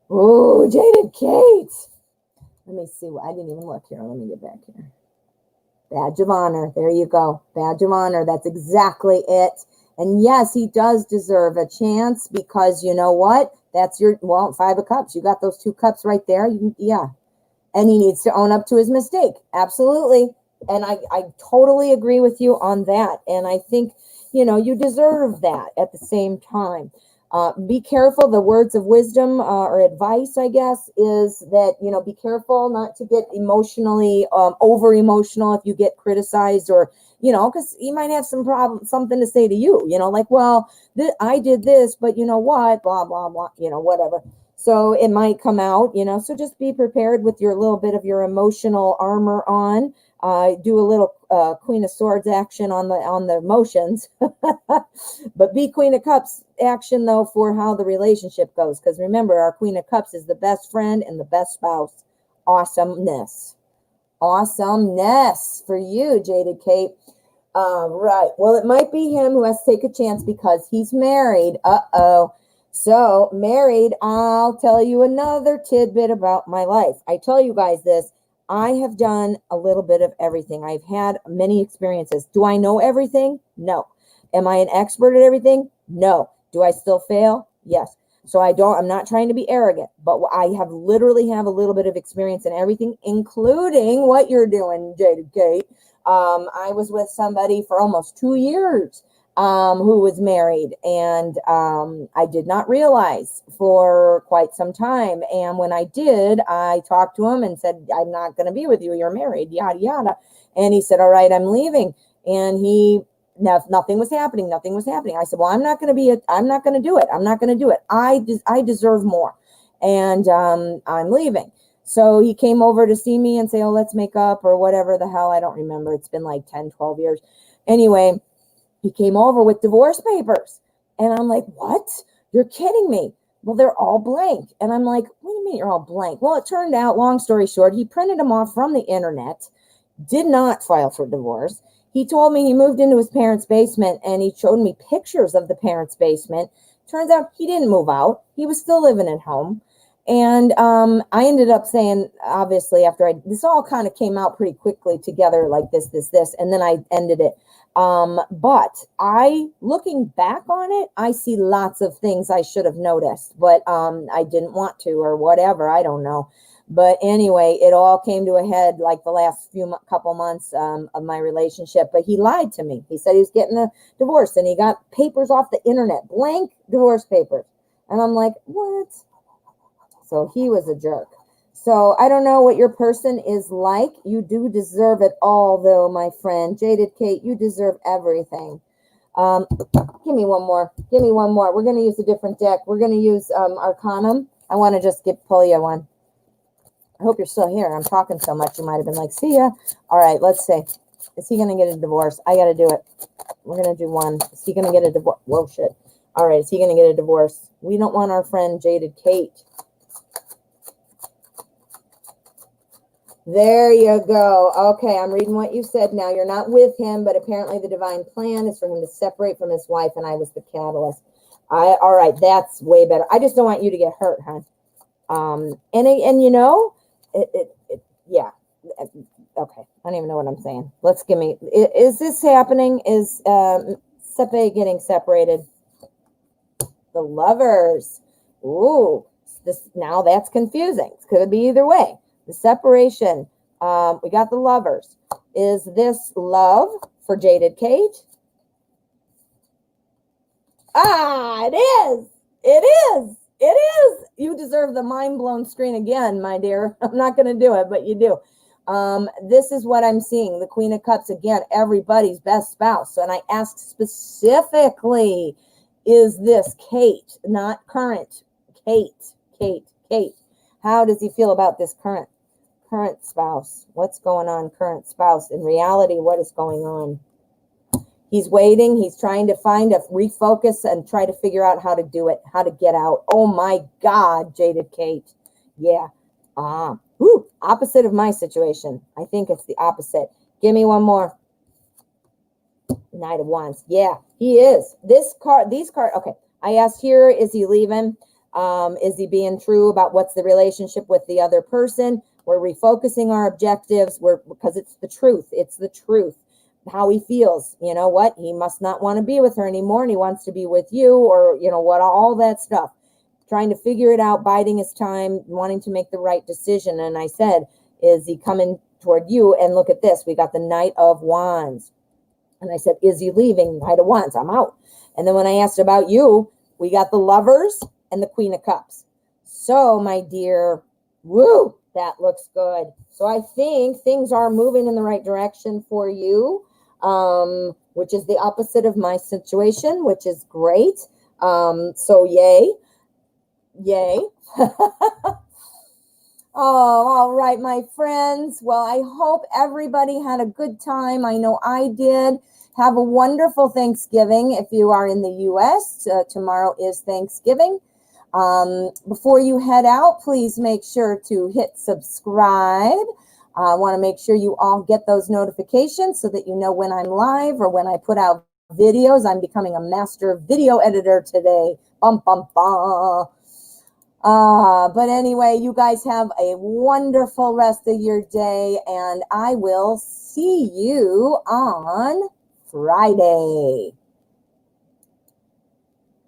Speaker 1: Oh, Jaded Kate. Let me see. I didn't even look here. Let me get back here. Badge of honor. There you go. Badge of honor. That's exactly it. And yes, he does deserve a chance because you know what? That's your, well, 5 of Cups. You got those 2 cups right there. Yeah. And he needs to own up to his mistake. Absolutely. And I totally agree with you on that. And I think, you deserve that at the same time. Be careful. The words of wisdom or advice, I guess, is that, be careful not to get emotionally over emotional if you get criticized, or, because he might have something to say to you, like, well, I did this, but you know what, blah, blah, blah, whatever. So it might come out, so just be prepared with your little bit of your emotional armor on. Do a little Queen of Swords action on the emotions, but be Queen of Cups action though for how the relationship goes. Because remember, our Queen of Cups is the best friend and the best spouse. Awesomeness for you, Jaded Kate. Right. Well, it might be him who has to take a chance because he's married. So married, I'll tell you another tidbit about my life. I tell you guys this. I have done a little bit of everything. I've had many experiences. Do I know everything? No. Am I an expert at everything? No. Do I still fail? Yes. So I'm not trying to be arrogant, but I literally have a little bit of experience in everything, including what you're doing, Jaded Kate. I was with somebody for almost 2 years who was married, and I did not realize for quite some time. And when I did, I talked to him and said, I'm not going to be with you. You're married, yada, yada. And he said, all right, I'm leaving. And nothing was happening. I said, well, I'm not going to do it. I'm not going to do it. I deserve more. And I'm leaving. So he came over to see me and say, oh, let's make up or whatever the hell. I don't remember. It's been like 10, 12 years. Anyway, he came over with divorce papers. And I'm like, what? You're kidding me. Well, they're all blank. And I'm like, what do you mean you're all blank? Well, it turned out, long story short, he printed them off from the internet, did not file for divorce. He told me he moved into his parents' basement, and he showed me pictures of the parents' basement. Turns out he didn't move out. He was still living at home. And I ended up saying, obviously, after this all kind of came out pretty quickly together, like this, and then I ended it. But looking back on it, I see lots of things I should have noticed, but I didn't want to or whatever. I don't know. But anyway, it all came to a head like the last couple months of my relationship. But he lied to me. He said he was getting a divorce, and he got papers off the internet, blank divorce papers. And I'm like, what? So he was a jerk. So I don't know what your person is like. You do deserve it all, though, my friend. Jaded Kate, you deserve everything. Give me one more. We're going to use a different deck. We're going to use Arcanum. I want to just pull you one. I hope you're still here. I'm talking so much, you might have been like, see ya. All right, let's see. Is he going to get a divorce? I got to do it. We're going to do one. Is he going to get a divorce? Whoa, shit. All right, is he going to get a divorce? We don't want our friend Jaded Kate. There you go. Okay, I'm reading what you said now. You're not with him, but apparently the divine plan is for him to separate from his wife, and I was the catalyst. All right, that's way better. I just don't want you to get hurt, huh? And you know, yeah. Okay, I don't even know what I'm saying. Is this happening? Is Sepe getting separated? The Lovers. Ooh, now that's confusing. It could be either way. The separation. We got the Lovers. Is this love for Jaded Kate? It is. It is. It is. You deserve the mind-blown screen again, my dear. I'm not going to do it, but you do. This is what I'm seeing. The Queen of Cups, again, everybody's best spouse. And I ask specifically, is this Kate, not current? Kate. How does he feel about this current spouse? What's going on, current spouse? In reality, what is going on? He's waiting. He's trying to find a refocus and try to figure out how to do it, how to get out. Oh my God, Jaded Kate. Yeah. Opposite of my situation. I think it's the opposite. Give me one more. Knight of Wands. Yeah, he is. These cards. Okay. I asked here, is he leaving? Is he being true about what's the relationship with the other person? We're refocusing our objectives. Because it's the truth. It's the truth. How he feels. You know what? He must not want to be with her anymore, and he wants to be with you, or you know what? All that stuff. trying to figure it out, biding his time, wanting to make the right decision. And I said, is he coming toward you? And look at this. We got the Knight of Wands. And I said, is he leaving? Knight of Wands, I'm out. And then when I asked about you, we got the Lovers and the Queen of Cups. So, my dear, woo, that looks good. So I think things are moving in the right direction for you, which is the opposite of my situation, which is great. So yay. Yay. Oh, all right, my friends. Well, I hope everybody had a good time. I know I did. Have a wonderful Thanksgiving. If you are in the U.S., tomorrow is Thanksgiving. Before you head out, please make sure to hit subscribe. I want to make sure you all get those notifications so that you know when I'm live or when I put out videos. I'm becoming a master video editor today. Bum, bum, bum. But anyway, you guys have a wonderful rest of your day, and I will see you on Friday.